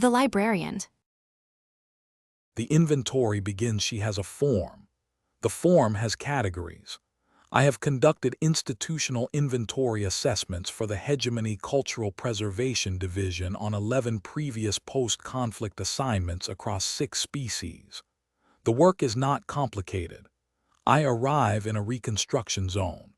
The librarian. The inventory begins. She has a form. The form has categories. I have conducted institutional inventory assessments for the Hegemony Cultural Preservation Division on 11 previous post-conflict assignments across 6 species. The work is not complicated. I arrive in a reconstruction zone.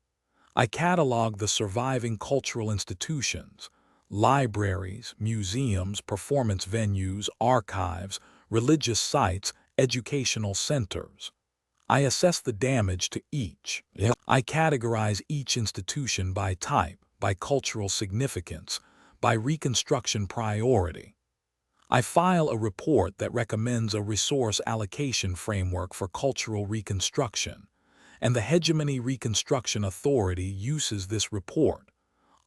I catalog the surviving cultural institutions, libraries, museums, performance venues, archives, religious sites, educational centers. I assess the damage to each. I categorize each institution by type, by cultural significance, by reconstruction priority. I file a report that recommends a resource allocation framework for cultural reconstruction, and the Hegemony Reconstruction Authority uses this report,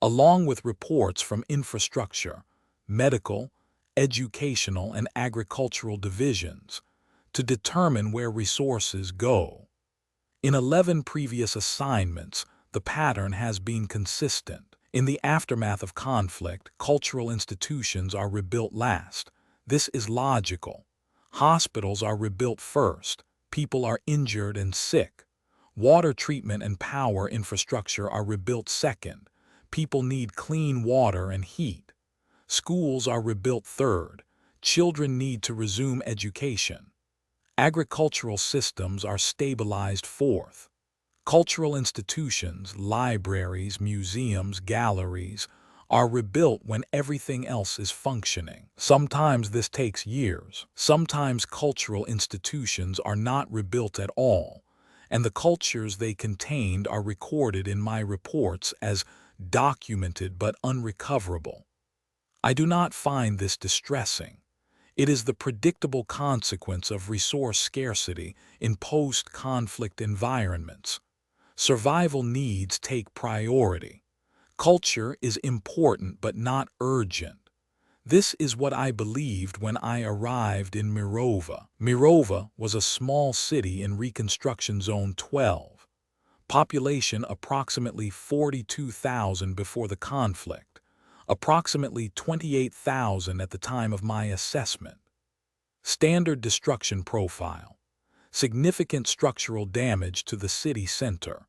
along with reports from infrastructure, medical, educational, and agricultural divisions, to determine where resources go. In 11 previous assignments, the pattern has been consistent. In the aftermath of conflict, cultural institutions are rebuilt last. This is logical. Hospitals are rebuilt first. People are injured and sick. Water treatment and power infrastructure are rebuilt second. People need clean water and heat. Schools are rebuilt third. Children need to resume education. Agricultural systems are stabilized fourth. Cultural institutions, libraries, museums, galleries, are rebuilt when everything else is functioning. Sometimes this takes years. Sometimes cultural institutions are not rebuilt at all, and the cultures they contained are recorded in my reports as documented but unrecoverable. I do not find this distressing. It is the predictable consequence of resource scarcity in post-conflict environments. Survival needs take priority. Culture is important but not urgent. This is what I believed when I arrived in Mirova. Mirova was a small city in Reconstruction Zone 12. Population approximately 42,000 before the conflict. Approximately 28,000 at the time of my assessment. Standard destruction profile. Significant structural damage to the city center.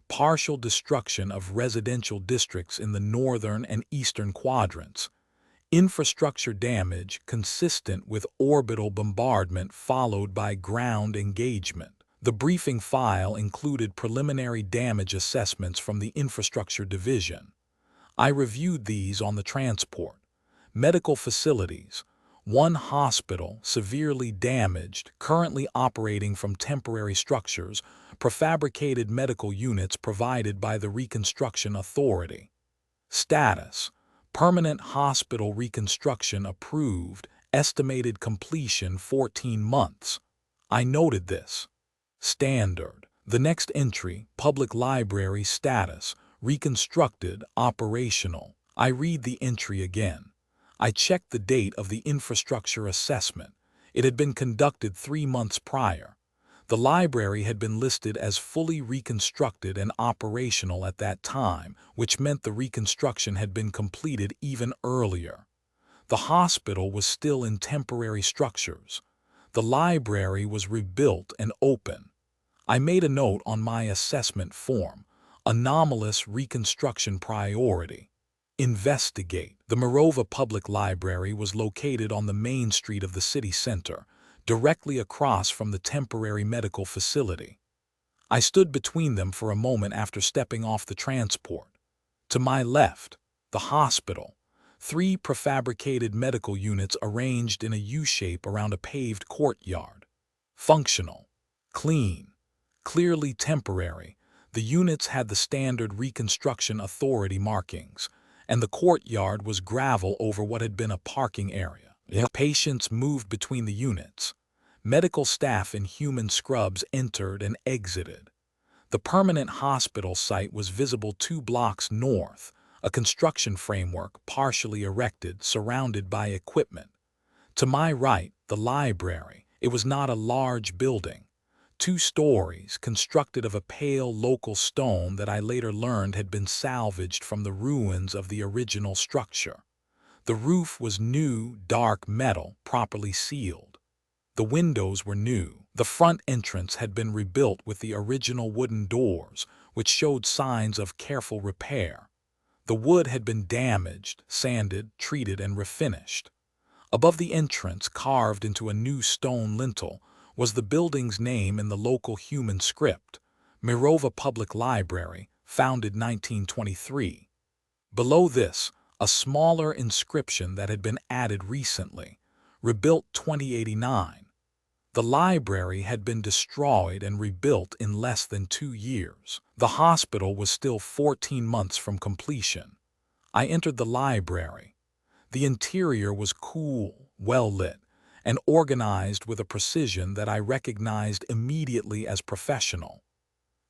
Partial destruction of residential districts in the northern and eastern quadrants. Infrastructure damage consistent with orbital bombardment followed by ground engagement. The briefing file included preliminary damage assessments from the Infrastructure Division. I reviewed these on the transport. Medical facilities. 1 hospital severely damaged, currently operating from temporary structures, prefabricated medical units provided by the Reconstruction Authority. Status. Permanent hospital reconstruction approved, estimated completion 14 months. I noted this. Standard. The next entry, public library status. Reconstructed, operational. I read the entry again. I checked the date of the infrastructure assessment. It had been conducted 3 months prior. The library had been listed as fully reconstructed and operational at that time, which meant the reconstruction had been completed even earlier. The hospital was still in temporary structures. The library was rebuilt and open. I made a note on my assessment form. Anomalous reconstruction priority. Investigate. The Mirova Public Library was located on the main street of the city center, directly across from the temporary medical facility. I stood between them for a moment after stepping off the transport. To my left, the hospital. 3 prefabricated medical units arranged in a U-shape around a paved courtyard. Functional. Clean. Clearly temporary. The units had the standard Reconstruction Authority markings, and the courtyard was gravel over what had been a parking area. Patients moved between the units. Medical staff in human scrubs entered and exited. The permanent hospital site was visible 2 blocks north, a construction framework partially erected, surrounded by equipment. To my right, the library. It was not a large building. 2 stories, constructed of a pale local stone that I later learned had been salvaged from the ruins of the original structure. The roof was new, dark metal, properly sealed. The windows were new. The front entrance had been rebuilt with the original wooden doors, which showed signs of careful repair. The wood had been damaged, sanded, treated, and refinished. Above the entrance, carved into a new stone lintel, was the building's name in the local human script, Mirova Public Library, founded 1923. Below this, a smaller inscription that had been added recently, rebuilt 2089. The library had been destroyed and rebuilt in less than 2 years. The hospital was still 14 months from completion. I entered the library. The interior was cool, well-lit, and organized with a precision that I recognized immediately as professional.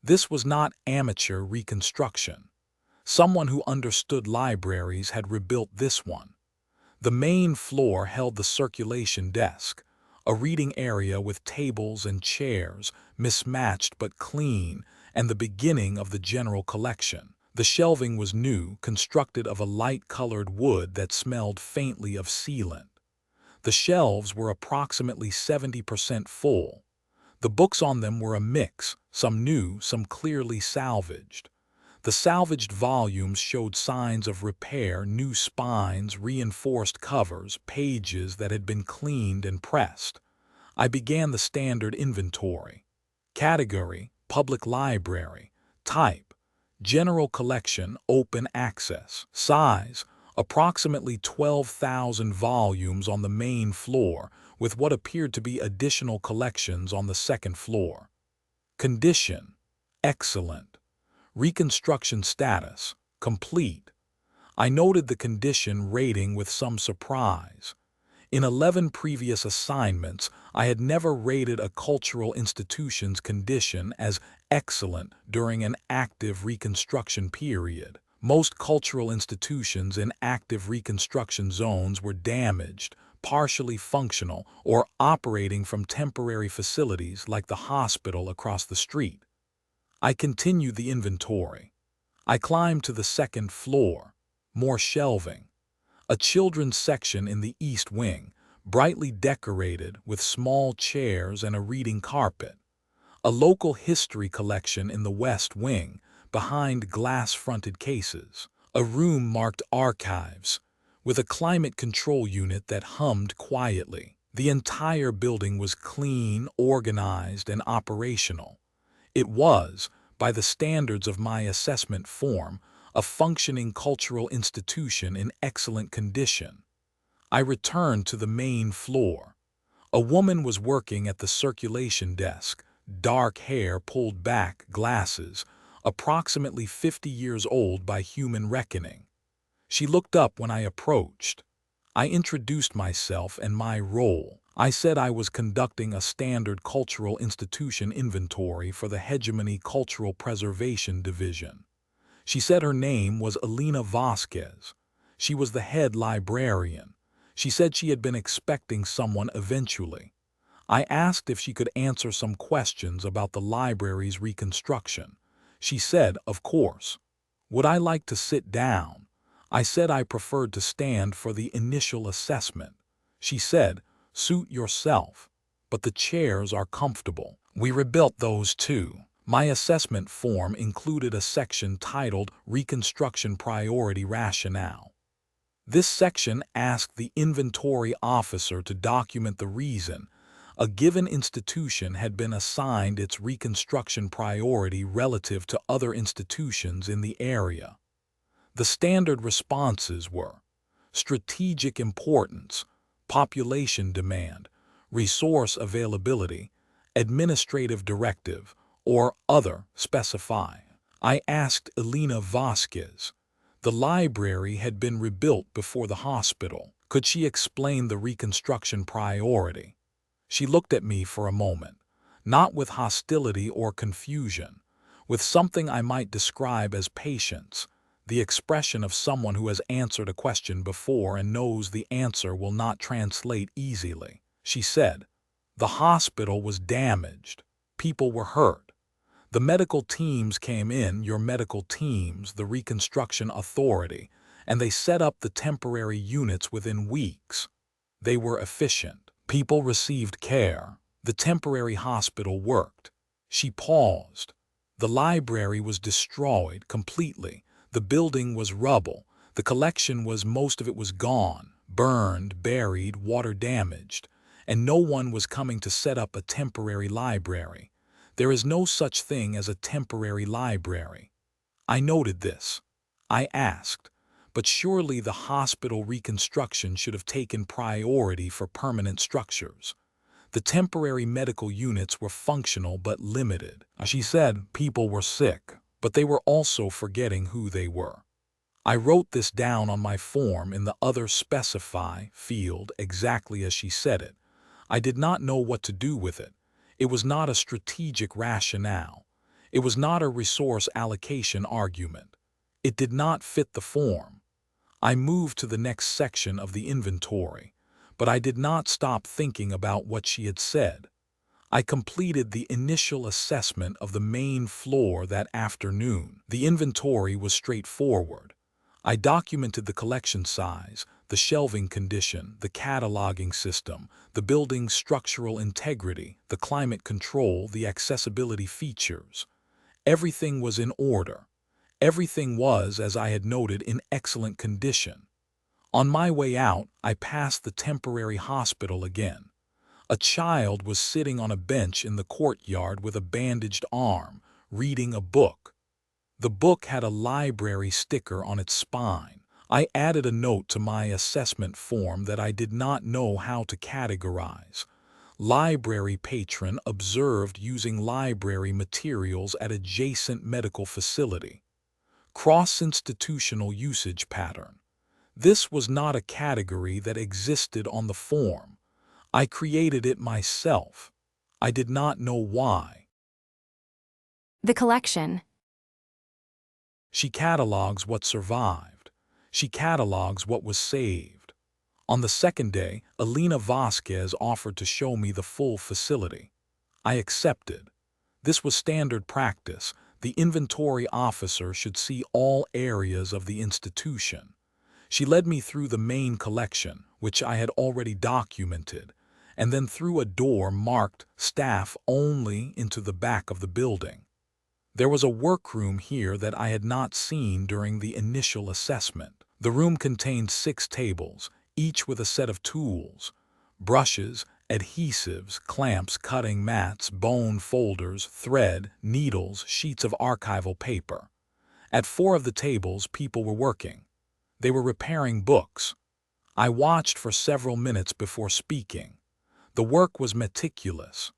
This was not amateur reconstruction. Someone who understood libraries had rebuilt this one. The main floor held the circulation desk, a reading area with tables and chairs, mismatched but clean, and the beginning of the general collection. The shelving was new, constructed of a light-colored wood that smelled faintly of sealant. The shelves were approximately 70% full. The books on them were a mix, some new, some clearly salvaged. The salvaged volumes showed signs of repair, new spines, reinforced covers, pages that had been cleaned and pressed. I began the standard inventory. Category: Public Library. Type: General Collection, Open Access. Size: approximately 12,000 volumes on the main floor, with what appeared to be additional collections on the second floor. Condition: excellent. Reconstruction status: complete. I noted the condition rating with some surprise. In 11 previous assignments, I had never rated a cultural institution's condition as excellent during an active reconstruction period. Most cultural institutions in active reconstruction zones were damaged, partially functional, or operating from temporary facilities like the hospital across the street. I continued the inventory. I climbed to the second floor. More shelving. A children's section in the east wing, brightly decorated with small chairs and a reading carpet. A local history collection in the west wing, behind glass-fronted cases. A room marked Archives, with a climate control unit that hummed quietly. The entire building was clean, organized, and operational. It was, by the standards of my assessment form, a functioning cultural institution in excellent condition. I returned to the main floor. A woman was working at the circulation desk, dark hair pulled back, glasses, approximately 50 years old by human reckoning. She looked up when I approached. I introduced myself and my role. I said I was conducting a standard cultural institution inventory for the Hegemony Cultural Preservation Division. She said her name was Elena Vasquez. She was the head librarian. She said she had been expecting someone eventually. I asked if she could answer some questions about the library's reconstruction. She said, of course. Would I like to sit down? I said I preferred to stand for the initial assessment. She said, suit yourself, but the chairs are comfortable. We rebuilt those too. My assessment form included a section titled Reconstruction Priority Rationale. This section asked the inventory officer to document the reason a given institution had been assigned its reconstruction priority relative to other institutions in the area. The standard responses were strategic importance, population demand, resource availability, administrative directive, or other specify. I asked Elena Vasquez. The library had been rebuilt before the hospital. Could she explain the reconstruction priority? She looked at me for a moment, not with hostility or confusion, with something I might describe as patience, the expression of someone who has answered a question before and knows the answer will not translate easily. She said, the hospital was damaged. People were hurt. The medical teams came in, your medical teams, the reconstruction authority, and they set up the temporary units within weeks. They were efficient. People received care. The temporary hospital worked. She paused. The library was destroyed completely. The building was rubble. The collection most of it was gone, burned, buried, water damaged, and no one was coming to set up a temporary library. There is no such thing as a temporary library. I noted this. I asked, but surely the hospital reconstruction should have taken priority for permanent structures. The temporary medical units were functional but limited. She said people were sick, but they were also forgetting who they were. I wrote this down on my form in the other specify field exactly as she said it. I did not know what to do with it. It was not a strategic rationale. It was not a resource allocation argument. It did not fit the form. I moved to the next section of the inventory, but I did not stop thinking about what she had said. I completed the initial assessment of the main floor that afternoon. The inventory was straightforward. I documented the collection size, the shelving condition, the cataloging system, the building's structural integrity, the climate control, the accessibility features. Everything was in order. Everything was, as I had noted, in excellent condition. On my way out, I passed the temporary hospital again. A child was sitting on a bench in the courtyard with a bandaged arm, reading a book. The book had a library sticker on its spine. I added a note to my assessment form that I did not know how to categorize. Library patron observed using library materials at adjacent medical facility. Cross-institutional usage pattern. This was not a category that existed on the form. I created it myself. I did not know why. The collection. She catalogs what survived. She catalogs what was saved. On the second day, Elena Vasquez offered to show me the full facility. I accepted. This was standard practice. The inventory officer should see all areas of the institution. She led me through the main collection, which I had already documented, and then through a door marked Staff Only into the back of the building. There was a workroom here that I had not seen during the initial assessment. The room contained 6 tables, each with a set of tools: brushes, adhesives, clamps, cutting mats, bone folders, thread, needles, sheets of archival paper. At 4 of the tables, people were working. They were repairing books. I watched for several minutes before speaking. The work was meticulous.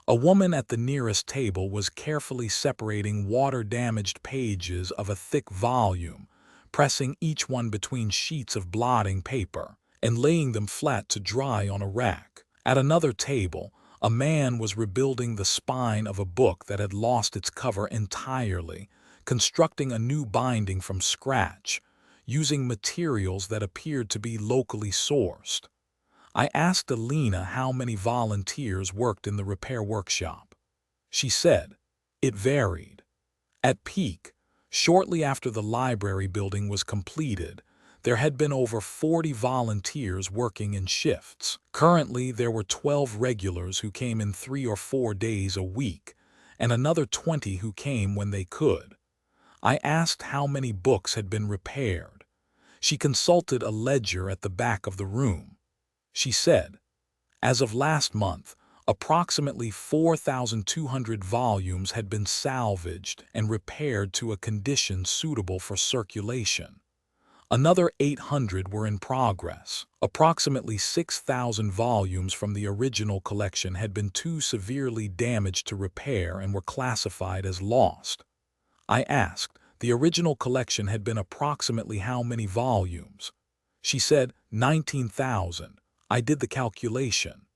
A woman at the nearest table was carefully separating water-damaged pages of a thick volume, pressing each one between sheets of blotting paper, and laying them flat to dry on a rack. At another table, a man was rebuilding the spine of a book that had lost its cover entirely, constructing a new binding from scratch, using materials that appeared to be locally sourced. I asked Elena how many volunteers worked in the repair workshop. She said, it varied. At peak, shortly after the library building was completed, there had been over 40 volunteers working in shifts. Currently, there were 12 regulars who came in 3 or 4 days a week, and another 20 who came when they could. I asked how many books had been repaired. She consulted a ledger at the back of the room. She said, as of last month, approximately 4,200 volumes had been salvaged and repaired to a condition suitable for circulation. Another 800 were in progress. Approximately 6,000 volumes from the original collection had been too severely damaged to repair and were classified as lost. I asked, the original collection had been approximately how many volumes? She said, 19,000. I did the calculation.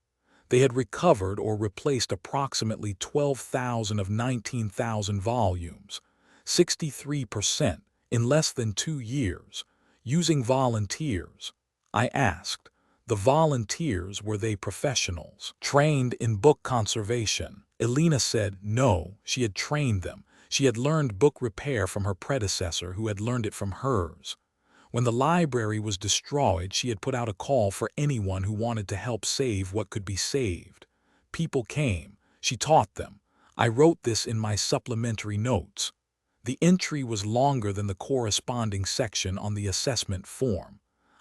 They had recovered or replaced approximately 12,000 of 19,000 volumes, 63%, in less than 2 years, using volunteers. I asked, the volunteers, were they professionals, trained in book conservation? Elena said no, she had trained them. She had learned book repair from her predecessor, who had learned it from hers. When the library was destroyed, she had put out a call for anyone who wanted to help save what could be saved. People came. She taught them. I wrote this in my supplementary notes. The entry was longer than the corresponding section on the assessment form.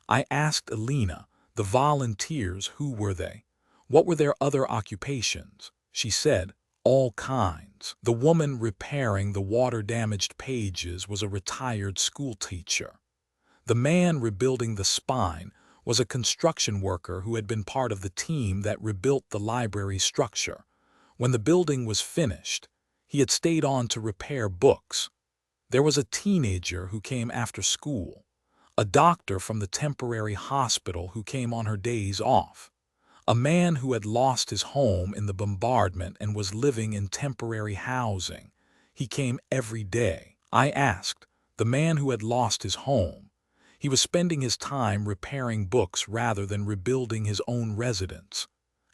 I asked Alina, the volunteers, who were they? What were their other occupations? She said, all kinds. The woman repairing the water-damaged pages was a retired schoolteacher. The man rebuilding the spine was a construction worker who had been part of the team that rebuilt the library structure. When the building was finished, he had stayed on to repair books. There was a teenager who came after school, a doctor from the temporary hospital who came on her days off, a man who had lost his home in the bombardment and was living in temporary housing. He came every day. I asked, the man who had lost his home. He was spending his time repairing books rather than rebuilding his own residence.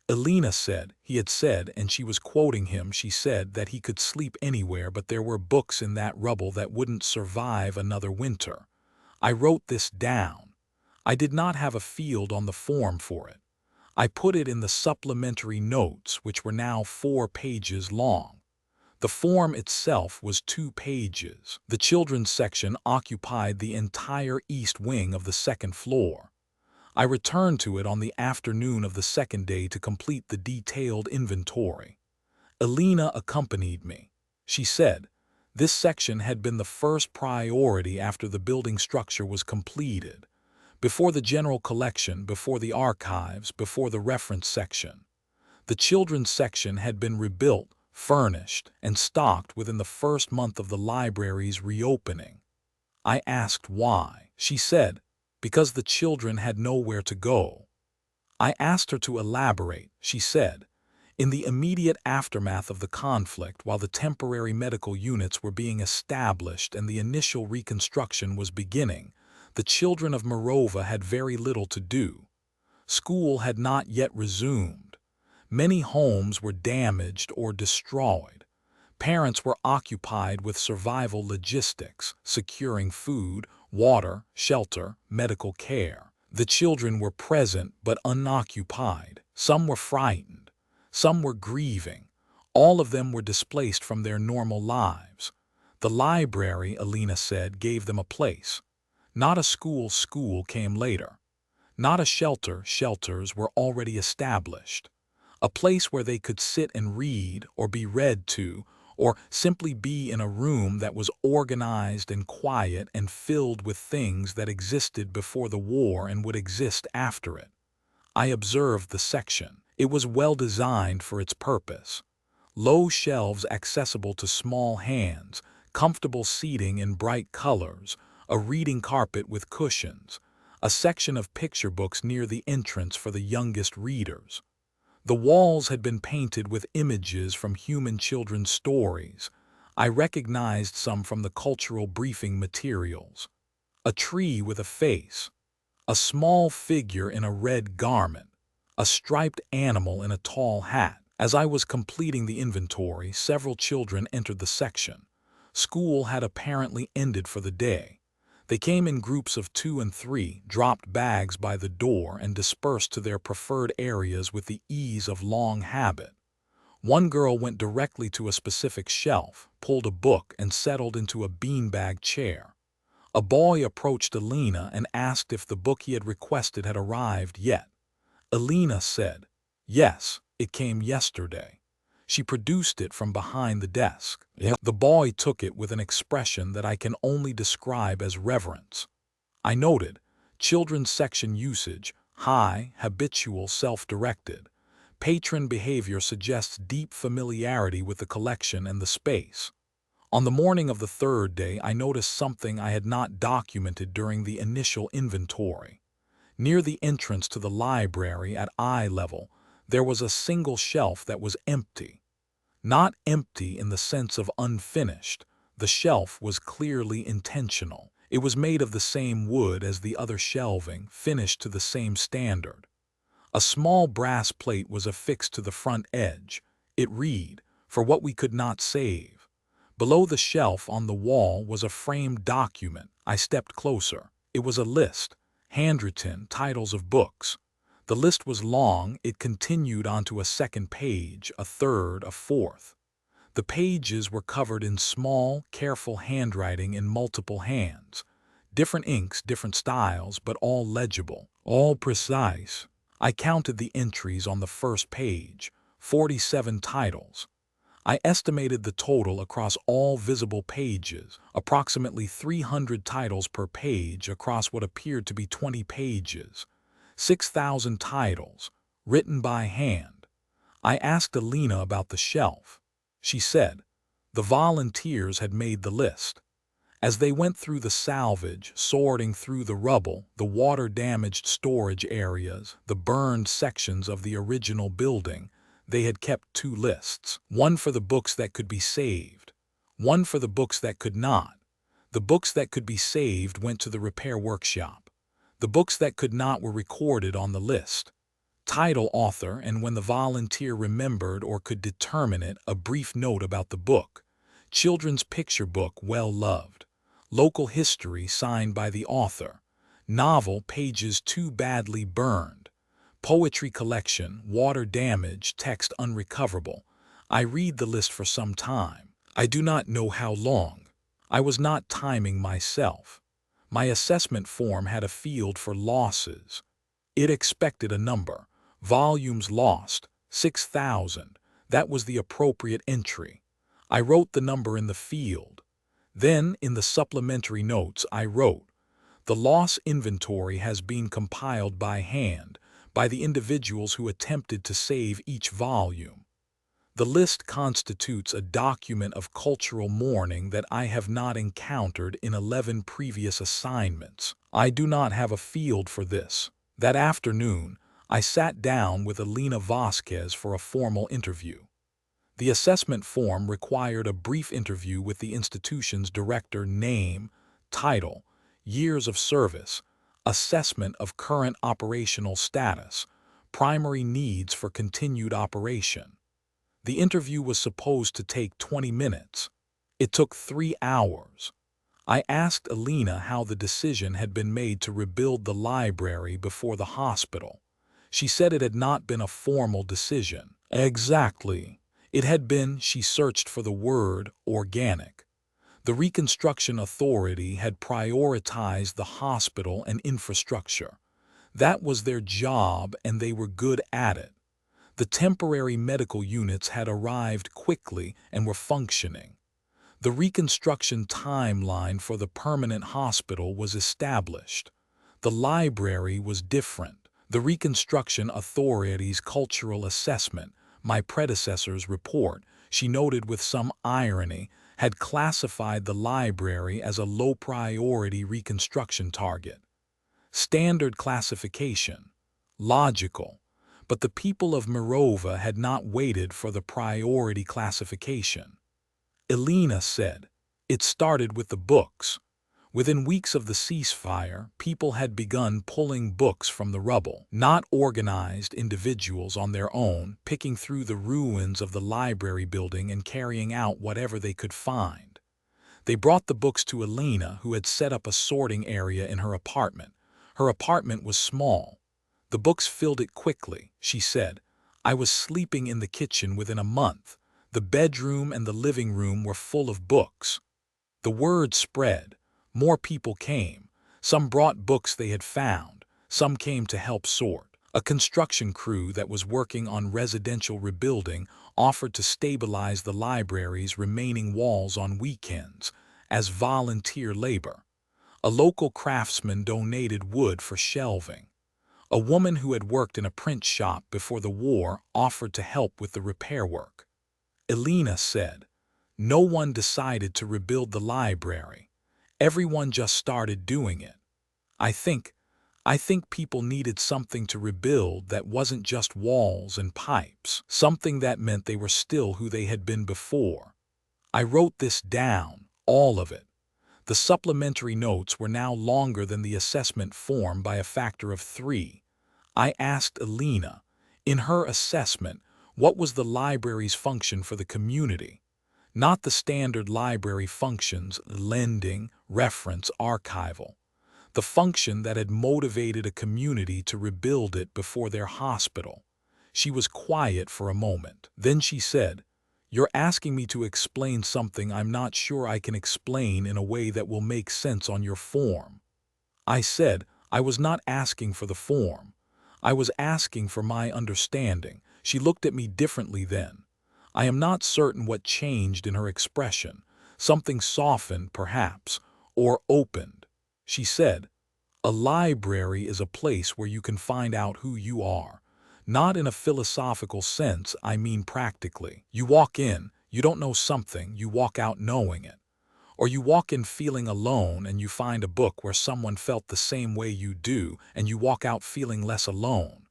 Alina said, he had said, and she was quoting him, she said that he could sleep anywhere, but there were books in that rubble that wouldn't survive another winter. I wrote this down. I did not have a field on the form for it. I put it in the supplementary notes, which were now 4 pages long. The form itself was 2 pages. The children's section occupied the entire east wing of the second floor. I returned to it on the afternoon of the second day to complete the detailed inventory. Alina accompanied me. She said, this section had been the first priority after the building structure was completed, before the general collection, before the archives, before the reference section. The children's section had been rebuilt, furnished, and stocked within the first month of the library's reopening. I asked why. She said, because the children had nowhere to go. I asked her to elaborate. She said, in the immediate aftermath of the conflict, while the temporary medical units were being established and the initial reconstruction was beginning, the children of Morova had very little to do. School had not yet resumed. Many homes were damaged or destroyed. Parents were occupied with survival logistics, securing food, water, shelter, medical care. The children were present but unoccupied. Some were frightened. Some were grieving. All of them were displaced from their normal lives. The library, Alina said, gave them a place. Not a school. School came later. Not a shelter. Shelters were already established. A place where they could sit and read or be read to, or simply be in a room that was organized and quiet and filled with things that existed before the war and would exist after it. I observed the section. It was well designed for its purpose. Low shelves accessible to small hands, comfortable seating in bright colors, a reading carpet with cushions, a section of picture books near the entrance for the youngest readers. The walls had been painted with images from human children's stories. I recognized some from the cultural briefing materials. A tree with a face, a small figure in a red garment, a striped animal in a tall hat. As I was completing the inventory, several children entered the section. School had apparently ended for the day. They came in groups of 2 and 3, dropped bags by the door, and dispersed to their preferred areas with the ease of long habit. One girl went directly to a specific shelf, pulled a book, and settled into a beanbag chair. A boy approached Alina and asked if the book he had requested had arrived yet. Alina said, yes, it came yesterday. She produced it from behind the desk. The boy took it with an expression that I can only describe as reverence. I noted, children's section usage, high, habitual, self-directed. Patron behavior suggests deep familiarity with the collection and the space. On the morning of the 3rd day, I noticed something I had not documented during the initial inventory. Near the entrance to the library at eye level, there was a single shelf that was empty. Not empty in the sense of unfinished. The shelf was clearly intentional. It was made of the same wood as the other shelving, finished to the same standard. A small brass plate was affixed to the front edge. It read, "For what we could not save." Below the shelf on the wall was a framed document. I stepped closer. It was a list, handwritten titles of books. The list was long, it continued onto a second page, a third, a fourth. The pages were covered in small, careful handwriting in multiple hands. Different inks, different styles, but all legible, all precise. I counted the entries on the first page, 47 titles. I estimated the total across all visible pages, approximately 300 titles per page across what appeared to be 20 pages. 6,000 titles, written by hand. I asked Alina about the shelf. She said, the volunteers had made the list. As they went through the salvage, sorting through the rubble, the water-damaged storage areas, the burned sections of the original building, they had kept two lists, one for the books that could be saved, one for the books that could not. The books that could be saved went to the repair workshop. The books that could not were recorded on the list. Title, author, and when the volunteer remembered or could determine it, a brief note about the book. Children's picture book, well loved. Local history signed by the author. Novel, pages too badly burned. Poetry collection, water damage, text unrecoverable. I read the list for some time. I do not know how long. I was not timing myself. My assessment form had a field for losses. It expected a number. Volumes lost, 6,000. That was the appropriate entry. I wrote the number in the field. Then, in the supplementary notes, I wrote, the loss inventory has been compiled by hand by the individuals who attempted to save each volume. The list constitutes a document of cultural mourning that I have not encountered in 11 previous assignments. I do not have a field for this. That afternoon, I sat down with Alina Vasquez for a formal interview. The assessment form required a brief interview with the institution's director, name, title, years of service, assessment of current operational status, primary needs for continued operation. The interview was supposed to take 20 minutes. It took 3 hours. I asked Alina how the decision had been made to rebuild the library before the hospital. She said it had not been a formal decision. Exactly. It had been, she searched for the word, organic. The Reconstruction Authority had prioritized the hospital and infrastructure. That was their job and they were good at it. The temporary medical units had arrived quickly and were functioning. The reconstruction timeline for the permanent hospital was established. The library was different. The Reconstruction Authority's cultural assessment, my predecessor's report, she noted with some irony, had classified the library as a low-priority reconstruction target. Standard classification. Logical. But the people of Mirova had not waited for the priority classification. Alina said, it started with the books. Within weeks of the ceasefire, people had begun pulling books from the rubble, not organized individuals on their own, picking through the ruins of the library building and carrying out whatever they could find. They brought the books to Alina, who had set up a sorting area in her apartment. Her apartment was small. The books filled it quickly, she said. I was sleeping in the kitchen within a month. The bedroom and the living room were full of books. The word spread. More people came. Some brought books they had found. Some came to help sort. A construction crew that was working on residential rebuilding offered to stabilize the library's remaining walls on weekends as volunteer labor. A local craftsman donated wood for shelving. A woman who had worked in a print shop before the war offered to help with the repair work. Alina said, no one decided to rebuild the library. Everyone just started doing it. I think people needed something to rebuild that wasn't just walls and pipes, something that meant they were still who they had been before. I wrote this down, all of it. The supplementary notes were now longer than the assessment form by a factor of 3. I asked Alina, in her assessment, what was the library's function for the community? Not the standard library functions, lending, reference, archival. the function that had motivated a community to rebuild it before their hospital. She was quiet for a moment. Then she said, "You're asking me to explain something I'm not sure I can explain in a way that will make sense on your form." I said, "I was not asking for the form. I was asking for my understanding." She looked at me differently then. I am not certain what changed in her expression. Something softened, perhaps, or opened. She said, "A library is a place where you can find out who you are. Not in a philosophical sense, I mean practically. You walk in, you don't know something, you walk out knowing it. Or you walk in feeling alone and you find a book where someone felt the same way you do and you walk out feeling less alone.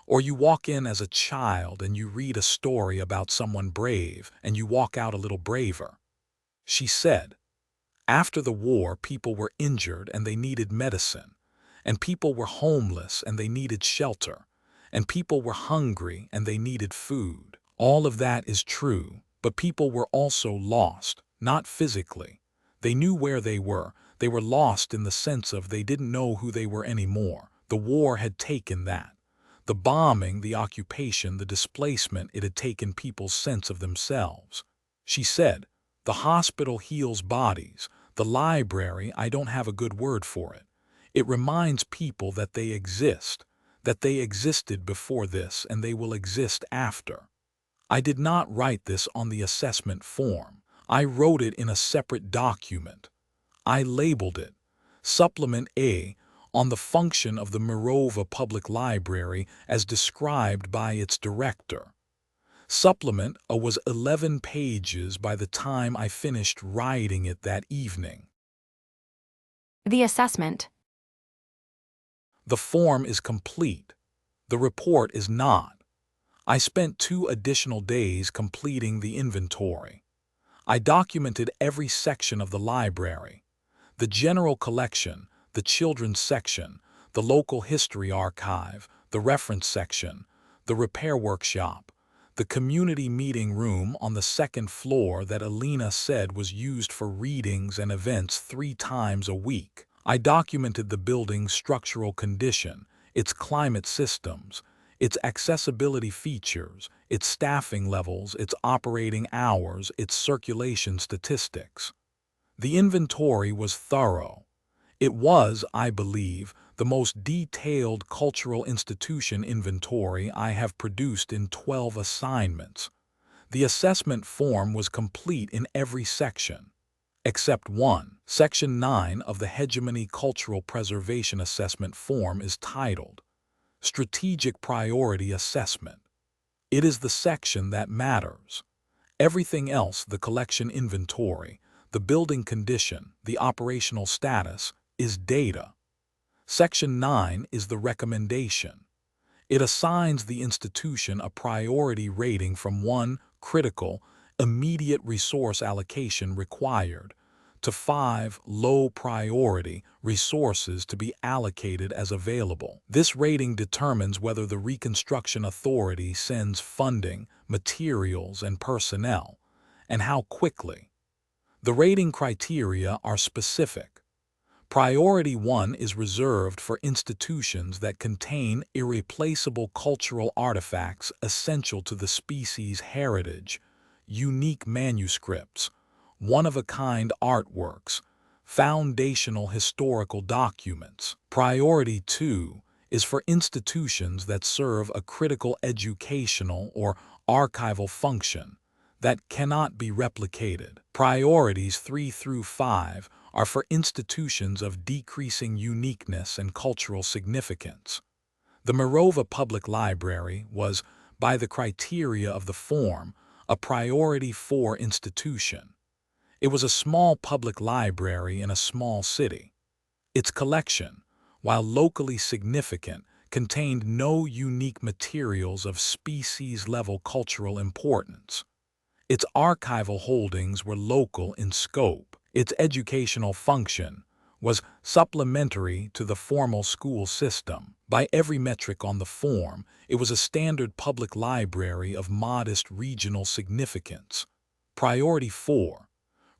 Or you walk in as a child and you read a story about someone brave and you walk out a little braver." She said, "After the war, people were injured and they needed medicine, and people were homeless and they needed shelter, and people were hungry and they needed food. All of that is true, but people were also lost, not physically. They knew where they were lost in the sense of they didn't know who they were anymore. The war had taken that. The bombing, the occupation, the displacement, it had taken people's sense of themselves." She said, "The hospital heals bodies. The library, I don't have a good word for it. It reminds people that they exist, that they existed before this and they will exist after." I did not write this on the assessment form. I wrote it in a separate document. I labeled it Supplement A on the function of the Mirova Public Library as described by its director. Supplement A was 11 pages by the time I finished writing it that evening. The assessment. The form is complete. The report is not. I spent 2 additional days completing the inventory. I documented every section of the library: the general collection, the children's section, the local history archive, the reference section, the repair workshop, the community meeting room on the 2nd floor that Alina said was used for readings and events 3 times a week. I documented the building's structural condition, its climate systems, its accessibility features, its staffing levels, its operating hours, its circulation statistics. The inventory was thorough. It was, I believe, the most detailed cultural institution inventory I have produced in 12 assignments. The assessment form was complete in every section, except one. Section 9 of the Hegemony Cultural Preservation Assessment Form is titled Strategic Priority Assessment. It is the section that matters. Everything else, the collection inventory, the building condition, the operational status, is data. Section 9 is the recommendation. It assigns the institution a priority rating from 1, critical, immediate resource allocation required, to 5, low priority, resources to be allocated as available. This rating determines whether the Reconstruction Authority sends funding, materials, and personnel, and how quickly. The rating criteria are specific. Priority 1 is reserved for institutions that contain irreplaceable cultural artifacts essential to the species' heritage, unique manuscripts, one-of-a-kind artworks, foundational historical documents. Priority 2 is for institutions that serve a critical educational or archival function that cannot be replicated. Priorities 3 through 5 are for institutions of decreasing uniqueness and cultural significance. The Mirova Public Library was, by the criteria of the form, a Priority 4 institution. It was a small public library in a small city. Its collection, while locally significant, contained no unique materials of species-level cultural importance. Its archival holdings were local in scope. Its educational function was supplementary to the formal school system. By every metric on the form, it was a standard public library of modest regional significance. Priority 4.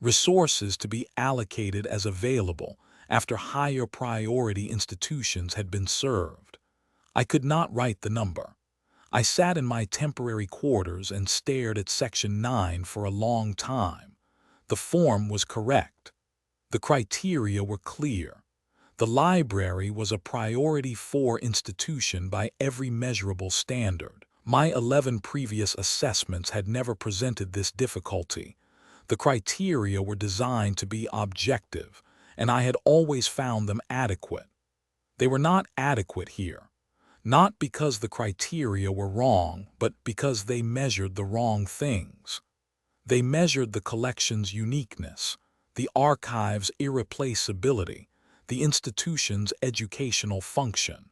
Resources to be allocated as available, after higher priority institutions had been served. I could not write the number. I sat in my temporary quarters and stared at Section 9 for a long time. The form was correct. The criteria were clear. The library was a Priority 4 institution by every measurable standard. My 11 previous assessments had never presented this difficulty. The criteria were designed to be objective, and I had always found them adequate. They were not adequate here. Not because the criteria were wrong, but because they measured the wrong things. They measured the collection's uniqueness, the archive's irreplaceability, the institution's educational function.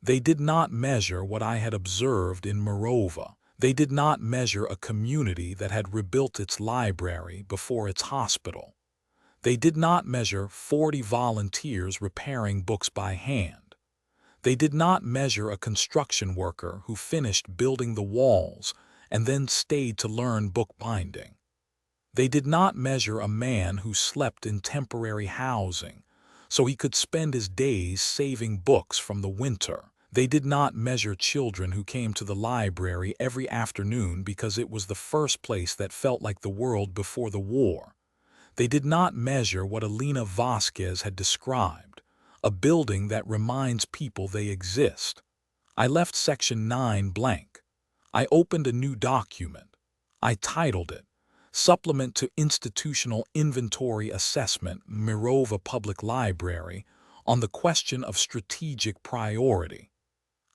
They did not measure what I had observed in Morova. They did not measure a community that had rebuilt its library before its hospital. They did not measure 40 volunteers repairing books by hand. They did not measure a construction worker who finished building the walls and then stayed to learn bookbinding. They did not measure a man who slept in temporary housing so he could spend his days saving books from the winter. They did not measure children who came to the library every afternoon because it was the first place that felt like the world before the war. They did not measure what Elena Vasquez had described, a building that reminds people they exist. I left Section 9 blank. I opened a new document. I titled it, Supplement to Institutional Inventory Assessment, Morova Public Library, on the question of strategic priority.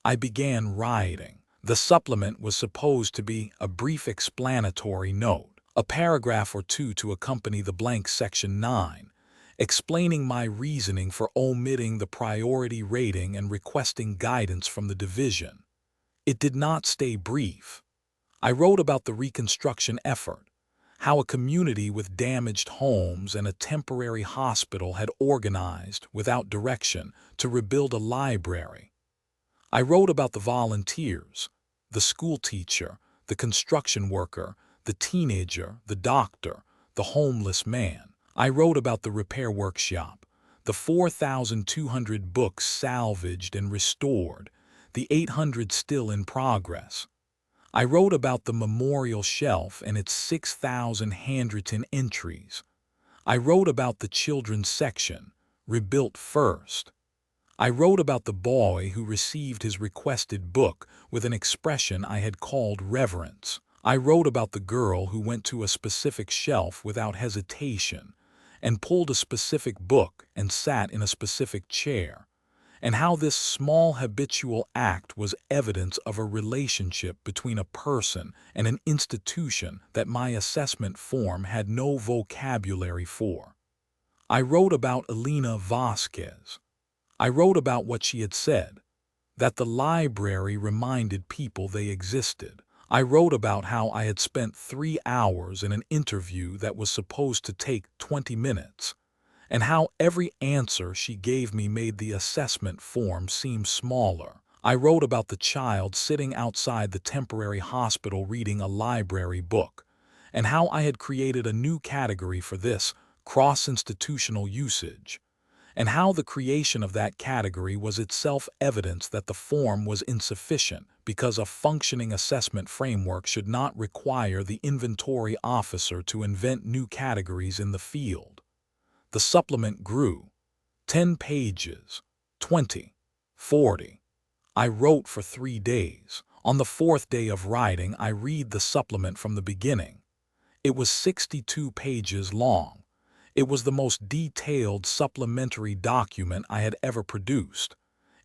I began writing. The supplement was supposed to be a brief explanatory note, a paragraph or two to accompany the blank Section 9, explaining my reasoning for omitting the priority rating and requesting guidance from the division. It did not stay brief. I wrote about the reconstruction effort, how a community with damaged homes and a temporary hospital had organized, without direction, to rebuild a library. I wrote about the volunteers, the school teacher, the construction worker, the teenager, the doctor, the homeless man. I wrote about the repair workshop, the 4,200 books salvaged and restored, the 800 still in progress. I wrote about the memorial shelf and its 6,000 handwritten entries. I wrote about the children's section, rebuilt first. I wrote about the boy who received his requested book with an expression I had called reverence. I wrote about the girl who went to a specific shelf without hesitation and pulled a specific book and sat in a specific chair, and how this small habitual act was evidence of a relationship between a person and an institution that my assessment form had no vocabulary for. I wrote about Elena Vasquez. I wrote about what she had said, that the library reminded people they existed. I wrote about how I had spent 3 hours in an interview that was supposed to take 20 minutes, and how every answer she gave me made the assessment form seem smaller. I wrote about the child sitting outside the temporary hospital reading a library book, and how I had created a new category for this, cross-institutional usage, and how the creation of that category was itself evidence that the form was insufficient because a functioning assessment framework should not require the inventory officer to invent new categories in the field. The supplement grew. 10 pages, 20, 40. I wrote for 3 days. On the 4th day of writing, I read the supplement from the beginning. It was 62 pages long. It was the most detailed supplementary document I had ever produced.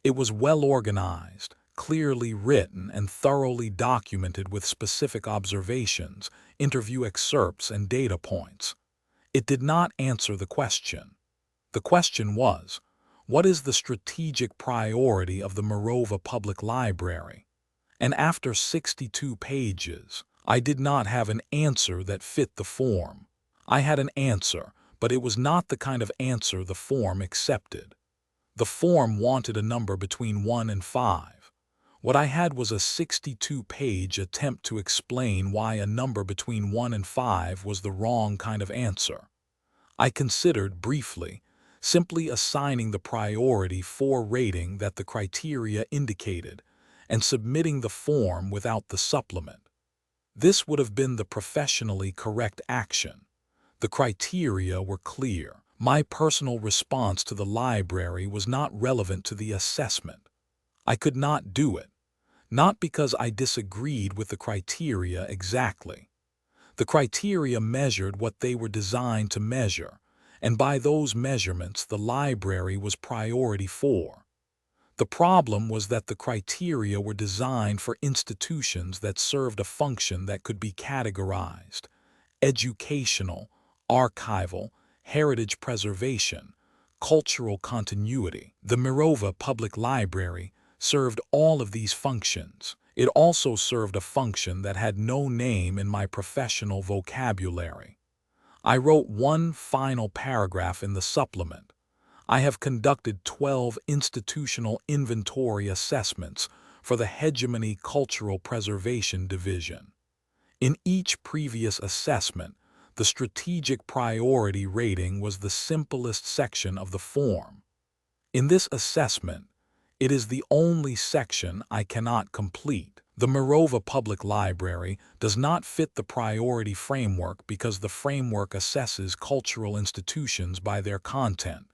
It was well organized, clearly written, and thoroughly documented with specific observations, interview excerpts, and data points. It did not answer the question. The question was, what is the strategic priority of the Morova Public Library? And after 62 pages, I did not have an answer that fit the form. I had an answer, but it was not the kind of answer the form accepted. The form wanted a number between 1 and 5. What I had was a 62-page attempt to explain why a number between 1 and 5 was the wrong kind of answer. I considered briefly, simply assigning the priority 4 rating that the criteria indicated and submitting the form without the supplement. This would have been the professionally correct action. The criteria were clear. My personal response to the library was not relevant to the assessment. I could not do it, not because I disagreed with the criteria exactly. The criteria measured what they were designed to measure, and by those measurements the library was priority 4. The problem was that the criteria were designed for institutions that served a function that could be categorized: educational, archival, heritage preservation, cultural continuity. The Mirova Public Library served all of these functions. It also served a function that had no name in my professional vocabulary. I wrote one final paragraph in the supplement. I have conducted 12 institutional inventory assessments for the Hegemony Cultural Preservation Division. In each previous assessment, the strategic priority rating was the simplest section of the form. In this assessment, it is the only section I cannot complete. The Mirova Public Library does not fit the priority framework because the framework assesses cultural institutions by their content,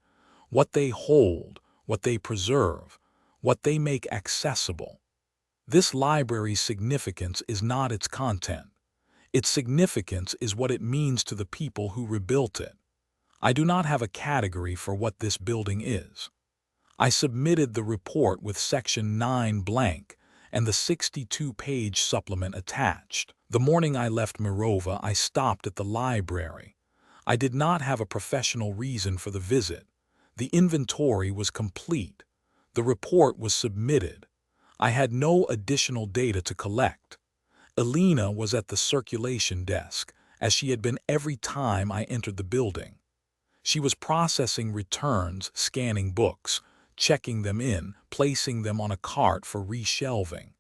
what they hold, what they preserve, what they make accessible. This library's significance is not its content. Its significance is what it means to the people who rebuilt it. I do not have a category for what this building is. I submitted the report with Section 9 blank and the 62-page supplement attached. The morning I left Mirova, I stopped at the library. I did not have a professional reason for the visit. The inventory was complete. The report was submitted. I had no additional data to collect. Elena was at the circulation desk, as she had been every time I entered the building. She was processing returns, scanning books, checking them in, placing them on a cart for reshelving.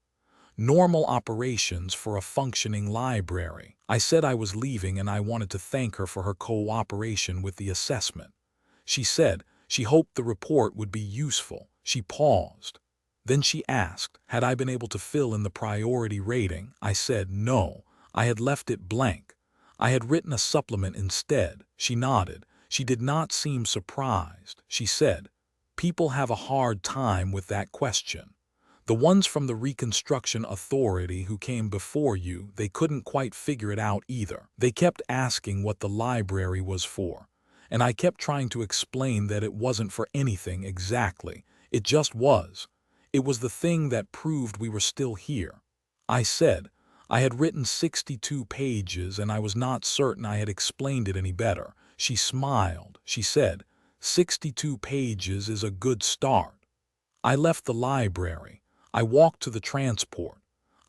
Normal operations for a functioning library. I said I was leaving and I wanted to thank her for her cooperation with the assessment. She said she hoped the report would be useful. She paused. Then she asked, had I been able to fill in the priority rating? I said no, I had left it blank. I had written a supplement instead. She nodded. She did not seem surprised. She said, people have a hard time with that question. The ones from the Reconstruction Authority who came before you, they couldn't quite figure it out either. They kept asking what the library was for, and I kept trying to explain that it wasn't for anything exactly. It just was. It was the thing that proved we were still here. I said, I had written 62 pages and I was not certain I had explained it any better. She smiled. She said, 62 pages is a good start. I left the library. I walked to the transport.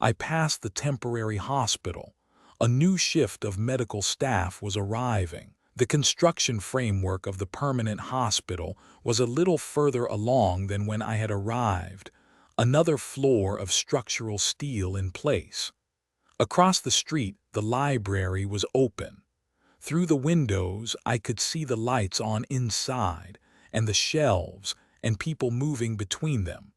I passed the temporary hospital. A new shift of medical staff was arriving. The construction framework of the permanent hospital was a little further along than when I had arrived. Another floor of structural steel in place. Across the street, the library was open. Through the windows, I could see the lights on inside, and the shelves, and people moving between them.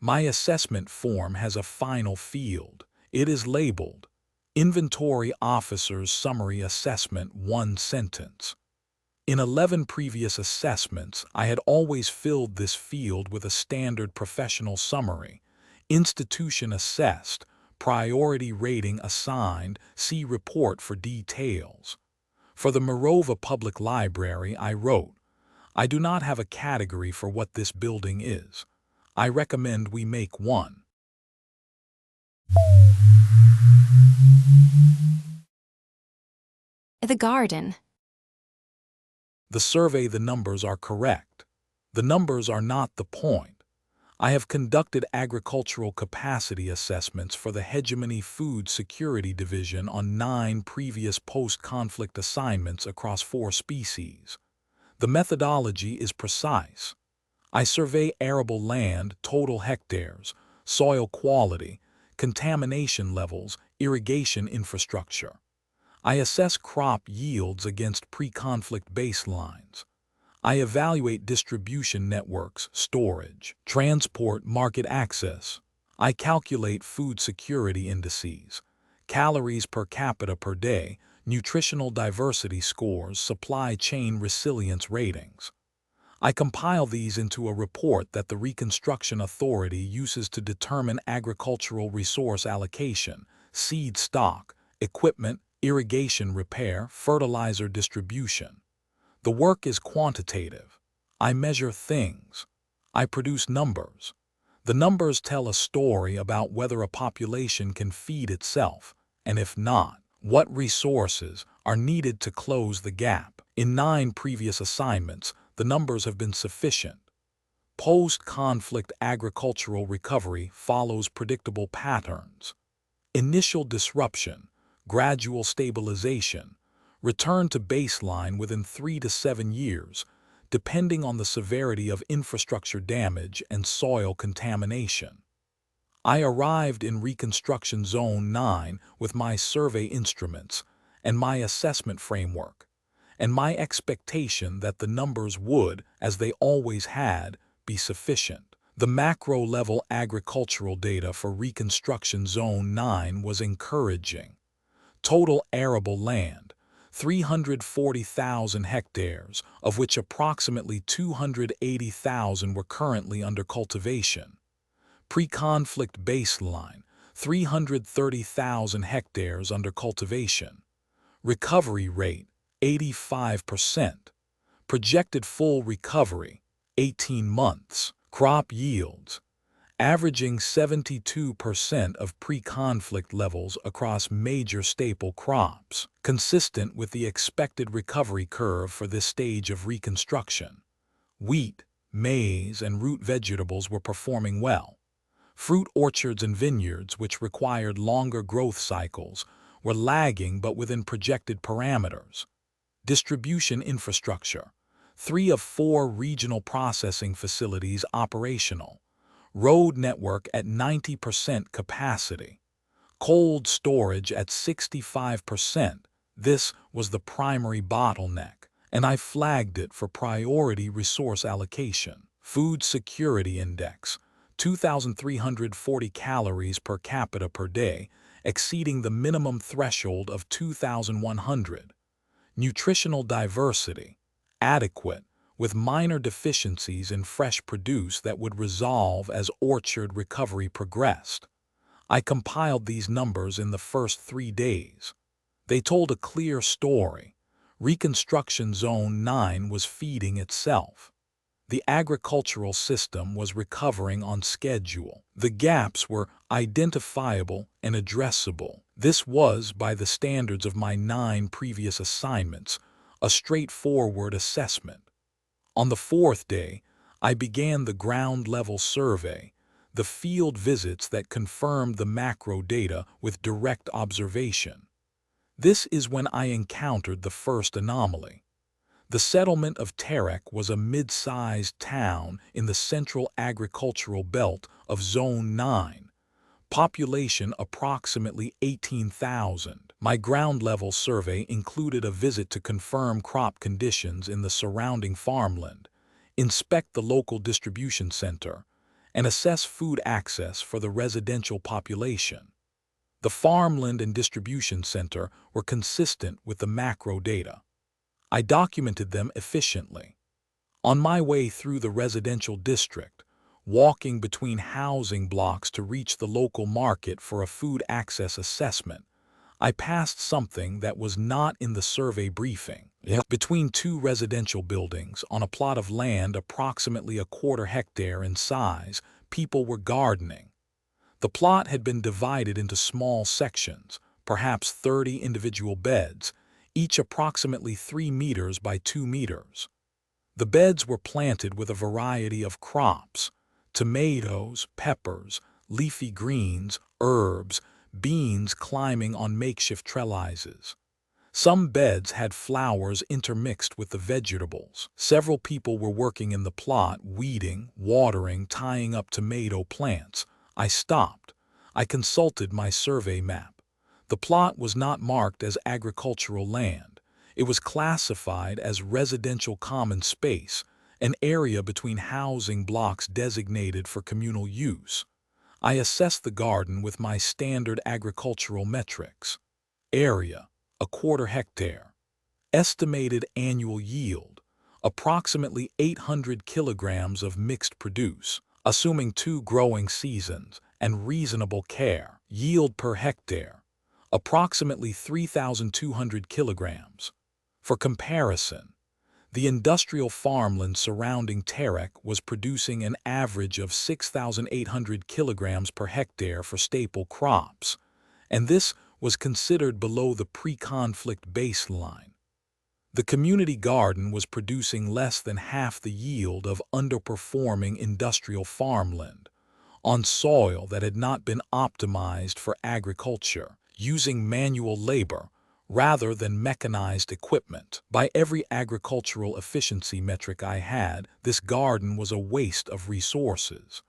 My assessment form has a final field. It is labeled, Inventory Officer's Summary Assessment 1 sentence. In 11 previous assessments, I had always filled this field with a standard professional summary: institution assessed, priority rating assigned, see report for details. For the Mirova Public Library, I wrote, I do not have a category for what this building is. I recommend we make one. The garden. The survey, the numbers are correct. The numbers are not the point. I have conducted agricultural capacity assessments for the Hegemony Food Security Division on 9 previous post-conflict assignments across 4 species. The methodology is precise. I survey arable land, total hectares, soil quality, contamination levels, irrigation infrastructure. I assess crop yields against pre-conflict baselines. I evaluate distribution networks, storage, transport, market access. I calculate food security indices, calories per capita per day, nutritional diversity scores, supply chain resilience ratings. I compile these into a report that the Reconstruction Authority uses to determine agricultural resource allocation, seed stock, equipment, irrigation repair, fertilizer distribution. The work is quantitative. I measure things. I produce numbers. The numbers tell a story about whether a population can feed itself, and if not, what resources are needed to close the gap. In 9 previous assignments, the numbers have been sufficient. Post-conflict agricultural recovery follows predictable patterns. Initial disruption, gradual stabilization, return to baseline within 3 to 7 years, depending on the severity of infrastructure damage and soil contamination. I arrived in Reconstruction Zone 9 with my survey instruments and my assessment framework, and my expectation that the numbers would, as they always had, be sufficient. The macro-level agricultural data for Reconstruction Zone 9 was encouraging. Total arable land, 340,000 hectares, of which approximately 280,000 were currently under cultivation. Pre-conflict baseline, 330,000 hectares under cultivation. Recovery rate, 85%. Projected full recovery, 18 months. Crop yields, averaging 72% of pre-conflict levels across major staple crops, consistent with the expected recovery curve for this stage of reconstruction. Wheat, maize, and root vegetables were performing well. Fruit orchards and vineyards, which required longer growth cycles, were lagging but within projected parameters. Distribution infrastructure, 3 of 4 regional processing facilities operational. Road network at 90% capacity. Cold storage at 65%. This was the primary bottleneck, and I flagged it for priority resource allocation. Food Security Index, 2,340 calories per capita per day, exceeding the minimum threshold of 2,100. Nutritional diversity, adequate, with minor deficiencies in fresh produce that would resolve as orchard recovery progressed. I compiled these numbers in the first 3 days. They told a clear story. Reconstruction Zone 9 was feeding itself. The agricultural system was recovering on schedule. The gaps were identifiable and addressable. This was, by the standards of my 9 previous assignments, a straightforward assessment. On the 4th day, I began the ground-level survey, the field visits that confirmed the macro data with direct observation. This is when I encountered the first anomaly. The settlement of Terek was a mid-sized town in the central agricultural belt of Zone 9. Population approximately 18,000. My ground-level survey included a visit to confirm crop conditions in the surrounding farmland, inspect the local distribution center, and assess food access for the residential population. The farmland and distribution center were consistent with the macro data. I documented them efficiently. On my way through the residential district, walking between housing blocks to reach the local market for a food access assessment, I passed something that was not in the survey briefing. Between 2 residential buildings on a plot of land approximately a quarter hectare in size, people were gardening. The plot had been divided into small sections, perhaps 30 individual beds, each approximately 3 meters by 2 meters. The beds were planted with a variety of crops: tomatoes, peppers, leafy greens, herbs, beans climbing on makeshift trellises. Some beds had flowers intermixed with the vegetables. Several people were working in the plot, weeding, watering, tying up tomato plants. I stopped. I consulted my survey map. The plot was not marked as agricultural land. It was classified as residential common space, an area between housing blocks designated for communal use. I assessed the garden with my standard agricultural metrics. Area, a quarter hectare. Estimated annual yield, approximately 800 kilograms of mixed produce, assuming 2 growing seasons and reasonable care. Yield per hectare, approximately 3,200 kilograms. For comparison, the industrial farmland surrounding Terek was producing an average of 6,800 kilograms per hectare for staple crops, and this was considered below the pre-conflict baseline. The community garden was producing less than half the yield of underperforming industrial farmland, on soil that had not been optimized for agriculture, using manual labor rather than mechanized equipment. By every agricultural efficiency metric I had, this garden was a waste of resources.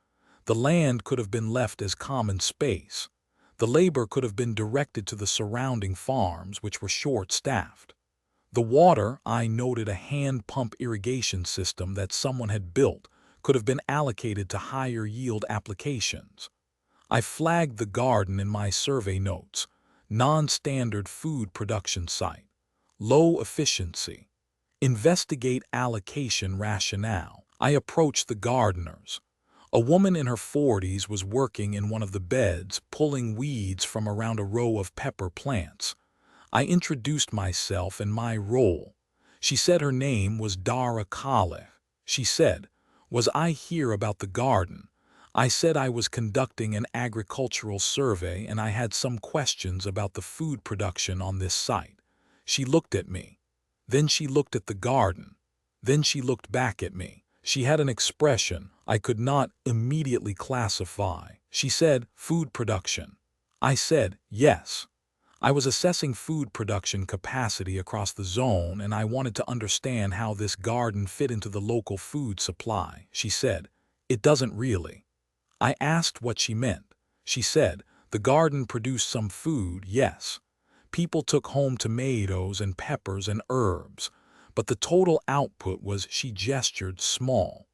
The land could have been left as common space. The labor could have been directed to the surrounding farms, which were short-staffed. The water, I noted a hand-pump irrigation system that someone had built, could have been allocated to higher yield applications. I flagged the garden in my survey notes: non-standard food production site, low efficiency, investigate allocation rationale. I approached the gardeners. A woman in her 40s was working in one of the beds, pulling weeds from around a row of pepper plants. I introduced myself and my role. She said her name was Dara Khaleh. She said, "Was I here about the garden?" I said I was conducting an agricultural survey and I had some questions about the food production on this site. She looked at me. Then she looked at the garden. Then she looked back at me. She had an expression I could not immediately classify. She said, "Food production." I said, "Yes." I was assessing food production capacity across the zone, and I wanted to understand how this garden fit into the local food supply. She said, "It doesn't really." I asked what she meant. She said, "The garden produced some food, yes. People took home tomatoes and peppers and herbs, but the total output was," she gestured, "small.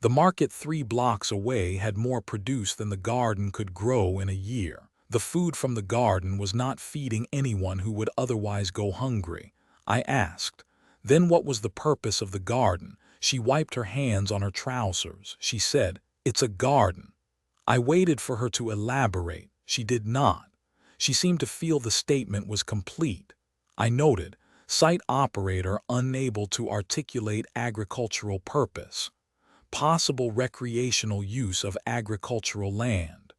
The market 3 blocks away had more produce than the garden could grow in a year. The food from the garden was not feeding anyone who would otherwise go hungry." I asked, "Then what was the purpose of the garden?" She wiped her hands on her trousers. She said, "It's a garden." I waited for her to elaborate. She did not. She seemed to feel the statement was complete. I noted, site operator unable to articulate agricultural purpose. Possible recreational use of agricultural land.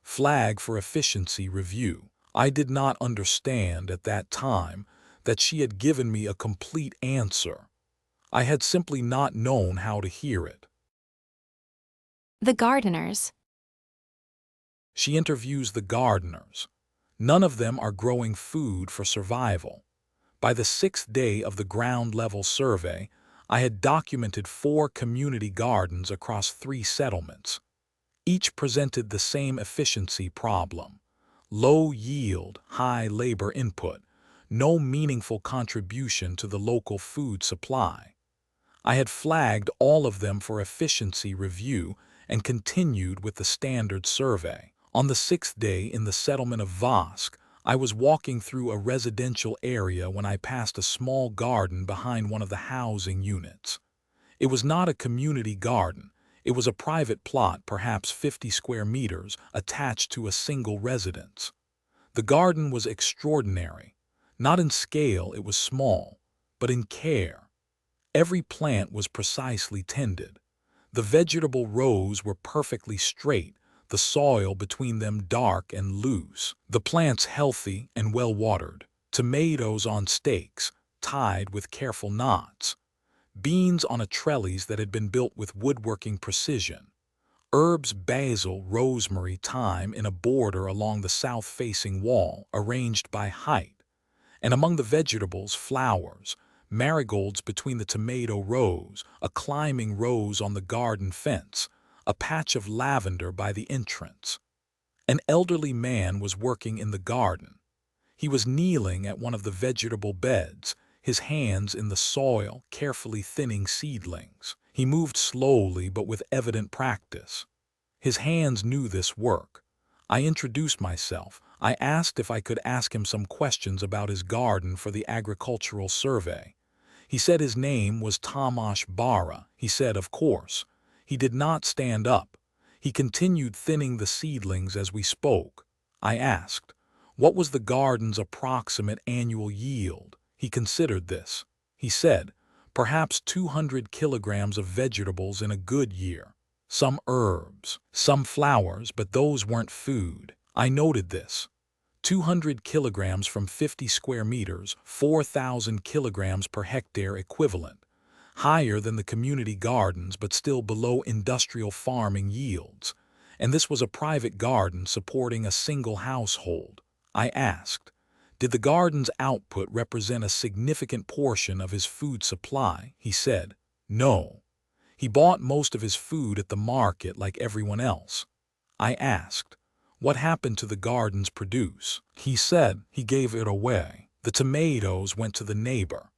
Flag for efficiency review. I did not understand at that time that she had given me a complete answer. I had simply not known how to hear it. The gardeners. She interviews the gardeners. None of them are growing food for survival. By the 6th day of the ground-level survey, I had documented 4 community gardens across 3 settlements. Each presented the same efficiency problem: low yield, high labor input, no meaningful contribution to the local food supply. I had flagged all of them for efficiency review and continued with the standard survey. On the 6th day in the settlement of Vosk, I was walking through a residential area when I passed a small garden behind one of the housing units. It was not a community garden. It was a private plot, perhaps 50 square meters, attached to a single residence. The garden was extraordinary. Not in scale, it was small, but in care. Every plant was precisely tended. The vegetable rows were perfectly straight, the soil between them dark and loose. The plants healthy and well-watered. Tomatoes on stakes, tied with careful knots. Beans on a trellis that had been built with woodworking precision. Herbs, basil, rosemary, thyme in a border along the south-facing wall, arranged by height. And among the vegetables, flowers, marigolds between the tomato rows, a climbing rose on the garden fence, a patch of lavender by the entrance. An elderly man was working in the garden. He was kneeling at one of the vegetable beds, his hands in the soil, carefully thinning seedlings. He moved slowly but with evident practice. His hands knew this work. I introduced myself. I asked if I could ask him some questions about his garden for the agricultural survey. He said his name was Tomasz Bara. He said, of course. He did not stand up. He continued thinning the seedlings as we spoke. I asked, what was the garden's approximate annual yield? He considered this. He said, perhaps 200 kilograms of vegetables in a good year. Some herbs, some flowers, but those weren't food. I noted this. 200 kilograms from 50 square meters, 4,000 kilograms per hectare equivalent. Higher than the community gardens but still below industrial farming yields. And this was a private garden supporting a single household. I asked, did the garden's output represent a significant portion of his food supply? He said, no. He bought most of his food at the market like everyone else. I asked, what happened to the garden's produce? He said he gave it away. The tomatoes went to the neighbor.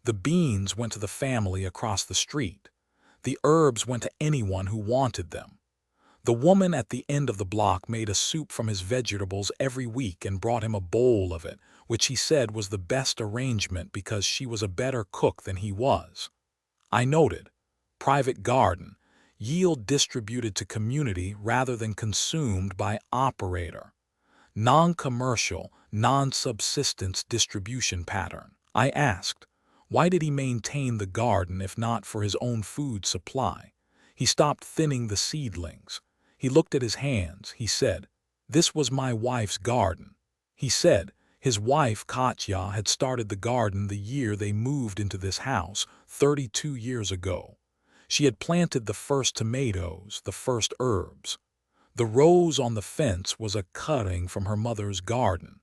The beans went to the family across the street. The herbs went to anyone who wanted them. The woman at the end of the block made a soup from his vegetables every week and brought him a bowl of it, which he said was the best arrangement because she was a better cook than he was. I noted, private garden, yield distributed to community rather than consumed by operator. Non-commercial, non-subsistence distribution pattern. I asked, why did he maintain the garden if not for his own food supply? He stopped thinning the seedlings. He looked at his hands. He said, this was my wife's garden. He said, his wife, Katya, had started the garden the year they moved into this house, 32 years ago. She had planted the first tomatoes, the first herbs. The rose on the fence was a cutting from her mother's garden.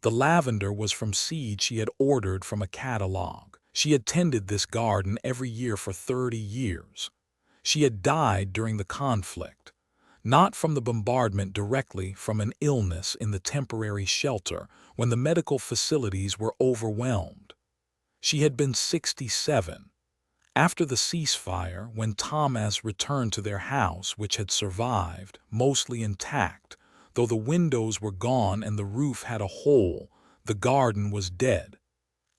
The lavender was from seed she had ordered from a catalog. She had tended this garden every year for 30 years. She had died during the conflict. Not from the bombardment directly, from an illness in the temporary shelter when the medical facilities were overwhelmed. She had been 67. After the ceasefire, when Thomas returned to their house, which had survived, mostly intact, though the windows were gone and the roof had a hole, the garden was dead.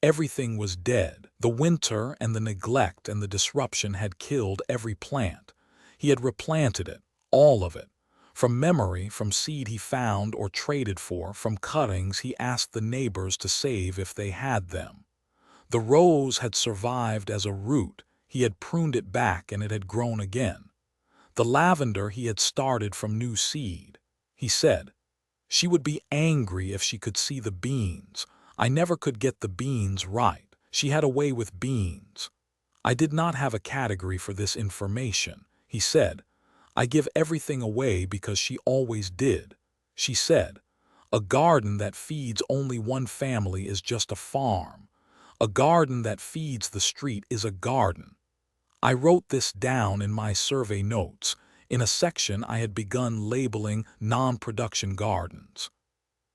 Everything was dead. The winter and the neglect and the disruption had killed every plant. He had replanted it, all of it. From memory, from seed he found or traded for, from cuttings he asked the neighbors to save if they had them. The rose had survived as a root. He had pruned it back and it had grown again. The lavender he had started from new seed. He said, she would be angry if she could see the beans. I never could get the beans right. She had a way with beans. I did not have a category for this information. He said, I give everything away because she always did. She said, a garden that feeds only one family is just a farm. A garden that feeds the street is a garden. I wrote this down in my survey notes, in a section I had begun labeling non-production gardens.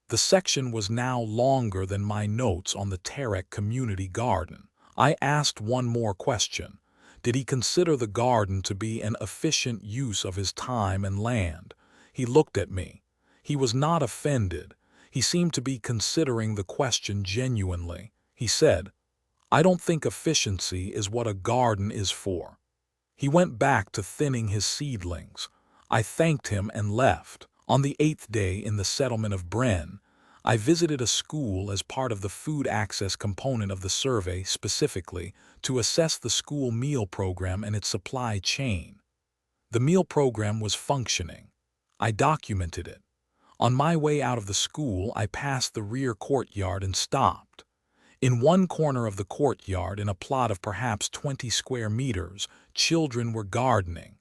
The section was now longer than my notes on the Tarek community garden. I asked one more question. Did he consider the garden to be an efficient use of his time and land? He looked at me. He was not offended. He seemed to be considering the question genuinely. He said, I don't think efficiency is what a garden is for. He went back to thinning his seedlings. I thanked him and left. On the 8th day in the settlement of Bren, I visited a school as part of the food access component of the survey, specifically to assess the school meal program and its supply chain. The meal program was functioning. I documented it. On my way out of the school, I passed the rear courtyard and stopped. In one corner of the courtyard, in a plot of perhaps 20 square meters, children were gardening.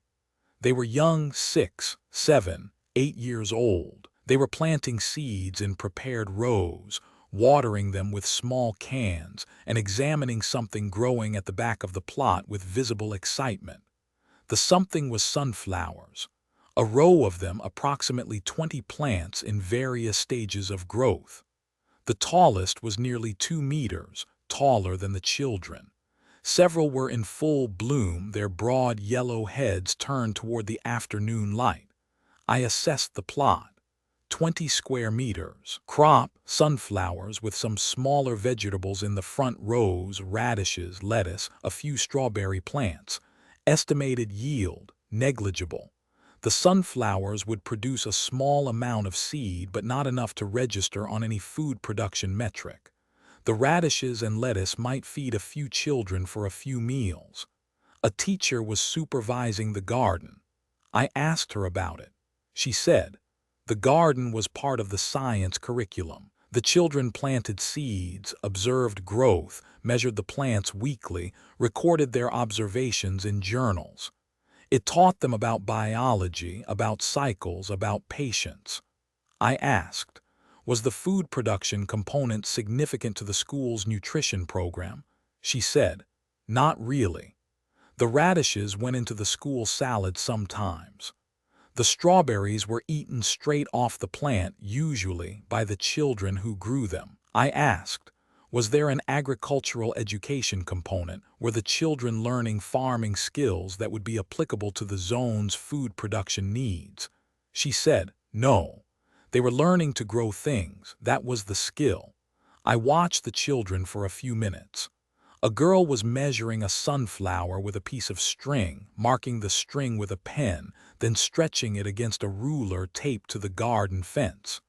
They were young, 6, 7, 8 years old. They were planting seeds in prepared rows, watering them with small cans, and examining something growing at the back of the plot with visible excitement. The something was sunflowers. A row of them, approximately 20 plants in various stages of growth. The tallest was nearly 2 meters, taller than the children. Several were in full bloom, their broad yellow heads turned toward the afternoon light. I assessed the plot. 20 square meters. Crop, sunflowers with some smaller vegetables in the front rows, radishes, lettuce, a few strawberry plants. Estimated yield, negligible. The sunflowers would produce a small amount of seed, but not enough to register on any food production metric. The radishes and lettuce might feed a few children for a few meals. A teacher was supervising the garden. I asked her about it. She said, the garden was part of the science curriculum. The children planted seeds, observed growth, measured the plants weekly, recorded their observations in journals. It taught them about biology, about cycles, about patience. I asked, was the food production component significant to the school's nutrition program? She said, not really. The radishes went into the school salad sometimes. The strawberries were eaten straight off the plant, usually by the children who grew them. I asked, was there an agricultural education component? Were the children learning farming skills that would be applicable to the zone's food production needs? She said, no. They were learning to grow things. That was the skill. I watched the children for a few minutes. A girl was measuring a sunflower with a piece of string, marking the string with a pen, then stretching it against a ruler taped to the garden fence.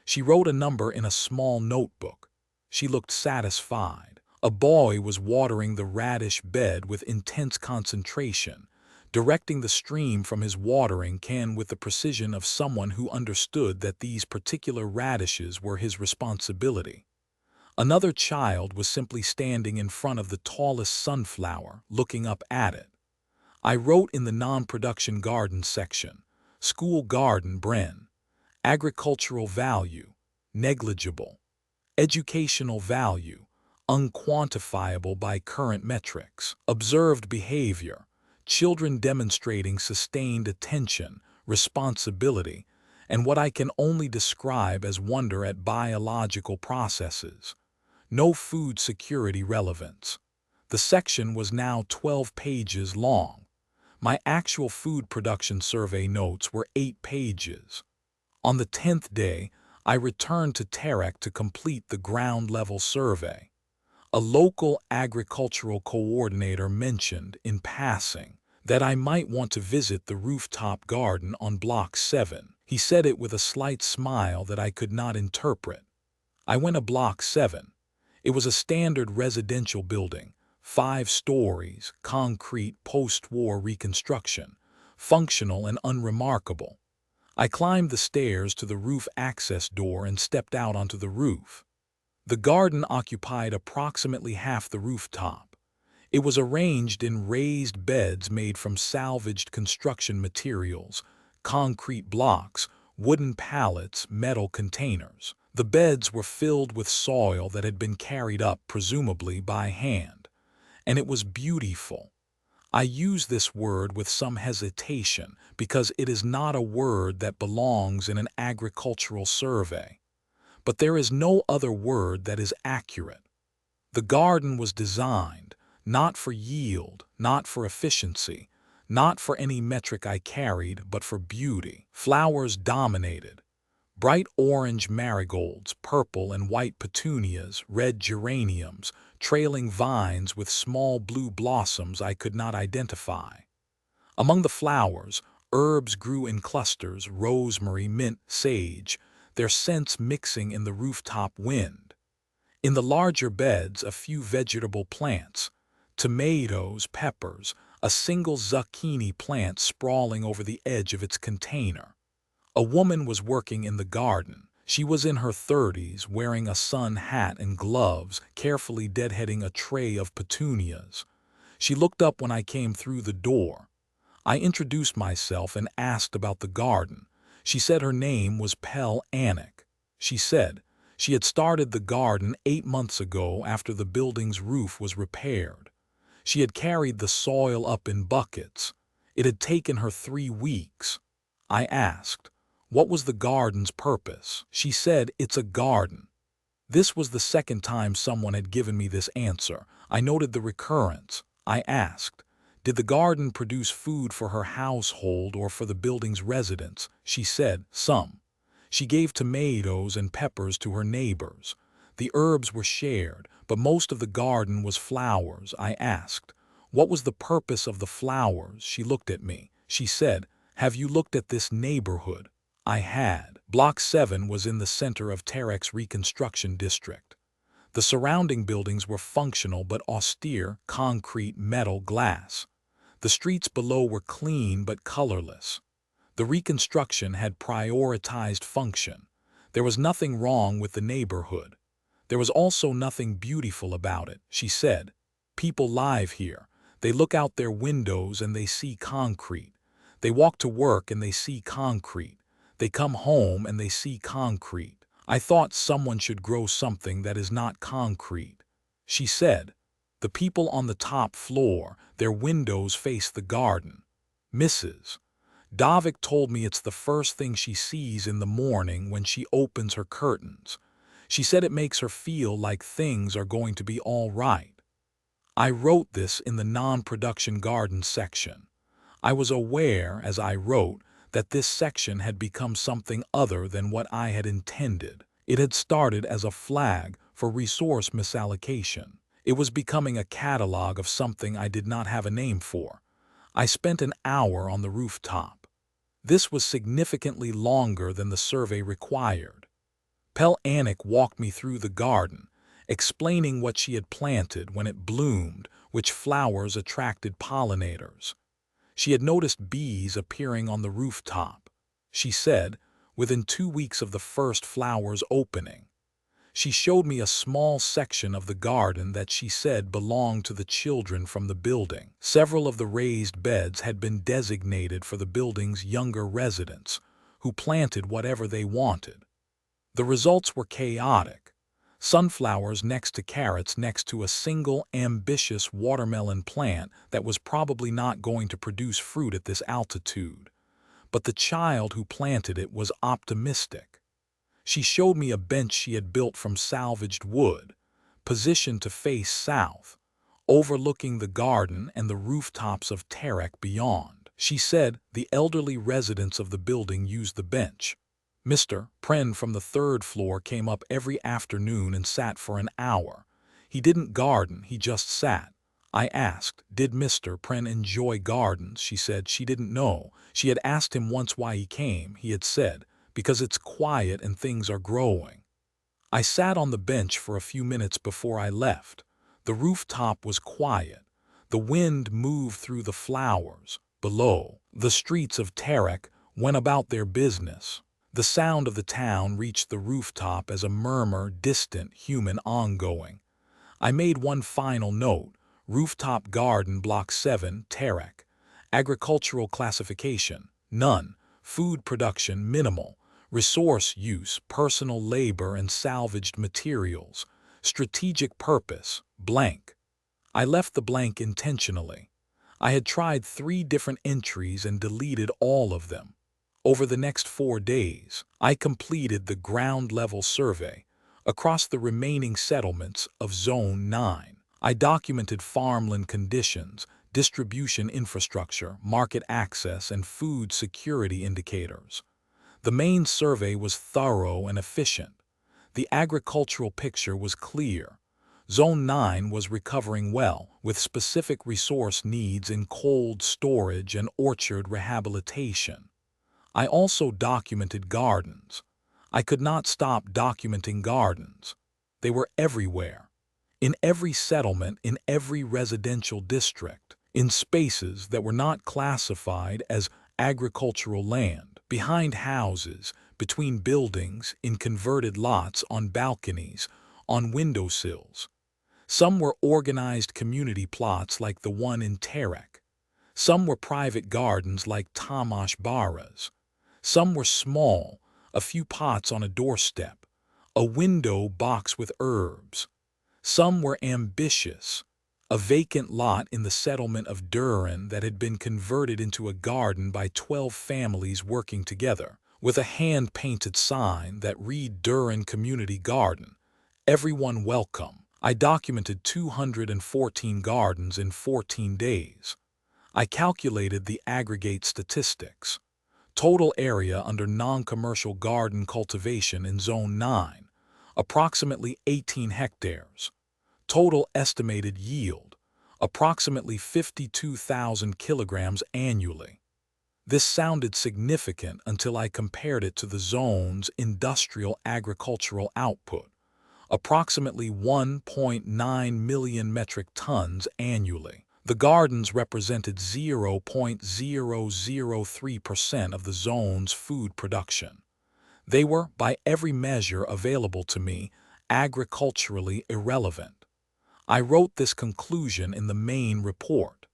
She wrote a number in a small notebook. She looked satisfied. A boy was watering the radish bed with intense concentration, directing the stream from his watering can with the precision of someone who understood that these particular radishes were his responsibility. Another child was simply standing in front of the tallest sunflower, looking up at it. I wrote in the non-production garden section, school garden Bren, agricultural value, negligible, educational value, unquantifiable by current metrics, observed behavior, children demonstrating sustained attention, responsibility, and what I can only describe as wonder at biological processes. No food security relevance. The section was now 12 pages long. My actual food production survey notes were 8 pages. On the 10th day, I returned to Tarek to complete the ground-level survey. A local agricultural coordinator mentioned, in passing, that I might want to visit the rooftop garden on Block 7. He said it with a slight smile that I could not interpret. I went to Block 7. It was a standard residential building, 5 stories, concrete post-war reconstruction, functional and unremarkable. I climbed the stairs to the roof access door and stepped out onto the roof. The garden occupied approximately half the rooftop. It was arranged in raised beds made from salvaged construction materials, concrete blocks, wooden pallets, metal containers. The beds were filled with soil that had been carried up, presumably by hand. And it was beautiful. I use this word with some hesitation because it is not a word that belongs in an agricultural survey. But there is no other word that is accurate. The garden was designed not for yield, not for efficiency, not for any metric I carried, but for beauty. Flowers dominated. Bright orange marigolds, purple and white petunias, red geraniums, trailing vines with small blue blossoms I could not identify. Among the flowers, herbs grew in clusters, rosemary, mint, sage, their scents mixing in the rooftop wind. In the larger beds, a few vegetable plants, tomatoes, peppers, a single zucchini plant sprawling over the edge of its container. A woman was working in the garden. She was in her 30s, wearing a sun hat and gloves, carefully deadheading a tray of petunias. She looked up when I came through the door. I introduced myself and asked about the garden. She said her name was Pel Anik. She said she had started the garden 8 months ago after the building's roof was repaired. She had carried the soil up in buckets. It had taken her 3 weeks. I asked, what was the garden's purpose? She said, it's a garden. This was the second time someone had given me this answer. I noted the recurrence. I asked, did the garden produce food for her household or for the building's residents? She said, some. She gave tomatoes and peppers to her neighbors. The herbs were shared, but most of the garden was flowers. I asked, what was the purpose of the flowers? She looked at me. She said, have you looked at this neighborhood? I had. Block 7 was in the center of Tarek's reconstruction district. The surrounding buildings were functional but austere, concrete, metal, glass. The streets below were clean but colorless. The reconstruction had prioritized function. There was nothing wrong with the neighborhood. There was also nothing beautiful about it, she said. People live here. They look out their windows and they see concrete. They walk to work and they see concrete. They come home and they see concrete. I thought someone should grow something that is not concrete. She said, the people on the top floor, their windows face the garden. Mrs. Davik told me it's the first thing she sees in the morning when she opens her curtains. She said it makes her feel like things are going to be all right. I wrote this in the non-production garden section. I was aware, as I wrote, that this section had become something other than what I had intended. It had started as a flag for resource misallocation. It was becoming a catalog of something I did not have a name for. I spent an hour on the rooftop. This was significantly longer than the survey required. Pel Anik walked me through the garden, explaining what she had planted when it bloomed, which flowers attracted pollinators. She had noticed bees appearing on the rooftop. She said, within 2 weeks of the first flowers opening. She showed me a small section of the garden that she said belonged to the children from the building. Several of the raised beds had been designated for the building's younger residents, who planted whatever they wanted. The results were chaotic. Sunflowers next to carrots next to a single ambitious watermelon plant that was probably not going to produce fruit at this altitude. But the child who planted it was optimistic. She showed me a bench she had built from salvaged wood, positioned to face south, overlooking the garden and the rooftops of Tarek beyond. She said the elderly residents of the building used the bench. Mr. Pren from the 3rd floor came up every afternoon and sat for an hour. He didn't garden, he just sat. I asked, did Mr. Pren enjoy gardens? She said she didn't know. She had asked him once why he came. He had said, because it's quiet and things are growing. I sat on the bench for a few minutes before I left. The rooftop was quiet. The wind moved through the flowers. Below, the streets of Tarek went about their business. The sound of the town reached the rooftop as a murmur, distant, human, ongoing. I made one final note. Rooftop garden, block 7, Tarek. Agricultural classification, none. Food production, minimal. Resource use, personal labor and salvaged materials. Strategic purpose, blank. I left the blank intentionally. I had tried 3 different entries and deleted all of them. Over the next 4 days, I completed the ground-level survey across the remaining settlements of Zone 9. I documented farmland conditions, distribution infrastructure, market access, and food security indicators. The main survey was thorough and efficient. The agricultural picture was clear. Zone 9 was recovering well, with specific resource needs in cold storage and orchard rehabilitation. I also documented gardens. I could not stop documenting gardens. They were everywhere. In every settlement, in every residential district, in spaces that were not classified as agricultural land, behind houses, between buildings, in converted lots, on balconies, on windowsills. Some were organized community plots like the one in Tarek. Some were private gardens like Tamash Bara's. Some were small, a few pots on a doorstep, a window box with herbs. Some were ambitious, a vacant lot in the settlement of Durin that had been converted into a garden by 12 families working together, with a hand-painted sign that read Durin Community Garden, Everyone welcome. I documented 214 gardens in 14 days. I calculated the aggregate statistics. Total area under non-commercial garden cultivation in Zone 9, approximately 18 hectares. Total estimated yield, approximately 52,000 kilograms annually. This sounded significant until I compared it to the zone's industrial agricultural output, approximately 1.9 million metric tons annually. The gardens represented 0.003% of the zone's food production. They were, by every measure available to me, agriculturally irrelevant. I wrote this conclusion in the main report.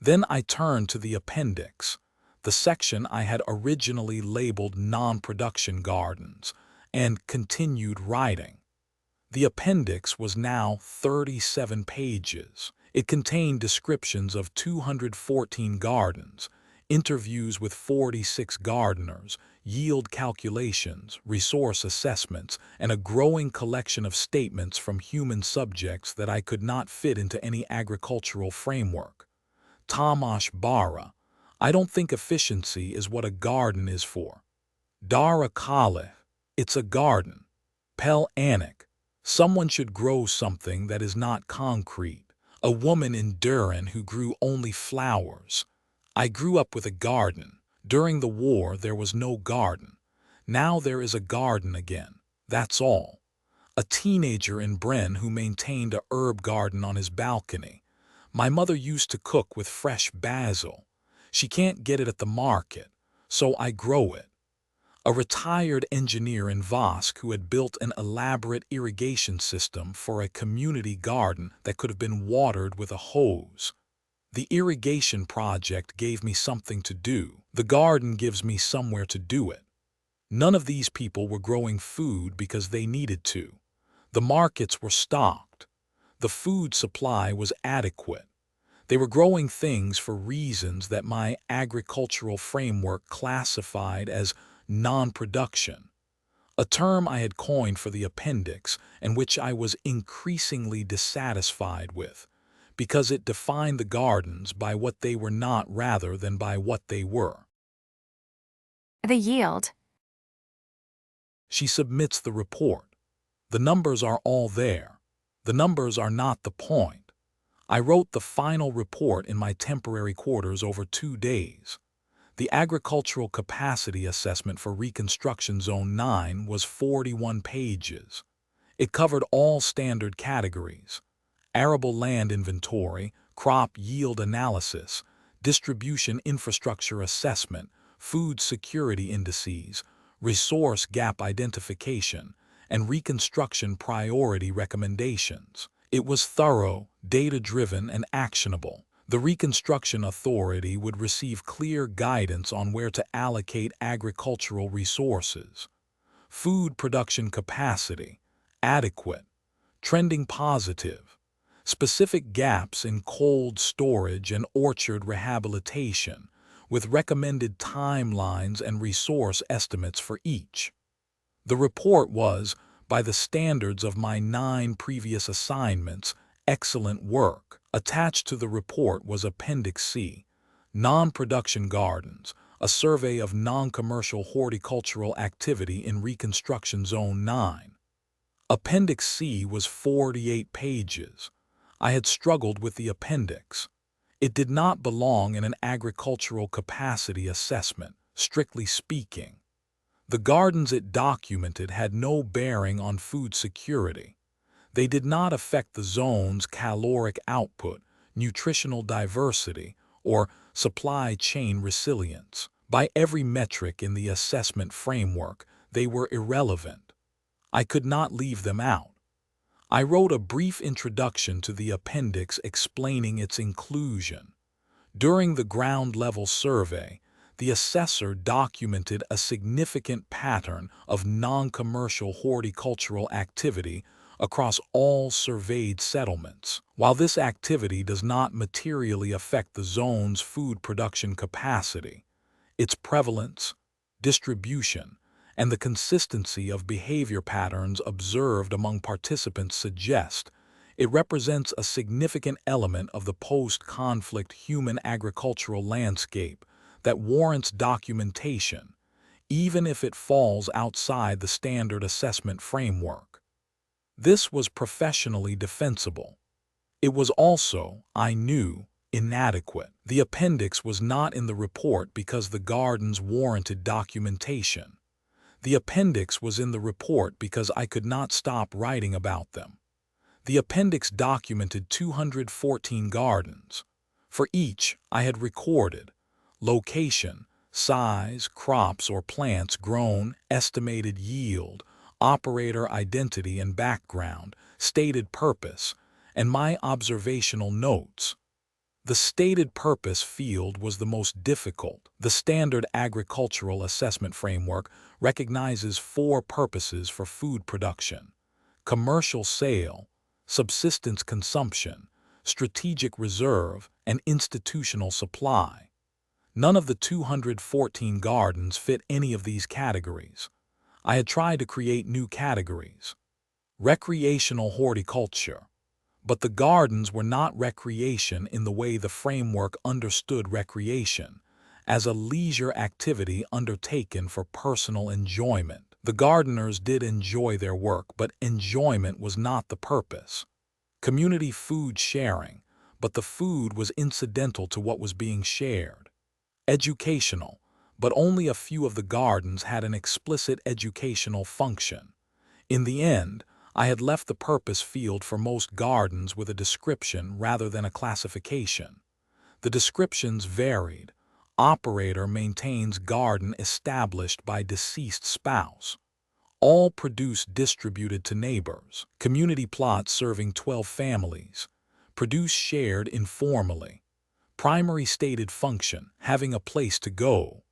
Then I turned to the appendix, the section I had originally labeled non-production gardens, and continued writing. The appendix was now 37 pages. It contained descriptions of 214 gardens, interviews with 46 gardeners, yield calculations, resource assessments, and a growing collection of statements from human subjects that I could not fit into any agricultural framework. Tomasz Bara, I don't think efficiency is what a garden is for. Dara Khalif, it's a garden. Pel Anik, someone should grow something that is not concrete. A woman in Durin who grew only flowers. I grew up with a garden. During the war there was no garden. Now there is a garden again. That's all. A teenager in Bren who maintained a herb garden on his balcony. My mother used to cook with fresh basil. She can't get it at the market, so I grow it. A retired engineer in Vosk who had built an elaborate irrigation system for a community garden that could have been watered with a hose. The irrigation project gave me something to do. The garden gives me somewhere to do it. None of these people were growing food because they needed to. The markets were stocked. The food supply was adequate. They were growing things for reasons that my agricultural framework classified as non-production, a term I had coined for the appendix and which I was increasingly dissatisfied with, because it defined the gardens by what they were not rather than by what they were. The yield. She submits the report. The numbers are all there. The numbers are not the point. I wrote the final report in my temporary quarters over 2 days. The agricultural capacity assessment for Reconstruction Zone 9 was 41 pages. It covered all standard categories: arable land inventory, crop yield analysis, distribution infrastructure assessment, food security indices, resource gap identification, and reconstruction priority recommendations. It was thorough, data-driven, and actionable. The Reconstruction Authority would receive clear guidance on where to allocate agricultural resources. Food production capacity, adequate, trending positive. Specific gaps in cold storage and orchard rehabilitation, with recommended timelines and resource estimates for each. The report was, by the standards of my 9 previous assignments, excellent work. Attached to the report was Appendix C, Non-Production Gardens, a survey of non-commercial horticultural activity in Reconstruction Zone 9. Appendix C was 48 pages. I had struggled with the appendix. It did not belong in an agricultural capacity assessment, strictly speaking. The gardens it documented had no bearing on food security. They did not affect the zone's caloric output, nutritional diversity, or supply chain resilience. By every metric in the assessment framework, they were irrelevant. I could not leave them out. I wrote a brief introduction to the appendix explaining its inclusion. During the ground-level survey, the assessor documented a significant pattern of non-commercial horticultural activity across all surveyed settlements. While this activity does not materially affect the zone's food production capacity, its prevalence, distribution, and the consistency of behavior patterns observed among participants suggest it represents a significant element of the post-conflict human agricultural landscape that warrants documentation, even if it falls outside the standard assessment framework. This was professionally defensible. It was also, I knew, inadequate. The appendix was not in the report because the gardens warranted documentation. The appendix was in the report because I could not stop writing about them. The appendix documented 214 gardens. For each, I had recorded location, size, crops or plants grown, estimated yield, operator identity and background, stated purpose, and my observational notes. The stated purpose field was the most difficult. The standard agricultural assessment framework recognizes 4 purposes for food production: commercial sale, subsistence consumption, strategic reserve, and institutional supply. None of the 214 gardens fit any of these categories. I had tried to create new categories. Recreational horticulture. But the gardens were not recreation in the way the framework understood recreation, as a leisure activity undertaken for personal enjoyment. The gardeners did enjoy their work, but enjoyment was not the purpose. Community food sharing, but the food was incidental to what was being shared. Educational, but only a few of the gardens had an explicit educational function. In the end, I had left the purpose field for most gardens with a description rather than a classification. The descriptions varied. Operator maintains garden established by deceased spouse. All produce distributed to neighbors. Community plot serving 12 families. Produce shared informally. Primary stated function, having a place to go.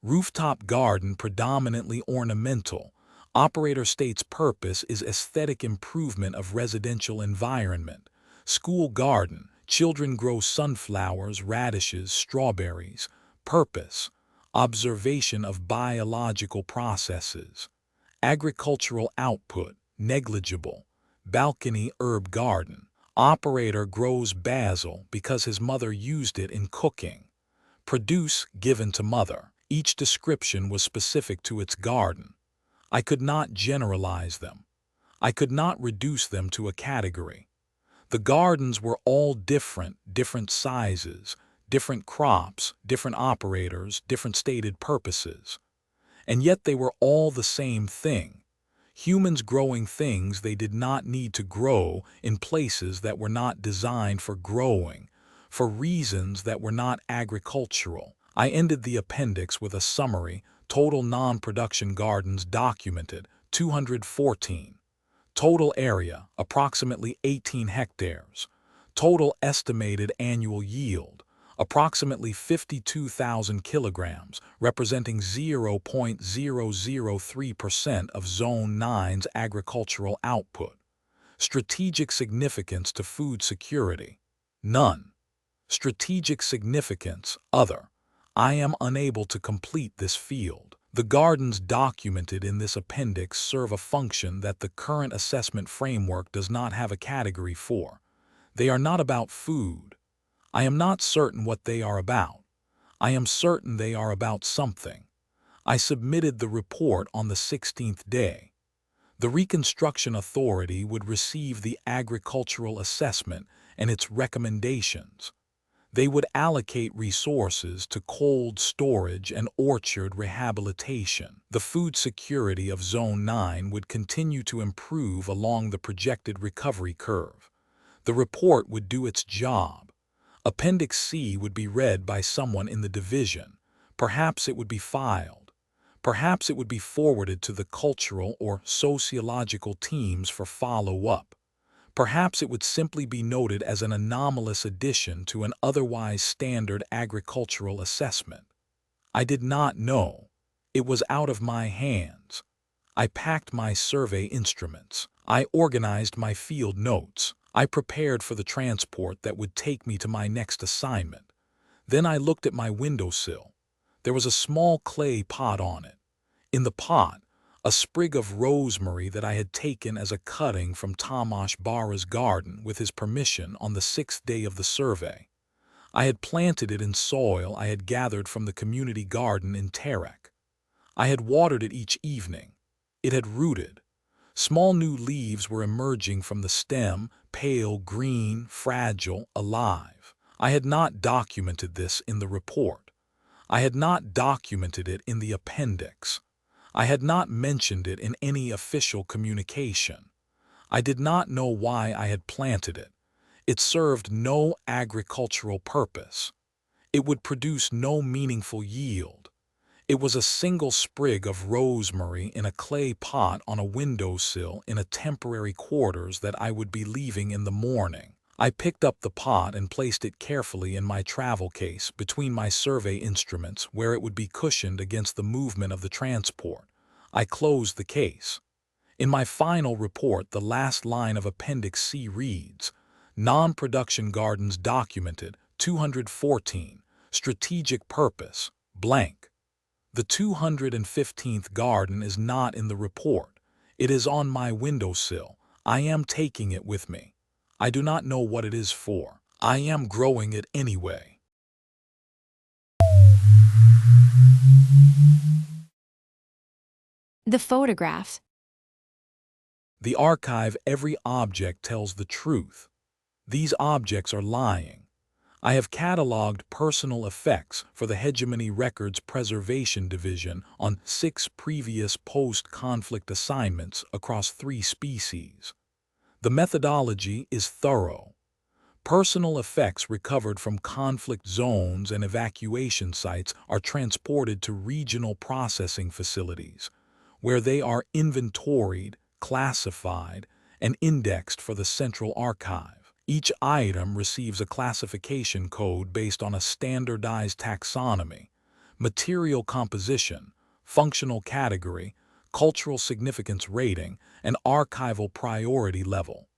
Rooftop garden predominantly ornamental. Operator states purpose is aesthetic improvement of residential environment. School garden, children grow sunflowers, radishes, strawberries. Purpose, observation of biological processes. Agricultural output, negligible. Balcony herb garden. Operator grows basil because his mother used it in cooking. Produce given to mother. Each description was specific to its garden. I could not generalize them. I could not reduce them to a category. The gardens were all different sizes, different crops, different operators, different stated purposes. And yet they were all the same thing. Humans growing things they did not need to grow in places that were not designed for growing, for reasons that were not agricultural. I ended the appendix with a summary. Total non-production gardens documented, 214. Total area, approximately 18 hectares. Total estimated annual yield, approximately 52,000 kilograms, representing 0.003% of Zone 9's agricultural output. Strategic significance to food security, none. Strategic significance, other. I am unable to complete this field. The gardens documented in this appendix serve a function that the current assessment framework does not have a category for. They are not about food. I am not certain what they are about. I am certain they are about something. I submitted the report on the 16th day. The Reconstruction Authority would receive the agricultural assessment and its recommendations. They would allocate resources to cold storage and orchard rehabilitation. The food security of Zone 9 would continue to improve along the projected recovery curve. The report would do its job. Appendix C would be read by someone in the division. Perhaps it would be filed. Perhaps it would be forwarded to the cultural or sociological teams for follow-up. Perhaps it would simply be noted as an anomalous addition to an otherwise standard agricultural assessment. I did not know. It was out of my hands. I packed my survey instruments. I organized my field notes. I prepared for the transport that would take me to my next assignment. Then I looked at my windowsill. There was a small clay pot on it. In the pot, a sprig of rosemary that I had taken as a cutting from Tomasz Bara's garden with his permission on the 6th day of the survey. I had planted it in soil I had gathered from the community garden in Terek. I had watered it each evening. It had rooted. Small new leaves were emerging from the stem, pale green, fragile, alive. I had not documented this in the report. I had not documented it in the appendix. I had not mentioned it in any official communication. I did not know why I had planted it. It served no agricultural purpose. It would produce no meaningful yield. It was a single sprig of rosemary in a clay pot on a windowsill in a temporary quarters that I would be leaving in the morning. I picked up the pot and placed it carefully in my travel case between my survey instruments where it would be cushioned against the movement of the transport. I closed the case. In my final report, the last line of Appendix C reads, Non-production gardens documented, 214, strategic purpose, blank. The 215th garden is not in the report. It is on my windowsill. I am taking it with me. I do not know what it is for. I am growing it anyway. The photograph. The archive, every object tells the truth. These objects are lying. I have cataloged personal effects for the Hegemony Records Preservation Division on 6 previous post-conflict assignments across 3 species. The methodology is thorough. Personal effects recovered from conflict zones and evacuation sites are transported to regional processing facilities, where they are inventoried, classified, and indexed for the Central Archive. Each item receives a classification code based on a standardized taxonomy, material composition, functional category, cultural significance rating, and archival priority level.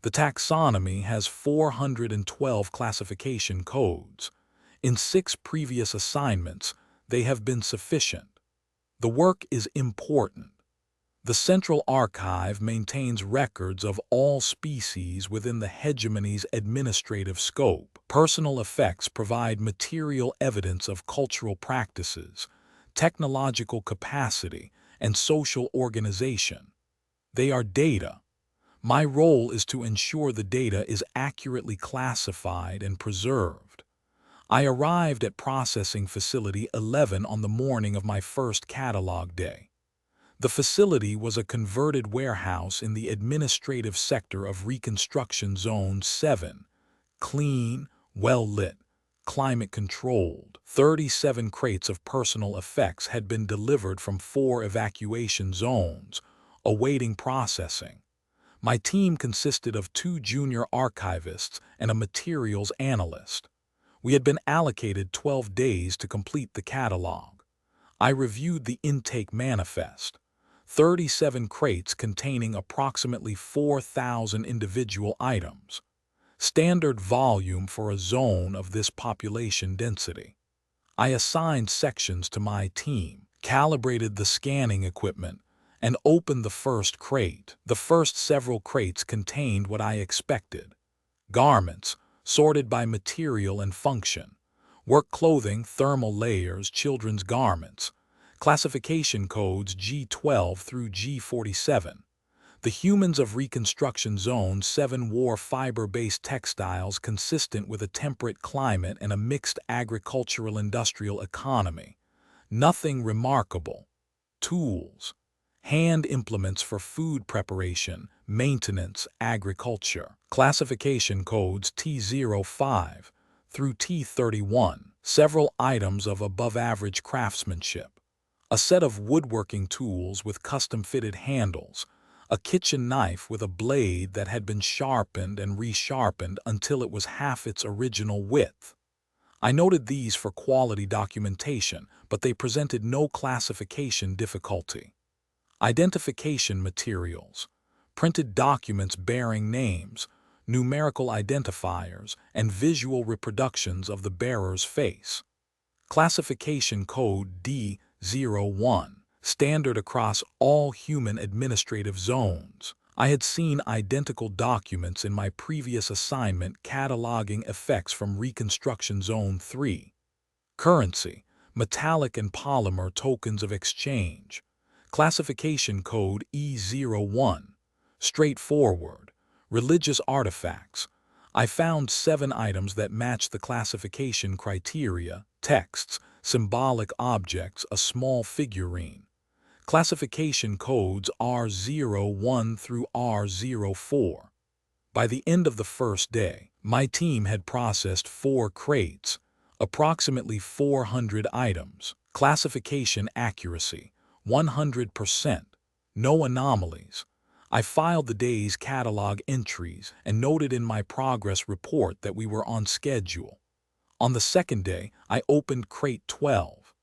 The taxonomy has 412 classification codes. In 6 previous assignments, they have been sufficient. The work is important. The Central Archive maintains records of all species within the hegemony's administrative scope. Personal effects provide material evidence of cultural practices, technological capacity, and social organization. They are data. My role is to ensure the data is accurately classified and preserved. I arrived at Processing Facility 11 on the morning of my first catalog day. The facility was a converted warehouse in the administrative sector of Reconstruction Zone 7, clean, well-lit, climate-controlled. 37 crates of personal effects had been delivered from 4 evacuation zones, awaiting processing. My team consisted of 2 junior archivists and a materials analyst. We had been allocated 12 days to complete the catalog. I reviewed the intake manifest. 37 crates containing approximately 4,000 individual items. Standard volume for a zone of this population density. I assigned sections to my team, calibrated the scanning equipment, and opened the first crate. The first several crates contained what I expected. Garments, sorted by material and function. Work clothing, thermal layers, children's garments. Classification codes G12 through G47. The humans of Reconstruction Zone 7 wore fiber-based textiles consistent with a temperate climate and a mixed agricultural-industrial economy. Nothing remarkable. Tools. Hand implements for food preparation, maintenance, agriculture. Classification codes T05 through T31. Several items of above-average craftsmanship. A set of woodworking tools with custom-fitted handles. A kitchen knife with a blade that had been sharpened and resharpened until it was half its original width. I noted these for quality documentation, but they presented no classification difficulty. Identification materials, printed documents bearing names, numerical identifiers, and visual reproductions of the bearer's face. Classification code D01. standard across all human administrative zones. I had seen identical documents in my previous assignment cataloging effects from Reconstruction Zone 3. Currency, metallic and polymer tokens of exchange. Classification code E01. Straightforward. Religious artifacts. I found 7 items that match the classification criteria: texts, symbolic objects, a small figurine. Classification codes R01 through R04. By the end of the first day, my team had processed 4 crates, approximately 400 items. Classification accuracy, 100%. No anomalies. I filed the day's catalog entries and noted in my progress report that we were on schedule. On the second day, I opened Crate 12.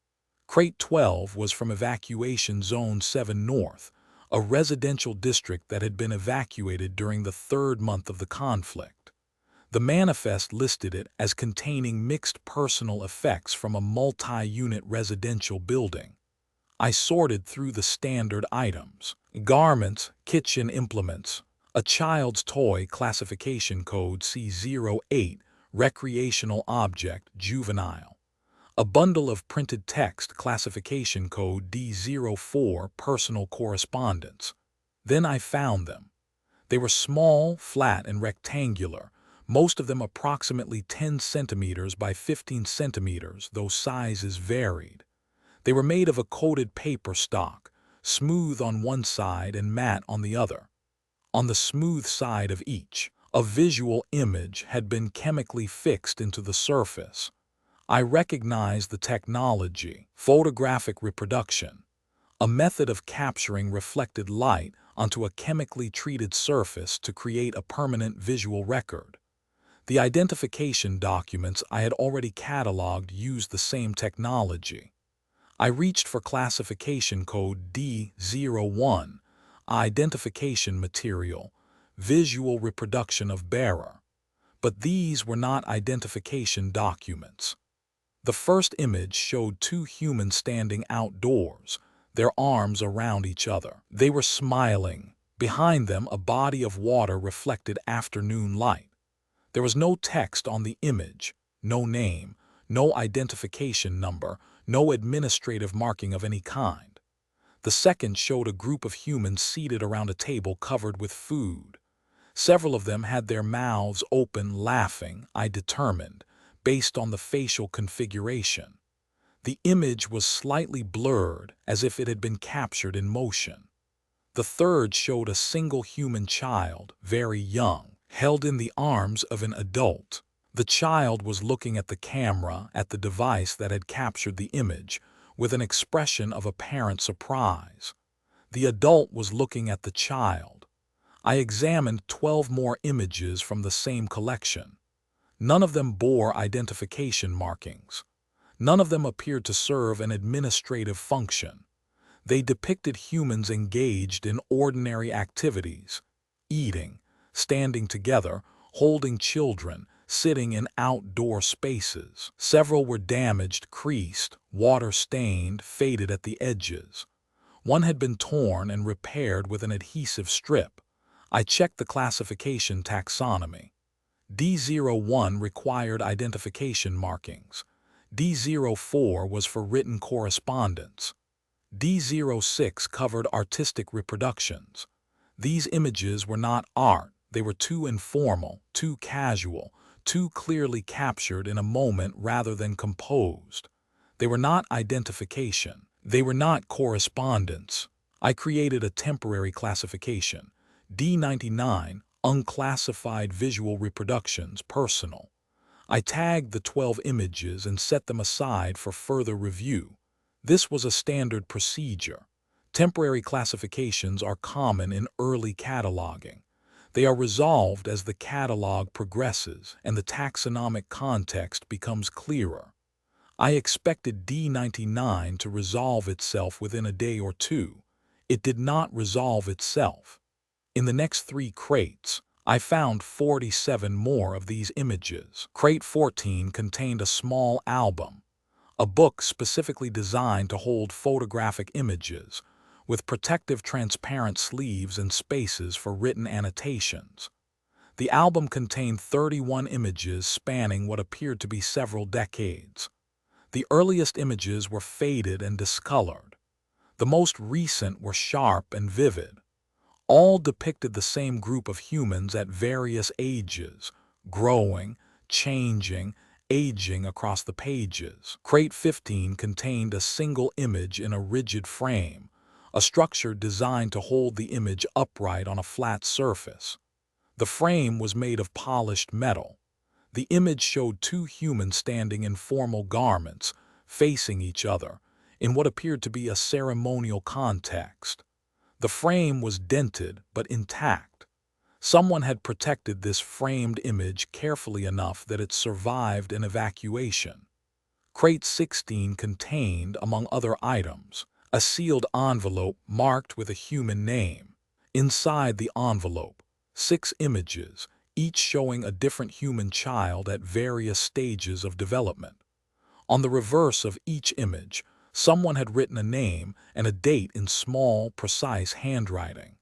Crate 12 was from Evacuation Zone 7 North, a residential district that had been evacuated during the 3rd month of the conflict. The manifest listed it as containing mixed personal effects from a multi-unit residential building. I sorted through the standard items: garments, kitchen implements, a child's toy classification code C08, recreational object, juvenile, a bundle of printed text classification code D04, personal correspondence. Then I found them. They were small, flat, and rectangular, most of them approximately 10 centimeters by 15 centimeters, though sizes varied. They were made of a coated paper stock, smooth on one side and matte on the other. On the smooth side of each, a visual image had been chemically fixed into the surface. I recognized the technology: photographic reproduction, a method of capturing reflected light onto a chemically treated surface to create a permanent visual record. The identification documents I had already cataloged used the same technology. I reached for classification code D01, identification material, visual reproduction of bearer. But these were not identification documents. The first image showed 2 humans standing outdoors, their arms around each other. They were smiling. Behind them, a body of water reflected afternoon light. There was no text on the image, no name, no identification number, no administrative marking of any kind. The second showed a group of humans seated around a table covered with food. Several of them had their mouths open, laughing, I determined, based on the facial configuration. The image was slightly blurred, as if it had been captured in motion. The third showed a single human child, very young, held in the arms of an adult. The child was looking at the camera, at the device that had captured the image, with an expression of apparent surprise. The adult was looking at the child. I examined 12 more images from the same collection. None of them bore identification markings. None of them appeared to serve an administrative function. They depicted humans engaged in ordinary activities: eating, standing together, holding children, sitting in outdoor spaces. Several were damaged, creased, water-stained, faded at the edges. One had been torn and repaired with an adhesive strip. I checked the classification taxonomy. D01 required identification markings. D04 was for written correspondence. D06 covered artistic reproductions. These images were not art. They were too informal, too casual, too clearly captured in a moment rather than composed. They were not identification. They were not correspondence. I created a temporary classification: D99, unclassified visual reproductions, personal. I tagged the 12 images and set them aside for further review. This was a standard procedure. Temporary classifications are common in early cataloging. They are resolved as the catalog progresses and the taxonomic context becomes clearer. I expected D99 to resolve itself within a day or two. It did not resolve itself. In the next 3 crates, I found 47 more of these images. Crate 14 contained a small album, a book specifically designed to hold photographic images, with protective transparent sleeves and spaces for written annotations. The album contained 31 images spanning what appeared to be several decades. The earliest images were faded and discolored. The most recent were sharp and vivid. All depicted the same group of humans at various ages, growing, changing, aging across the pages. Crate 15 contained a single image in a rigid frame, a structure designed to hold the image upright on a flat surface. The frame was made of polished metal. The image showed two humans standing in formal garments, facing each other, in what appeared to be a ceremonial context. The frame was dented but intact. Someone had protected this framed image carefully enough that it survived an evacuation. Crate 16 contained, among other items, a sealed envelope marked with a human name. Inside the envelope, 6 images, each showing a different human child at various stages of development. On the reverse of each image, someone had written a name and a date in small, precise handwriting.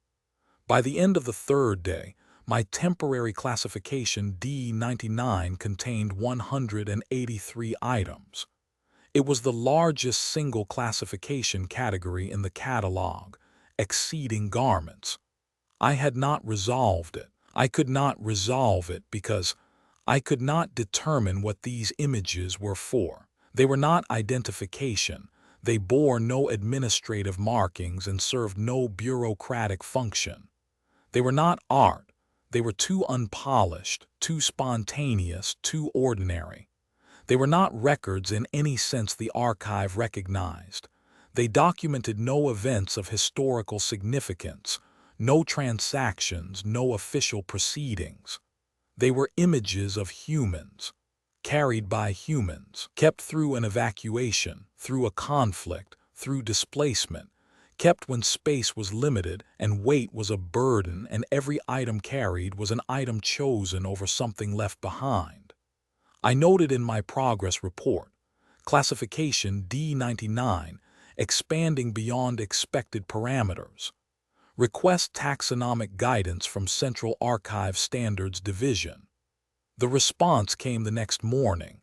By the end of the third day, my temporary classification D99 contained 183 items. It was the largest single classification category in the catalog, exceeding garments. I had not resolved it. I could not resolve it because I could not determine what these images were for. They were not identification. They bore no administrative markings and served no bureaucratic function. They were not art. They were too unpolished, too spontaneous, too ordinary. They were not records in any sense the archive recognized. They documented no events of historical significance, no transactions, no official proceedings. They were images of humans, carried by humans, kept through an evacuation, through a conflict, through displacement, kept when space was limited and weight was a burden and every item carried was an item chosen over something left behind. I noted in my progress report, classification D99, expanding beyond expected parameters. Request taxonomic guidance from Central Archive Standards Division. The response came the next morning.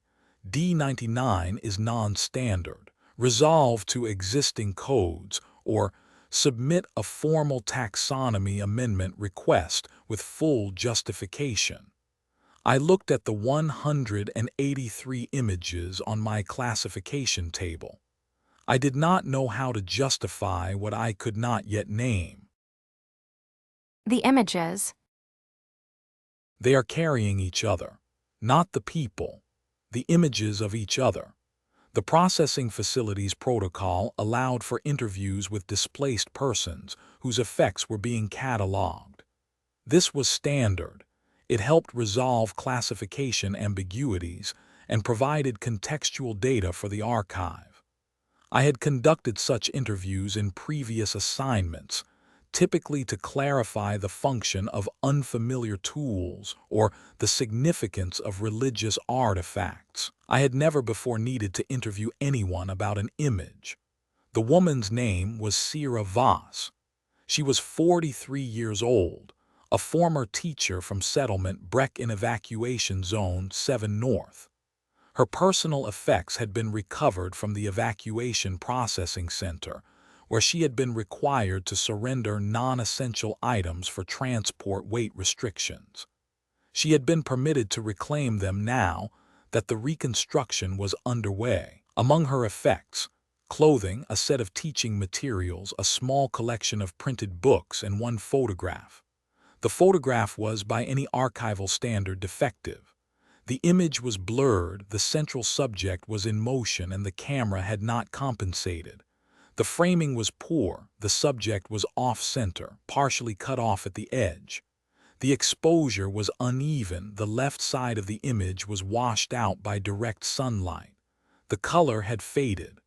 D99 is non-standard. Resolve to existing codes or submit a formal taxonomy amendment request with full justification. I looked at the 183 images on my classification table. I did not know how to justify what I could not yet name. The images. They are carrying each other, not the people, the images of each other. The processing facilities protocol allowed for interviews with displaced persons whose effects were being cataloged. This was standard. It helped resolve classification ambiguities and provided contextual data for the archive. I had conducted such interviews in previous assignments, typically to clarify the function of unfamiliar tools or the significance of religious artifacts. I had never before needed to interview anyone about an image. The woman's name was Sira Voss. She was 43 years old, a former teacher from settlement Breck in Evacuation Zone 7 North. Her personal effects had been recovered from the Evacuation Processing Center, where she had been required to surrender non-essential items for transport weight restrictions. She had been permitted to reclaim them now that the reconstruction was underway. Among her effects, clothing, a set of teaching materials, a small collection of printed books, and 1 photograph. The photograph was, by any archival standard, defective. The image was blurred, the central subject was in motion, and the camera had not compensated. The framing was poor, the subject was off-center, partially cut off at the edge. The exposure was uneven, the left side of the image was washed out by direct sunlight. The color had faded.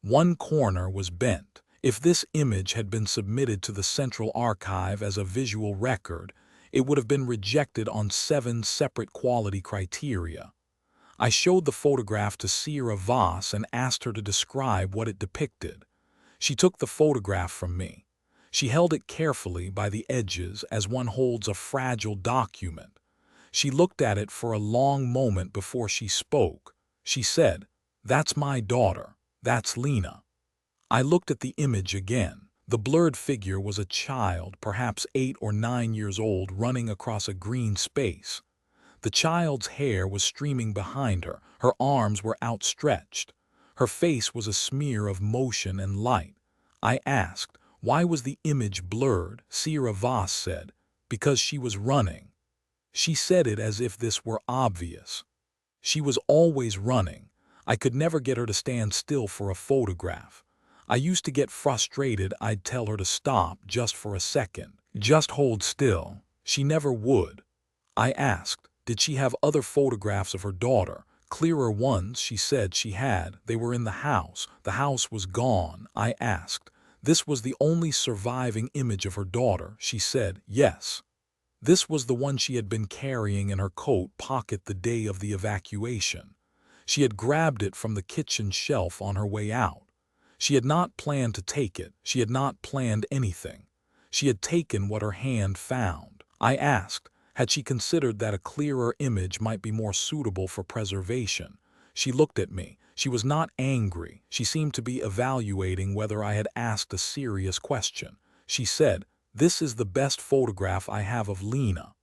1 corner was bent. If this image had been submitted to the Central Archive as a visual record, it would have been rejected on 7 separate quality criteria. I showed the photograph to Sierra Voss and asked her to describe what it depicted. She took the photograph from me. She held it carefully by the edges as one holds a fragile document. She looked at it for a long moment before she spoke. She said, "That's my daughter. That's Lena." I looked at the image again. The blurred figure was a child, perhaps 8 or 9 years old, running across a green space. The child's hair was streaming behind her. Her arms were outstretched. Her face was a smear of motion and light. I asked, why was the image blurred? Sierra Voss said, because she was running. She said it as if this were obvious. She was always running. I could never get her to stand still for a photograph. I used to get frustrated. I'd tell her to stop just for a second. Just hold still. She never would. I asked, did she have other photographs of her daughter? Clearer ones, she said she had. They were in the house. The house was gone. I asked. This was the only surviving image of her daughter. She said, yes. This was the one she had been carrying in her coat pocket the day of the evacuation. She had grabbed it from the kitchen shelf on her way out. She had not planned to take it. She had not planned anything. She had taken what her hand found. I asked, had she considered that a clearer image might be more suitable for preservation? She looked at me. She was not angry. She seemed to be evaluating whether I had asked a serious question. She said, "This is the best photograph I have of Lena."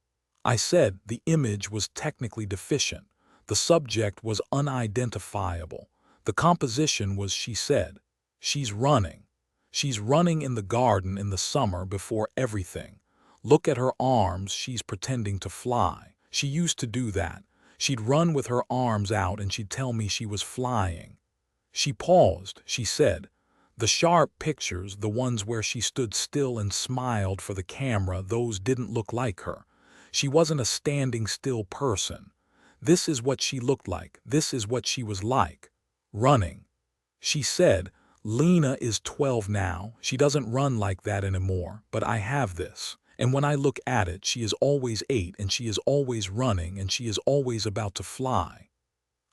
I said the image was technically deficient. The subject was unidentifiable. The composition was, she said, "She's running. She's running in the garden in the summer before everything. Look at her arms, she's pretending to fly. She used to do that. She'd run with her arms out and she'd tell me she was flying." She paused. She said, "The sharp pictures, the ones where she stood still and smiled for the camera, those didn't look like her. She wasn't a standing still person. This is what she looked like. This is what she was like. Running." She said, "Lena is 12 now. She doesn't run like that anymore, but I have this. And when I look at it, she is always 8 and she is always running and she is always about to fly."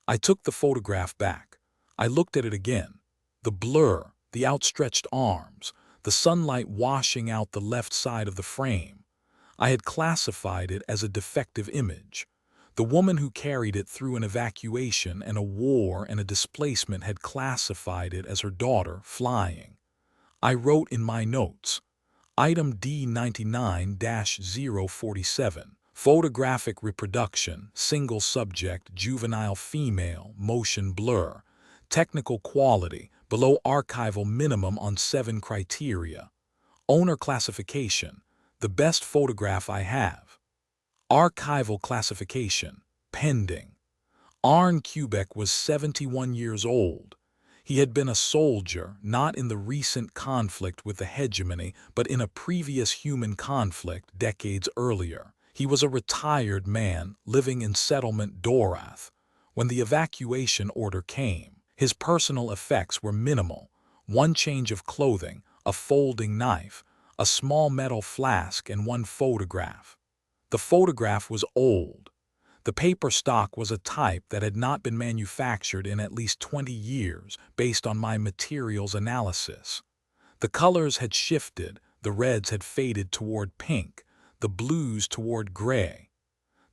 I took the photograph back. I looked at it again. The blur, the outstretched arms, the sunlight washing out the left side of the frame. I had classified it as a defective image. The woman who carried it through an evacuation and a war and a displacement had classified it as her daughter flying. I wrote in my notes, Item D99-047, photographic reproduction, single subject, juvenile female, motion blur, technical quality, below archival minimum on 7 criteria. Owner classification, the best photograph I have. Archival classification, pending. Arne Kubek was 71 years old. He had been a soldier, not in the recent conflict with the hegemony, but in a previous human conflict decades earlier. He was a retired man living in settlement Dorath. When the evacuation order came, his personal effects were minimal. 1 change of clothing, a folding knife, a small metal flask, and 1 photograph. The photograph was old. The paper stock was a type that had not been manufactured in at least 20 years based on my materials analysis. The colors had shifted, the reds had faded toward pink, the blues toward gray.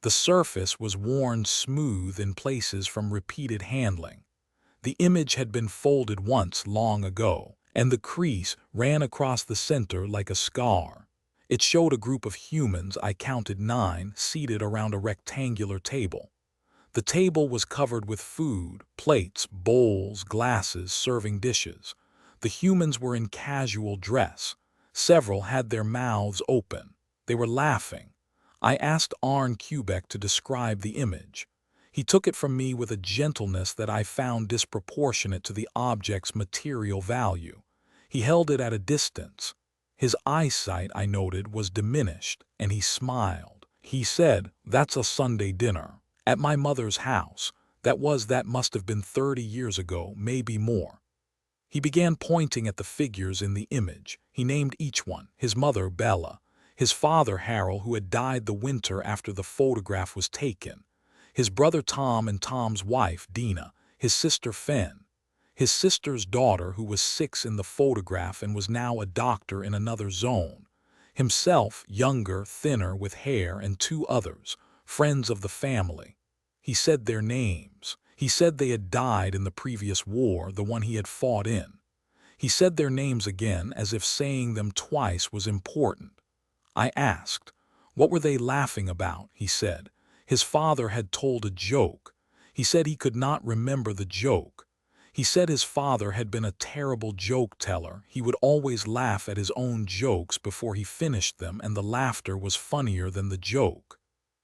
The surface was worn smooth in places from repeated handling. The image had been folded once long ago, and the crease ran across the center like a scar. It showed a group of humans, I counted 9, seated around a rectangular table. The table was covered with food, plates, bowls, glasses, serving dishes. The humans were in casual dress. Several had their mouths open. They were laughing. I asked Arne Kubek to describe the image. He took it from me with a gentleness that I found disproportionate to the object's material value. He held it at a distance. His eyesight, I noted, was diminished, and he smiled. He said, "That's a Sunday dinner. At my mother's house. That must have been 30 years ago, maybe more." He began pointing at the figures in the image. He named each one, his mother, Bella, his father, Harold, who had died the winter after the photograph was taken. His brother Tom and Tom's wife, Dina, his sister Fen, his sister's daughter who was 6 in the photograph and was now a doctor in another zone, himself, younger, thinner, with hair, and 2 others, friends of the family. He said their names. He said they had died in the previous war, the one he had fought in. He said their names again as if saying them twice was important. I asked, what were they laughing about? He said. His father had told a joke. He said he could not remember the joke. He said his father had been a terrible joke teller. He would always laugh at his own jokes before he finished them, and the laughter was funnier than the joke.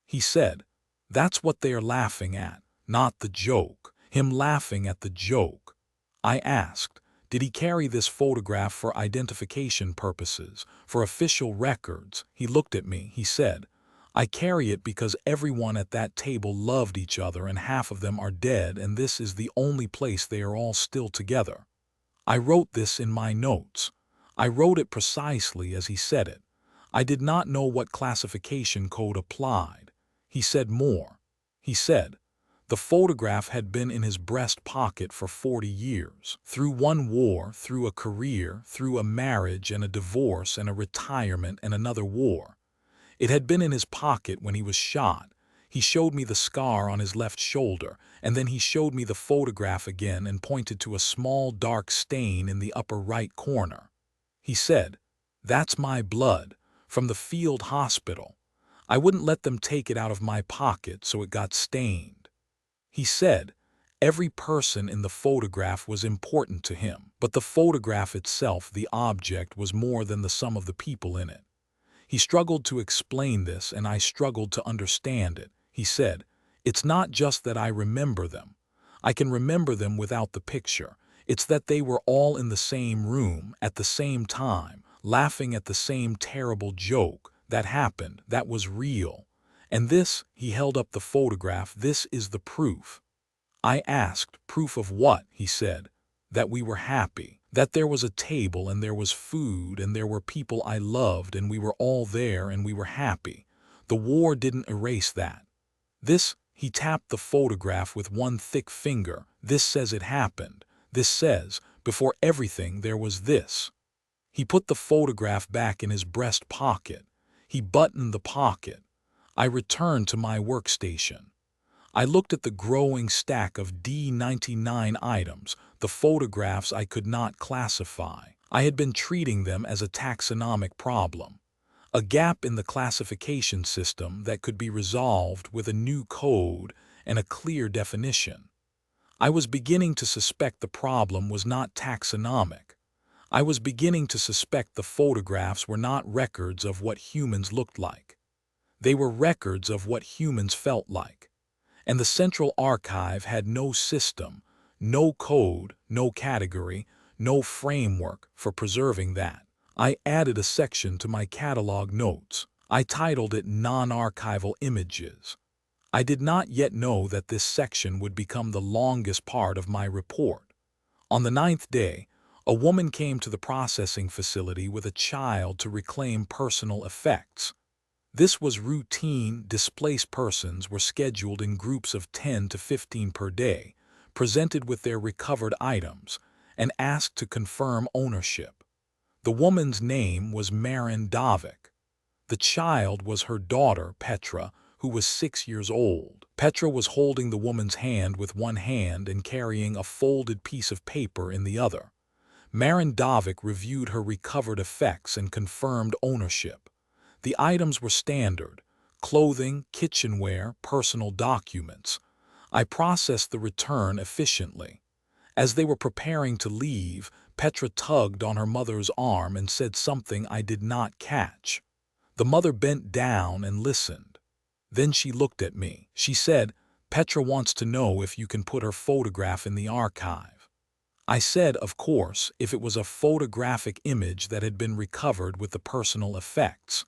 He said, that's what they are laughing at, not the joke. Him laughing at the joke. I asked, did he carry this photograph for identification purposes, for official records? He looked at me. He said, I carry it because everyone at that table loved each other and half of them are dead, and this is the only place they are all still together. I wrote this in my notes. I wrote it precisely as he said it. I did not know what classification code applied. He said more. He said, the photograph had been in his breast pocket for 40 years. Through one war, through a career, through a marriage and a divorce and a retirement and another war. It had been in his pocket when he was shot. He showed me the scar on his left shoulder, and then he showed me the photograph again and pointed to a small dark stain in the upper right corner. He said, that's my blood, from the field hospital. I wouldn't let them take it out of my pocket, so it got stained. He said, every person in the photograph was important to him, but the photograph itself, the object, was more than the sum of the people in it. He struggled to explain this, and I struggled to understand it. He said, it's not just that I remember them. I can remember them without the picture. It's that they were all in the same room, at the same time, laughing at the same terrible joke that happened, that was real. And this, he held up the photograph, this is the proof. I asked, proof of what? He said, that we were happy. That there was a table and there was food and there were people I loved and we were all there and we were happy. The war didn't erase that. This, he tapped the photograph with one thick finger. This says it happened. This says, before everything there was this. He put the photograph back in his breast pocket. He buttoned the pocket. I returned to my workstation. I looked at the growing stack of D99 items, the photographs I could not classify. I had been treating them as a taxonomic problem, a gap in the classification system that could be resolved with a new code and a clear definition. I was beginning to suspect the problem was not taxonomic. I was beginning to suspect the photographs were not records of what humans looked like. They were records of what humans felt like. And the Central Archive had no system, no code, no category, no framework for preserving that. I added a section to my catalog notes. I titled it Non-Archival Images. I did not yet know that this section would become the longest part of my report. On the 9th day, a woman came to the processing facility with a child to reclaim personal effects. This was routine. Displaced persons were scheduled in groups of 10 to 15 per day, presented with their recovered items, and asked to confirm ownership. The woman's name was Marin Davik. The child was her daughter, Petra, who was 6 years old. Petra was holding the woman's hand with one hand and carrying a folded piece of paper in the other. Marin Davik reviewed her recovered effects and confirmed ownership. The items were standard: clothing, kitchenware, personal documents. I processed the return efficiently. As they were preparing to leave, Petra tugged on her mother's arm and said something I did not catch. The mother bent down and listened. Then she looked at me. She said, Petra wants to know if you can put her photograph in the archive. I said, of course, if it was a photographic image that had been recovered with the personal effects.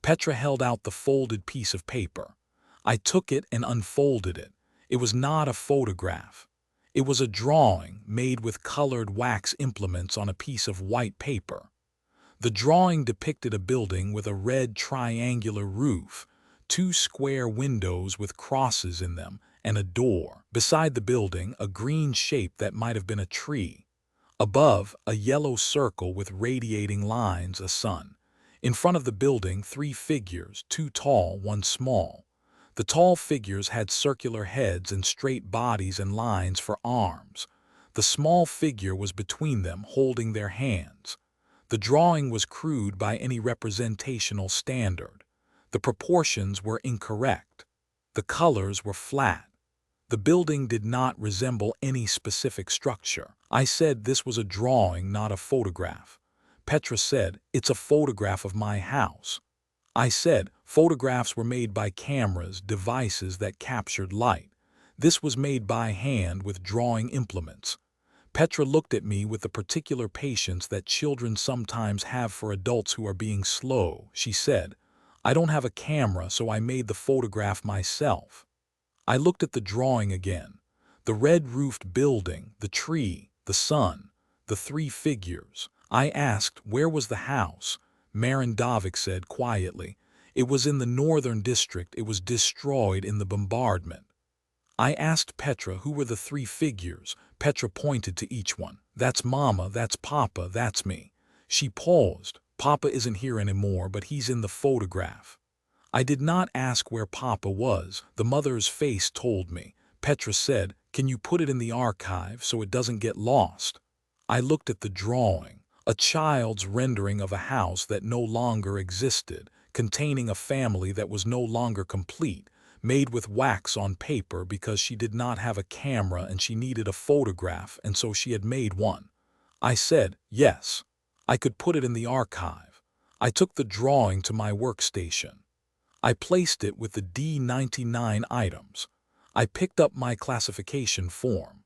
Petra held out the folded piece of paper. I took it and unfolded it. It was not a photograph. It was a drawing made with colored wax implements on a piece of white paper. The drawing depicted a building with a red triangular roof, 2 square windows with crosses in them, and a door. Beside the building, a green shape that might have been a tree. Above, a yellow circle with radiating lines, a sun. In front of the building, 3 figures, 2 tall, 1 small. The tall figures had circular heads and straight bodies and lines for arms. The small figure was between them, holding their hands. The drawing was crude by any representational standard. The proportions were incorrect. The colors were flat. The building did not resemble any specific structure. I said this was a drawing, not a photograph. Petra said, "It's a photograph of my house." I said, "Photographs were made by cameras, devices that captured light. This was made by hand with drawing implements." Petra looked at me with the particular patience that children sometimes have for adults who are being slow. She said, "I don't have a camera, so I made the photograph myself." I looked at the drawing again. The red-roofed building, the tree, the sun, the 3 figures. I asked, "Where was the house?" Marin Davik said quietly, "It was in the northern district. It was destroyed in the bombardment." I asked Petra who were the 3 figures. Petra pointed to each one. "That's Mama, that's Papa, that's me." She paused. "Papa isn't here anymore, but he's in the photograph." I did not ask where Papa was. The mother's face told me. Petra said, "Can you put it in the archive so it doesn't get lost?" I looked at the drawing, a child's rendering of a house that no longer existed, containing a family that was no longer complete, made with wax on paper because she did not have a camera and she needed a photograph, and so she had made one. I said, "Yes, I could put it in the archive." I took the drawing to my workstation. I placed it with the D99 items. I picked up my classification form.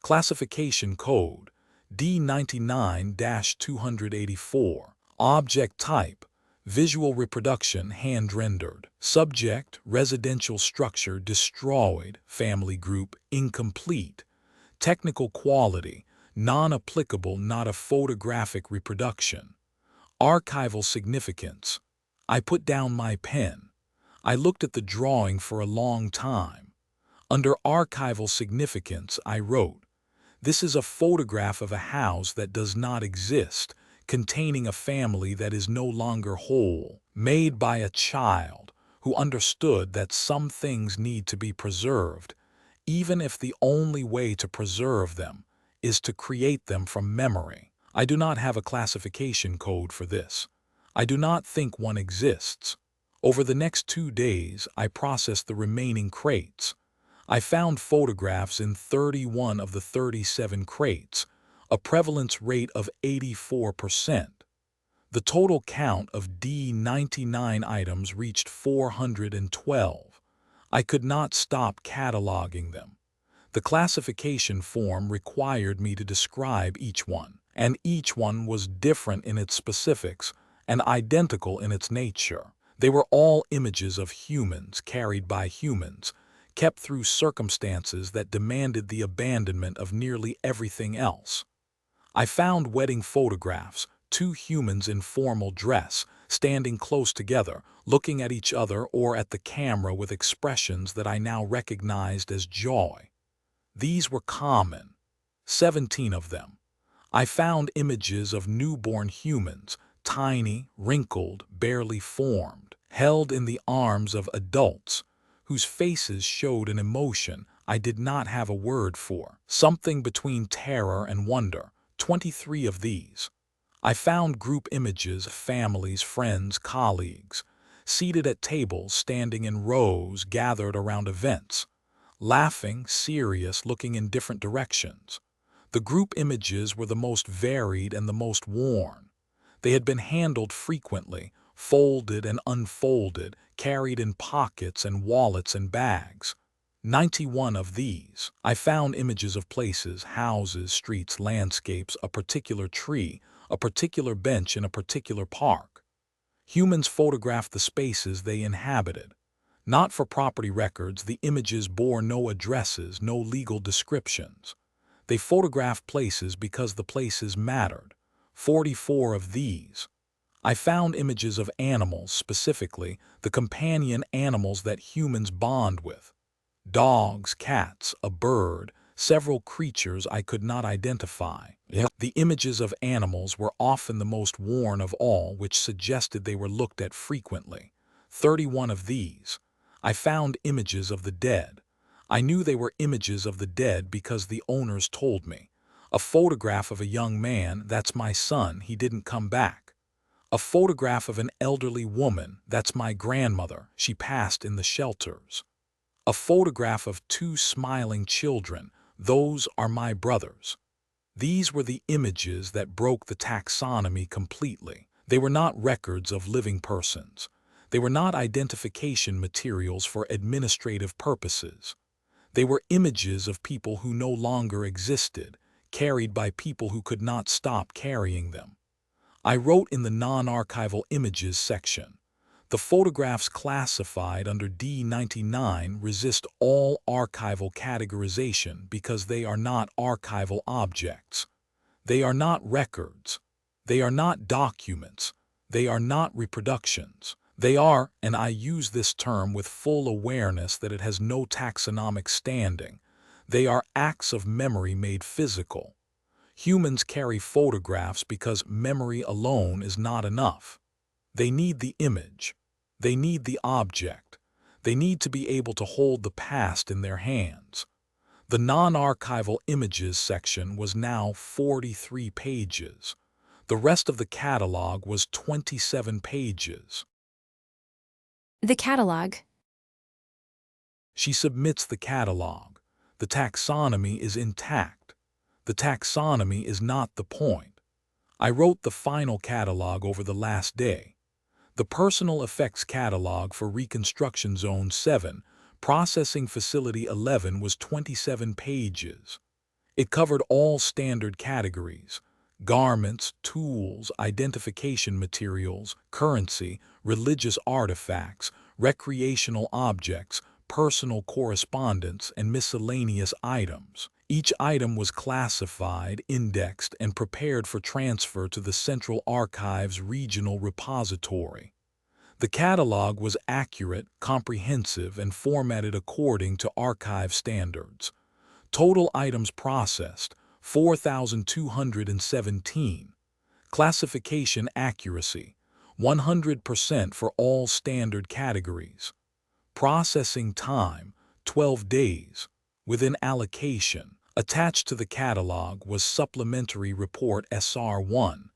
Classification code D99-284. Object type visual reproduction, hand-rendered. Subject residential structure destroyed. Family group incomplete. Technical quality non-applicable, not a photographic reproduction. Archival significance. I put down my pen. I looked at the drawing for a long time. Under archival significance, I wrote, "This is a photograph of a house that does not exist, containing a family that is no longer whole, made by a child who understood that some things need to be preserved, even if the only way to preserve them is to create them from memory." I do not have a classification code for this. I do not think one exists. Over the next 2 days, I processed the remaining crates. I found photographs in 31 of the 37 crates, a prevalence rate of 84%. The total count of D99 items reached 412. I could not stop cataloging them. The classification form required me to describe each one, and each one was different in its specifics and identical in its nature. They were all images of humans carried by humans, kept through circumstances that demanded the abandonment of nearly everything else. I found wedding photographs, 2 humans in formal dress, standing close together, looking at each other or at the camera with expressions that I now recognized as joy. These were common, 17 of them. I found images of newborn humans, tiny, wrinkled, barely formed, held in the arms of adults, whose faces showed an emotion I did not have a word for, something between terror and wonder, 23 of these. I found group images of families, friends, colleagues, seated at tables, standing in rows, gathered around events, laughing, serious, looking in different directions. The group images were the most varied and the most worn. They had been handled frequently, folded and unfolded, carried in pockets and wallets and bags. 91 of these. I found images of places, houses, streets, landscapes, a particular tree, a particular bench in a particular park. Humans photographed the spaces they inhabited. Not for property records, the images bore no addresses, no legal descriptions. They photographed places because the places mattered. 44 of these. I found images of animals, specifically the companion animals that humans bond with. Dogs, cats, a bird, several creatures I could not identify. The images of animals were often the most worn of all, which suggested they were looked at frequently. 31 of these. I found images of the dead. I knew they were images of the dead because the owners told me. A photograph of a young man, that's my son, he didn't come back. A photograph of an elderly woman, that's my grandmother, she passed in the shelters. A photograph of two smiling children, those are my brothers. These were the images that broke the taxonomy completely. They were not records of living persons. They were not identification materials for administrative purposes. They were images of people who no longer existed, carried by people who could not stop carrying them. I wrote in the non-archival images section, the photographs classified under D99 resist all archival categorization because they are not archival objects. They are not records. They are not documents. They are not reproductions. They are, and I use this term with full awareness that it has no taxonomic standing, they are acts of memory made physical. Humans carry photographs because memory alone is not enough. They need the image. They need the object. They need to be able to hold the past in their hands. The non-archival images section was now 43 pages. The rest of the catalog was 27 pages. The catalog. She submits the catalog. The taxonomy is intact. The taxonomy is not the point. I wrote the final catalog over the last day. The Personal Effects Catalog for Reconstruction Zone 7, Processing Facility 11 was 27 pages. It covered all standard categories: garments, tools, identification materials, currency, religious artifacts, recreational objects, personal correspondence, and miscellaneous items. Each item was classified, indexed, and prepared for transfer to the Central Archives Regional Repository. The catalog was accurate, comprehensive, and formatted according to archive standards. Total items processed, 4,217. Classification accuracy, 100% for all standard categories. Processing time, 12 days, within allocation. Attached to the catalog was Supplementary Report SR1,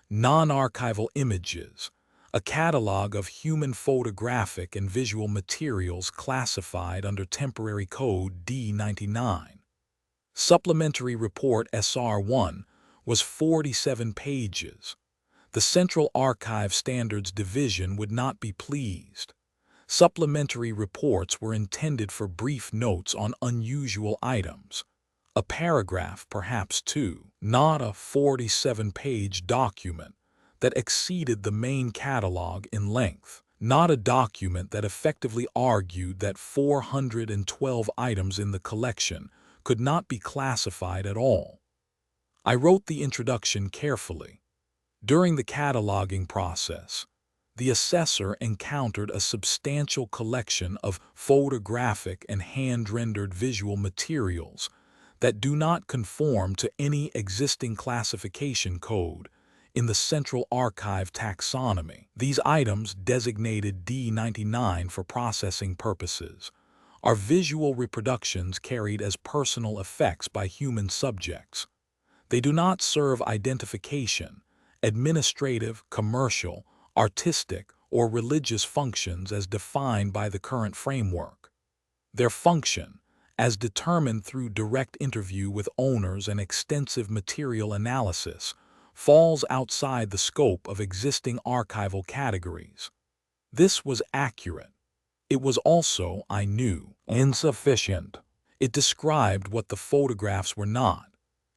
Non-Archival Images, a catalog of human photographic and visual materials classified under Temporary Code D99. Supplementary Report SR1 was 47 pages. The Central Archive Standards Division would not be pleased. Supplementary reports were intended for brief notes on unusual items. A paragraph, perhaps two, not a 47-page document that exceeded the main catalog in length, not a document that effectively argued that 412 items in the collection could not be classified at all. I wrote the introduction carefully. During the cataloging process, the assessor encountered a substantial collection of photographic and hand-rendered visual materials that do not conform to any existing classification code in the Central Archive taxonomy. These items, designated D99 for processing purposes, are visual reproductions carried as personal effects by human subjects. They do not serve identification, administrative, commercial, artistic, or religious functions as defined by the current framework. Their function, as determined through direct interview with owners and extensive material analysis, falls outside the scope of existing archival categories. This was accurate. It was also, I knew, insufficient. It described what the photographs were not.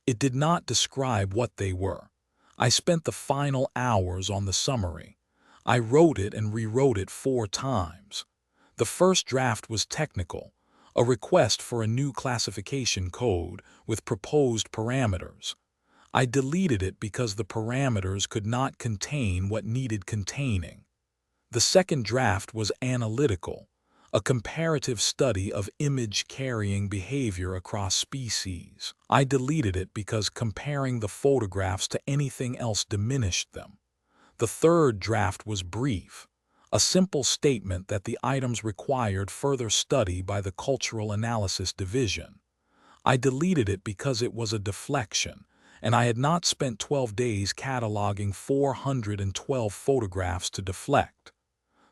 It did not describe what they were. I spent the final hours on the summary. I wrote it and rewrote it 4 times. The first draft was technical, a request for a new classification code with proposed parameters. I deleted it because the parameters could not contain what needed containing. The second draft was analytical, a comparative study of image-carrying behavior across species. I deleted it because comparing the photographs to anything else diminished them. The third draft was brief, a simple statement that the items required further study by the Cultural Analysis Division. I deleted it because it was a deflection, and I had not spent 12 days cataloging 412 photographs to deflect.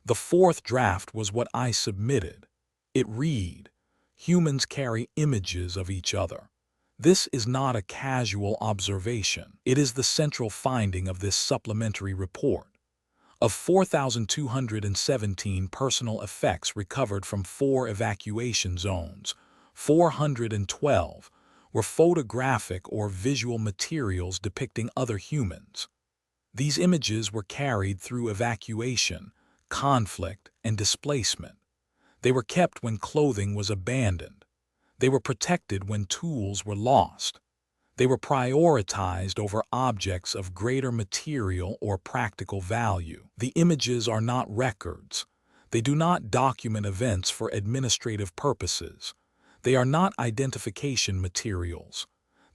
The fourth draft was what I submitted. It read, "Humans carry images of each other. This is not a casual observation. It is the central finding of this supplementary report. Of 4,217 personal effects recovered from 4 evacuation zones, 412 were photographic or visual materials depicting other humans. These images were carried through evacuation, conflict, and displacement. They were kept when clothing was abandoned. They were protected when tools were lost. They were prioritized over objects of greater material or practical value. The images are not records. They do not document events for administrative purposes. They are not identification materials.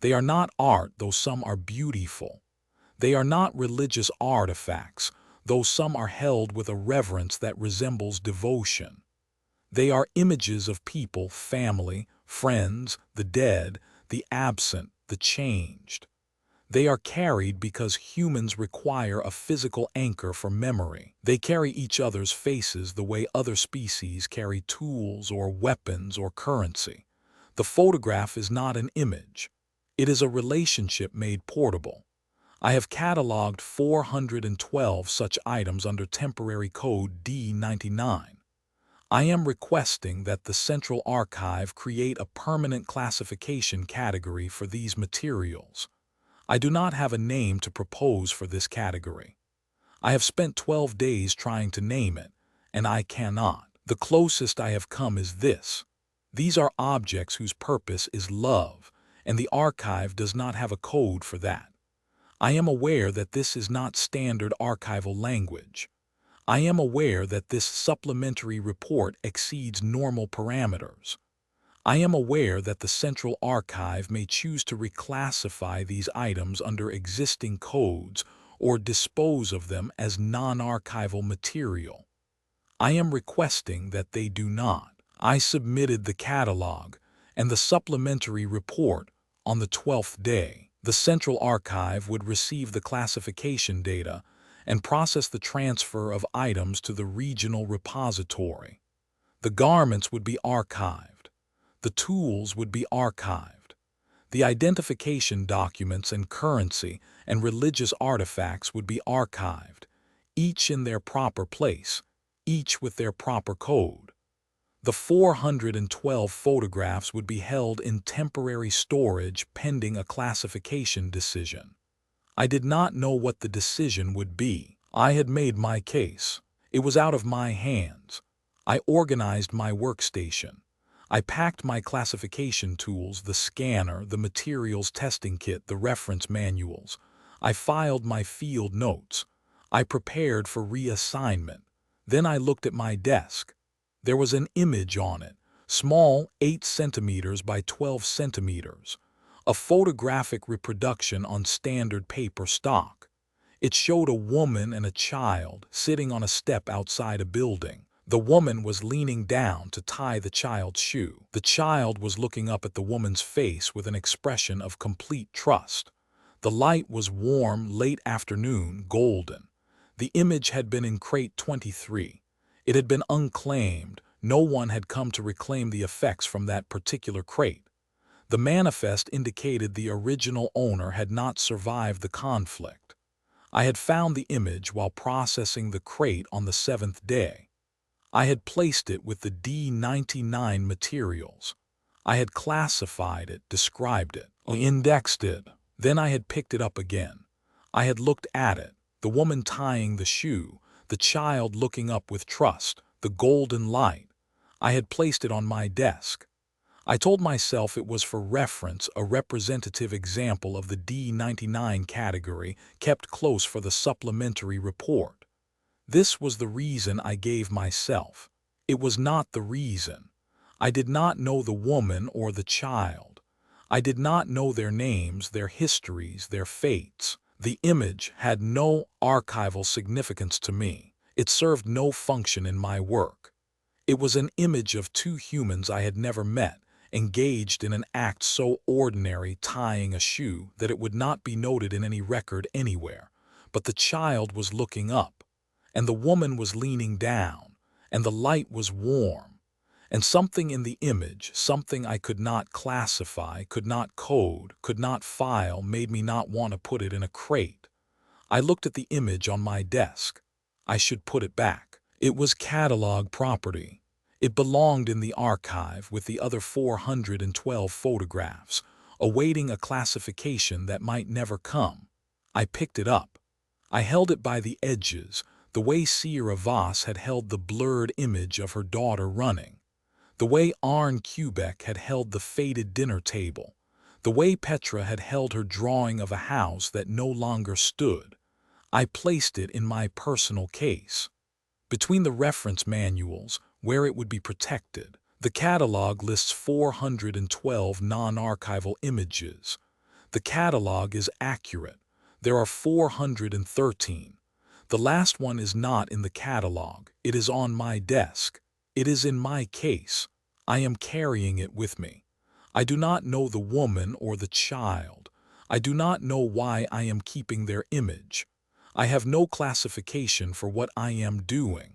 They are not art, though some are beautiful. They are not religious artifacts, though some are held with a reverence that resembles devotion. They are images of people, family, friends, the dead, the absent, the changed. They are carried because humans require a physical anchor for memory. They carry each other's faces the way other species carry tools or weapons or currency. The photograph is not an image. It is a relationship made portable. I have cataloged 412 such items under temporary code D99. I am requesting that the Central Archive create a permanent classification category for these materials. I do not have a name to propose for this category. I have spent 12 days trying to name it, and I cannot. The closest I have come is this. These are objects whose purpose is love, and the archive does not have a code for that. I am aware that this is not standard archival language. I am aware that this supplementary report exceeds normal parameters. I am aware that the Central Archive may choose to reclassify these items under existing codes or dispose of them as non-archival material. I am requesting that they do not. I submitted the catalog and the supplementary report on the 12th day. The Central Archive would receive the classification data and process the transfer of items to the regional repository. The garments would be archived. The tools would be archived. The identification documents and currency and religious artifacts would be archived, each in their proper place, each with their proper code. The 412 photographs would be held in temporary storage pending a classification decision. I did not know what the decision would be. I had made my case. It was out of my hands. I organized my workstation. I packed my classification tools, the scanner, the materials testing kit, the reference manuals. I filed my field notes. I prepared for reassignment. Then I looked at my desk. There was an image on it, small, 8 centimeters by 12 centimeters, a photographic reproduction on standard paper stock. It showed a woman and a child sitting on a step outside a building. The woman was leaning down to tie the child's shoe. The child was looking up at the woman's face with an expression of complete trust. The light was warm, late afternoon, golden. The image had been in crate 23. It had been unclaimed. No one had come to reclaim the effects from that particular crate. The manifest indicated the original owner had not survived the conflict. I had found the image while processing the crate on the 7th day. I had placed it with the D99 materials. I had classified it, described it, indexed it. Then I had picked it up again. I had looked at it, the woman tying the shoe, the child looking up with trust, the golden light. I had placed it on my desk. I told myself it was for reference, a representative example of the D99 category kept close for the supplementary report. This was the reason I gave myself. It was not the reason. I did not know the woman or the child. I did not know their names, their histories, their fates. The image had no archival significance to me. It served no function in my work. It was an image of two humans I had never met, engaged in an act so ordinary, tying a shoe, that it would not be noted in any record anywhere. But the child was looking up, and the woman was leaning down, and the light was warm. And something in the image, something I could not classify, could not code, could not file, made me not want to put it in a crate. I looked at the image on my desk. I should put it back. It was catalog property. It belonged in the archive with the other 412 photographs, awaiting a classification that might never come. I picked it up. I held it by the edges, the way Sierra Voss had held the blurred image of her daughter running, the way Arne Quebec had held the faded dinner table, the way Petra had held her drawing of a house that no longer stood. I placed it in my personal case. Between the reference manuals, where it would be protected, the catalog lists 412 non-archival images. The catalog is accurate. There are 413. The last one is not in the catalog. It is on my desk. It is in my case. I am carrying it with me. I do not know the woman or the child. I do not know why I am keeping their image. I have no classification for what I am doing.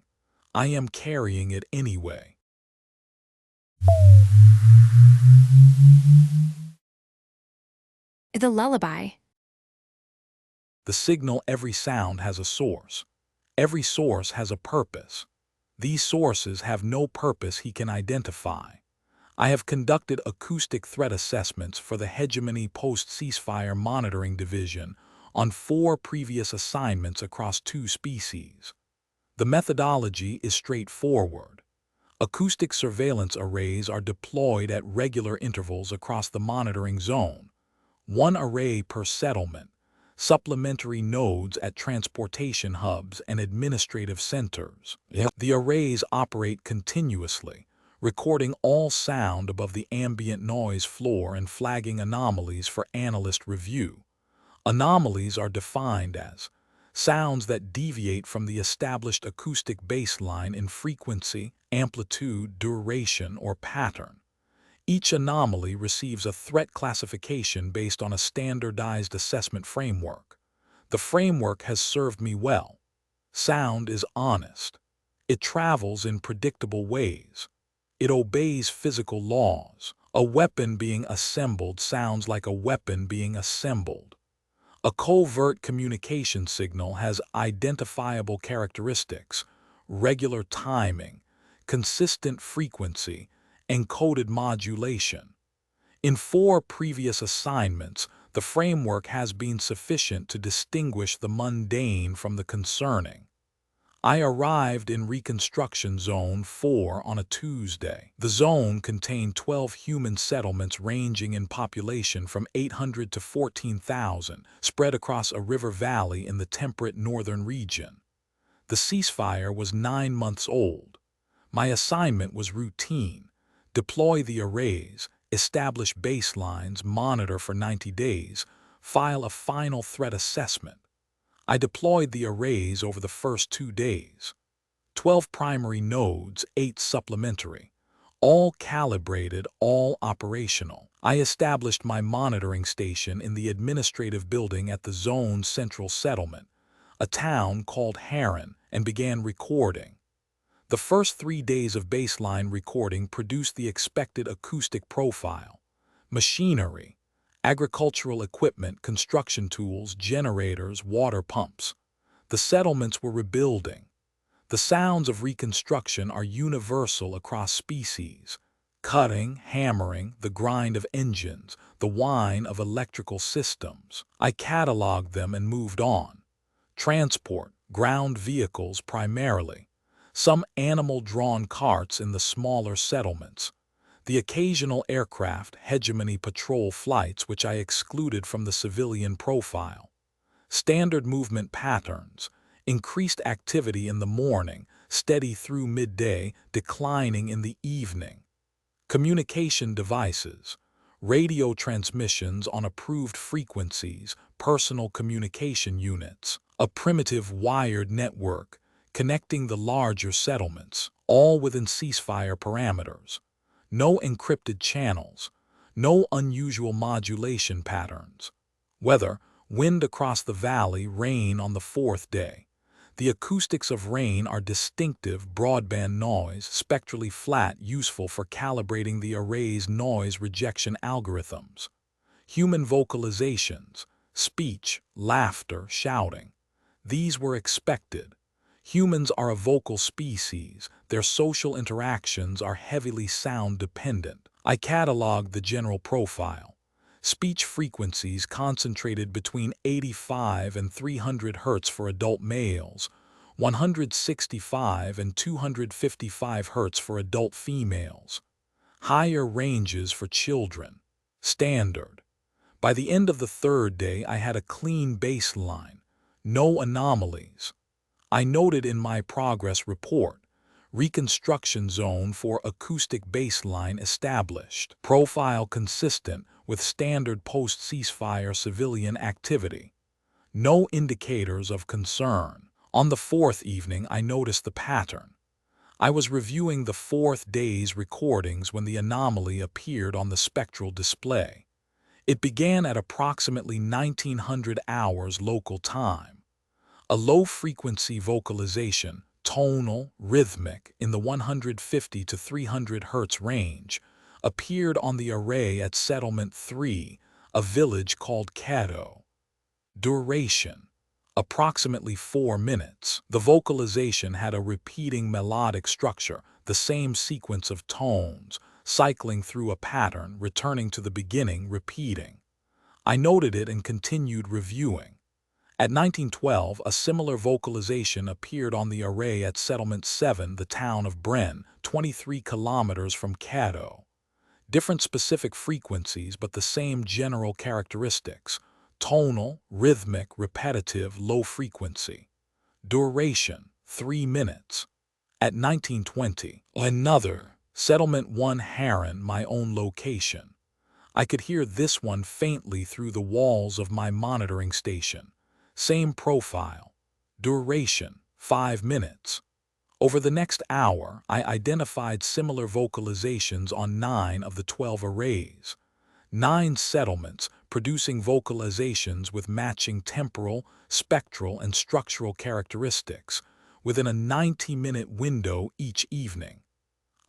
I am carrying it anyway. The Lullaby. The signal, every sound has a source. Every source has a purpose. These sources have no purpose he can identify. I have conducted acoustic threat assessments for the Hegemony Post-Ceasefire Monitoring Division on 4 previous assignments across 2 species. The methodology is straightforward. Acoustic surveillance arrays are deployed at regular intervals across the monitoring zone, 1 array per settlement, supplementary nodes at transportation hubs and administrative centers. The arrays operate continuously, recording all sound above the ambient noise floor and flagging anomalies for analyst review. Anomalies are defined as sounds that deviate from the established acoustic baseline in frequency, amplitude, duration, or pattern. Each anomaly receives a threat classification based on a standardized assessment framework. The framework has served me well. Sound is honest. It travels in predictable ways. It obeys physical laws. A weapon being assembled sounds like a weapon being assembled. A covert communication signal has identifiable characteristics, regular timing, consistent frequency, encoded modulation. In 4 previous assignments, the framework has been sufficient to distinguish the mundane from the concerning. I arrived in Reconstruction Zone 4 on a Tuesday. The zone contained 12 human settlements ranging in population from 800 to 14,000, spread across a river valley in the temperate northern region. The ceasefire was 9 months old. My assignment was routine: deploy the arrays, establish baselines, monitor for 90 days, file a final threat assessment. I deployed the arrays over the first 2 days. 12 primary nodes, 8 supplementary. All calibrated, all operational. I established my monitoring station in the administrative building at the zone's central settlement, a town called Heron, and began recording. The first 3 days of baseline recording produced the expected acoustic profile: machinery, agricultural equipment, construction tools, generators, water pumps. The settlements were rebuilding. The sounds of reconstruction are universal across species: cutting, hammering, the grind of engines, the whine of electrical systems. I cataloged them and moved on. Transport, ground vehicles primarily. Some animal-drawn carts in the smaller settlements. The occasional aircraft hegemony patrol flights which I excluded from the civilian profile. Standard movement patterns, increased activity in the morning, steady through midday, declining in the evening. Communication devices, radio transmissions on approved frequencies, personal communication units, a primitive wired network connecting the larger settlements, all within ceasefire parameters. No encrypted channels, no unusual modulation patterns. Weather, wind across the valley, rain on the fourth day. The acoustics of rain are distinctive broadband noise, spectrally flat, useful for calibrating the array's noise rejection algorithms. Human vocalizations, speech, laughter, shouting. These were expected. Humans are a vocal species. Their social interactions are heavily sound-dependent. I cataloged the general profile. Speech frequencies concentrated between 85 and 300 Hz for adult males, 165 and 255 Hz for adult females. Higher ranges for children. Standard. By the end of the third day, I had a clean baseline. No anomalies. I noted in my progress report, reconstruction zone for acoustic baseline established, profile consistent with standard post-ceasefire civilian activity. No indicators of concern. On the fourth evening, I noticed the pattern. I was reviewing the fourth day's recordings when the anomaly appeared on the spectral display. It began at approximately 1900 hours local time. A low-frequency vocalization, tonal, rhythmic, in the 150 to 300 Hz range, appeared on the array at Settlement 3, a village called Cato. Duration, approximately 4 minutes. The vocalization had a repeating melodic structure, the same sequence of tones, cycling through a pattern, returning to the beginning, repeating. I noted it and continued reviewing. At 1912, a similar vocalization appeared on the array at Settlement 7, the town of Bren, 23 kilometers from Cato. Different specific frequencies, but the same general characteristics: tonal, rhythmic, repetitive, low frequency. Duration, 3 minutes. At 1920, another, Settlement 1 Heron, my own location. I could hear this one faintly through the walls of my monitoring station. Same profile. Duration, 5 minutes. Over the next hour, I identified similar vocalizations on 9 of the 12 arrays. 9 settlements producing vocalizations with matching temporal, spectral, and structural characteristics within a 90-minute window each evening.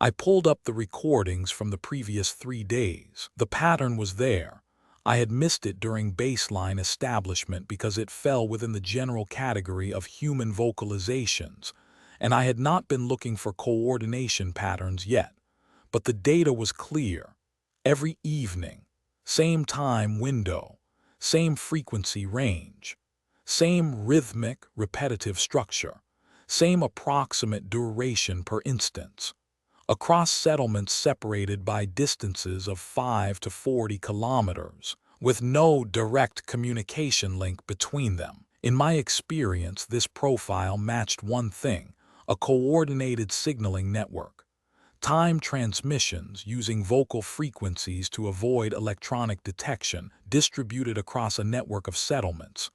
I pulled up the recordings from the previous 3 days. The pattern was there. I had missed it during baseline establishment because it fell within the general category of human vocalizations, and I had not been looking for coordination patterns yet. But the data was clear. Every evening, same time window, same frequency range, same rhythmic, repetitive structure, same approximate duration per instance. Across settlements separated by distances of 5 to 40 kilometers, with no direct communication link between them. In my experience, this profile matched one thing: a coordinated signaling network. Time transmissions using vocal frequencies to avoid electronic detection distributed across a network of settlements.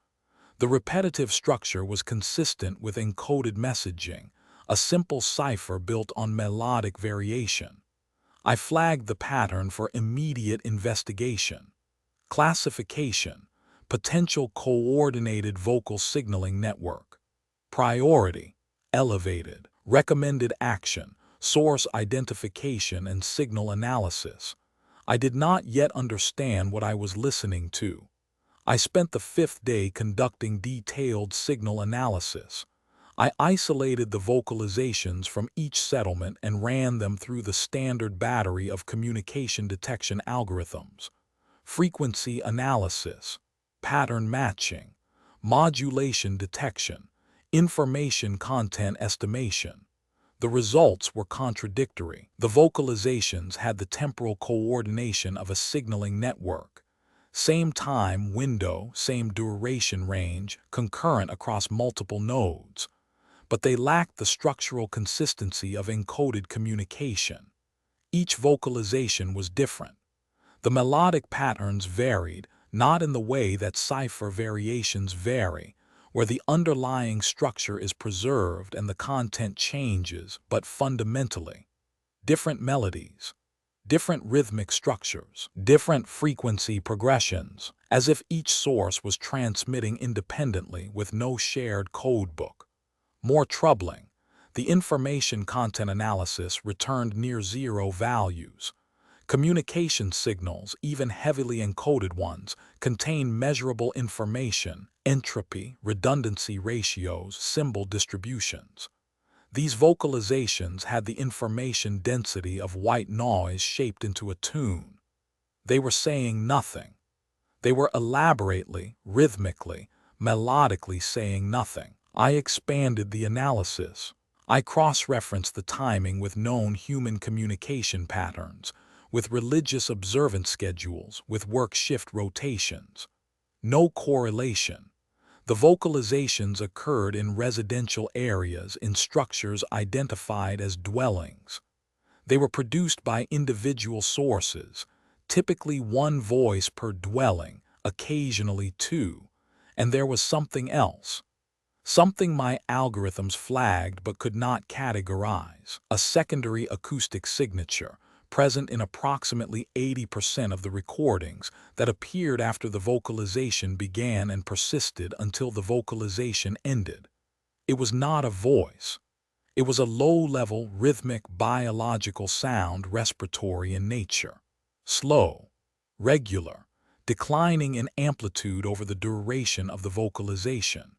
The repetitive structure was consistent with encoded messaging, a simple cipher built on melodic variation. I flagged the pattern for immediate investigation. Classification: potential coordinated vocal signaling network. Priority: elevated. Recommended action: source identification and signal analysis. I did not yet understand what I was listening to. I spent the 5th day conducting detailed signal analysis. I isolated the vocalizations from each settlement and ran them through the standard battery of communication detection algorithms. Frequency analysis, pattern matching, modulation detection, information content estimation. The results were contradictory. The vocalizations had the temporal coordination of a signaling network. Same time window, same duration range, concurrent across multiple nodes. But they lacked the structural consistency of encoded communication. Each vocalization was different. The melodic patterns varied, not in the way that cipher variations vary, where the underlying structure is preserved and the content changes, but fundamentally. Different melodies, different rhythmic structures, different frequency progressions, as if each source was transmitting independently with no shared codebook. More troubling, the information content analysis returned near zero values. Communication signals, even heavily encoded ones, contain measurable information, entropy, redundancy ratios, symbol distributions. These vocalizations had the information density of white noise shaped into a tune. They were saying nothing. They were elaborately, rhythmically, melodically saying nothing. I expanded the analysis. I cross-referenced the timing with known human communication patterns, with religious observance schedules, with work shift rotations. No correlation. The vocalizations occurred in residential areas in structures identified as dwellings. They were produced by individual sources, typically one voice per dwelling, occasionally two, and there was something else. Something my algorithms flagged but could not categorize. A secondary acoustic signature, present in approximately 80% of the recordings, that appeared after the vocalization began and persisted until the vocalization ended. It was not a voice. It was a low-level, rhythmic, biological sound, respiratory in nature. Slow, regular, declining in amplitude over the duration of the vocalization.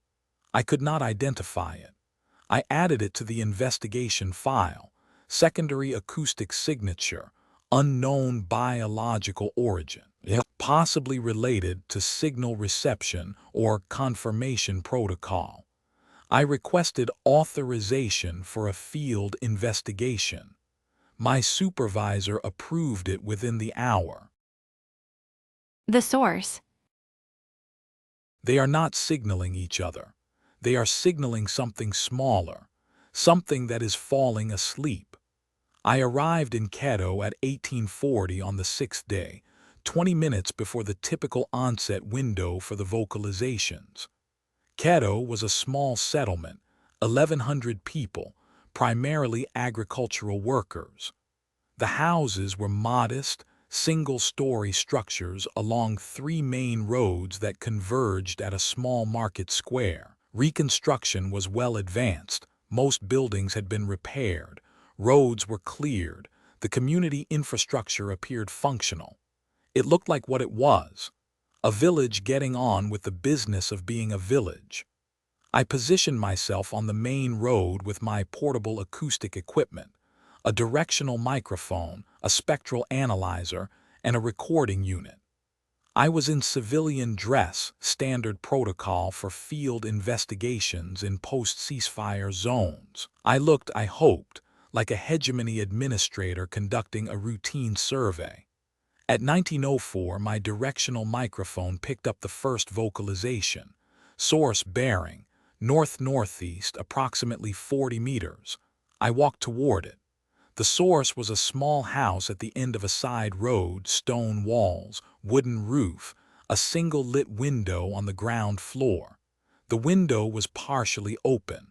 I could not identify it. I added it to the investigation file. Secondary acoustic signature, unknown biological origin, possibly related to signal reception or confirmation protocol. I requested authorization for a field investigation. My supervisor approved it within the hour. The source. They are not signaling each other. They are signaling something smaller, something that is falling asleep. I arrived in Keto at 1840 on the 6th day, 20 minutes before the typical onset window for the vocalizations. Keto was a small settlement, 1,100 people, primarily agricultural workers. The houses were modest, single-story structures along three main roads that converged at a small market square. Reconstruction was well advanced. Most buildings had been repaired. Roads were cleared. The community infrastructure appeared functional. It looked like what it was, a village getting on with the business of being a village. I positioned myself on the main road with my portable acoustic equipment, a directional microphone, a spectral analyzer, and a recording unit. I was in civilian dress, standard protocol for field investigations in post-ceasefire zones. I looked, I hoped, like a hegemony administrator conducting a routine survey. At 1904, my directional microphone picked up the first vocalization. Source bearing, north-northeast, approximately 40 meters. I walked toward it. The source was a small house at the end of a side road, stone walls, wooden roof, a single lit window on the ground floor. The window was partially open.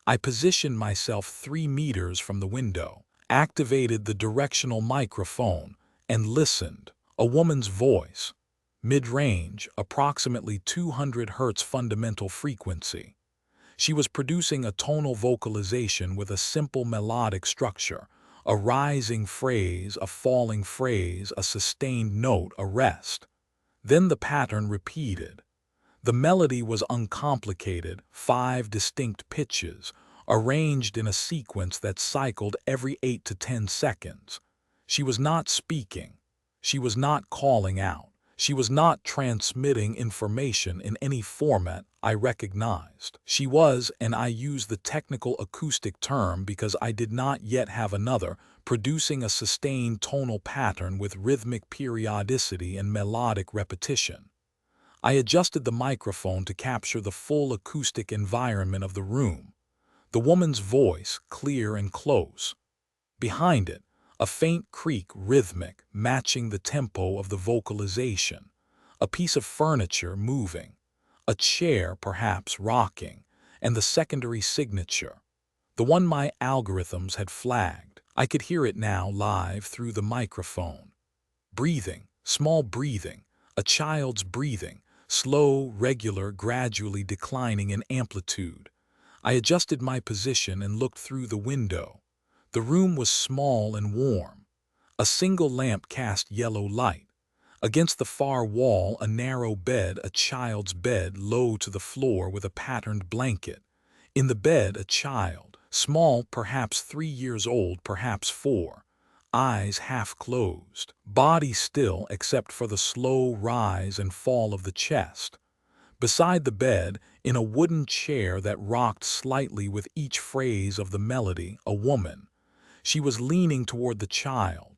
I positioned myself 3 meters from the window, activated the directional microphone, and listened. A woman's voice, mid-range, approximately 200 Hz fundamental frequency. She was producing a tonal vocalization with a simple melodic structure, a rising phrase, a falling phrase, a sustained note, a rest. Then the pattern repeated. The melody was uncomplicated, 5 distinct pitches, arranged in a sequence that cycled every 8 to 10 seconds. She was not speaking. She was not calling out. She was not transmitting information in any format. I recognized. She was, and I use the technical acoustic term because I did not yet have another, producing a sustained tonal pattern with rhythmic periodicity and melodic repetition. I adjusted the microphone to capture the full acoustic environment of the room. The woman's voice, clear and close. Behind it, a faint creak, rhythmic, matching the tempo of the vocalization. A piece of furniture moving. A chair perhaps rocking. And the secondary signature. The one my algorithms had flagged. I could hear it now live through the microphone. Breathing, small breathing, a child's breathing, slow, regular, gradually declining in amplitude. I adjusted my position and looked through the window. The room was small and warm. A single lamp cast yellow light. Against the far wall, a narrow bed, a child's bed, low to the floor with a patterned blanket. In the bed, a child, small, perhaps 3 years old, perhaps 4. Eyes half closed, body still except for the slow rise and fall of the chest. Beside the bed, in a wooden chair that rocked slightly with each phrase of the melody, a woman. She was leaning toward the child.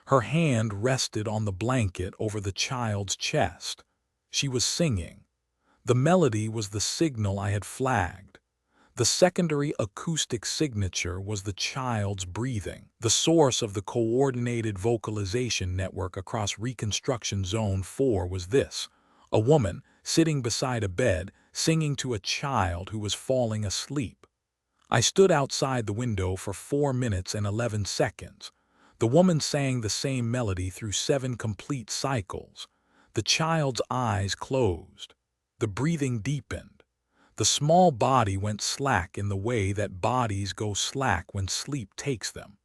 Her hand rested on the blanket over the child's chest. She was singing. The melody was the signal I had flagged. The secondary acoustic signature was the child's breathing, the source of the coordinated vocalization network across Reconstruction Zone 4 was this: a woman sitting beside a bed, singing to a child who was falling asleep. I stood outside the window for 4 minutes and 11 seconds. The woman sang the same melody through 7 complete cycles. The child's eyes closed. The breathing deepened. The small body went slack in the way that bodies go slack when sleep takes them.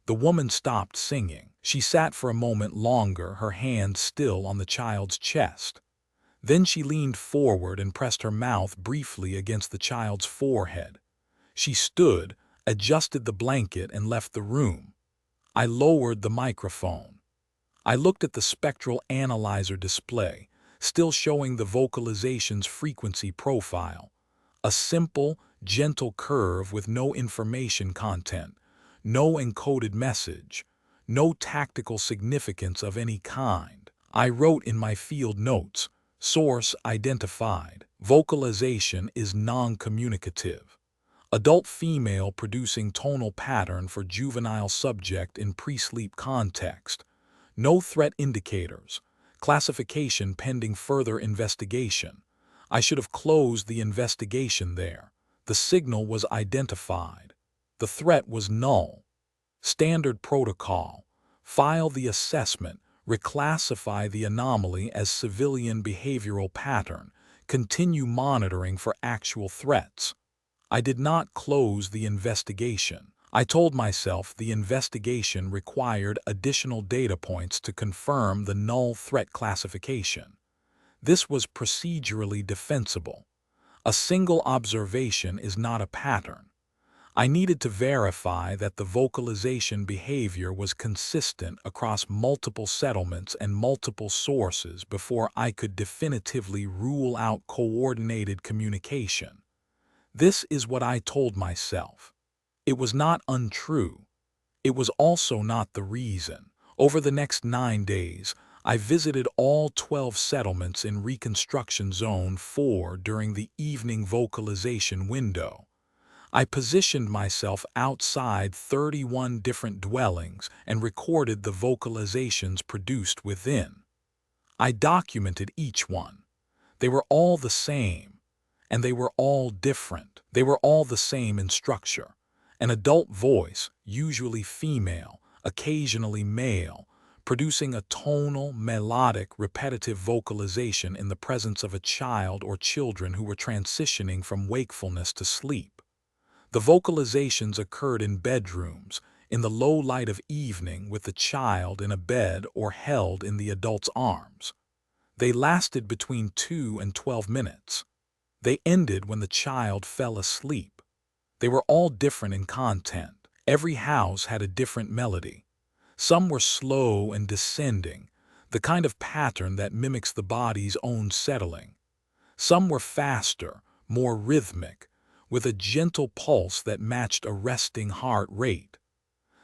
The woman stopped singing. She sat for a moment longer, her hand still on the child's chest. Then she leaned forward and pressed her mouth briefly against the child's forehead. She stood, adjusted the blanket, and left the room. I lowered the microphone. I looked at the spectral analyzer display, still showing the vocalization's frequency profile. A simple, gentle curve with no information content, no encoded message, no tactical significance of any kind. I wrote in my field notes, source identified. Vocalization is non-communicative. Adult female producing tonal pattern for juvenile subject in pre-sleep context. No threat indicators. Classification pending further investigation. I should have closed the investigation there. The signal was identified. The threat was null. Standard protocol. File the assessment. Reclassify the anomaly as civilian behavioral pattern. Continue monitoring for actual threats. I did not close the investigation. I told myself the investigation required additional data points to confirm the null threat classification. This was procedurally defensible. A single observation is not a pattern. I needed to verify that the vocalization behavior was consistent across multiple settlements and multiple sources before I could definitively rule out coordinated communication. This is what I told myself. It was not untrue. It was also not the reason. Over the next 9 days, I visited all 12 settlements in Reconstruction Zone 4 during the evening vocalization window. I positioned myself outside 31 different dwellings and recorded the vocalizations produced within. I documented each one. They were all the same, and they were all different. They were all the same in structure. An adult voice, usually female, occasionally male, producing a tonal, melodic, repetitive vocalization in the presence of a child or children who were transitioning from wakefulness to sleep. The vocalizations occurred in bedrooms, in the low light of evening with the child in a bed or held in the adult's arms. They lasted between 2 and 12 minutes. They ended when the child fell asleep. They were all different in content. Every house had a different melody. Some were slow and descending, the kind of pattern that mimics the body's own settling. Some were faster, more rhythmic, with a gentle pulse that matched a resting heart rate.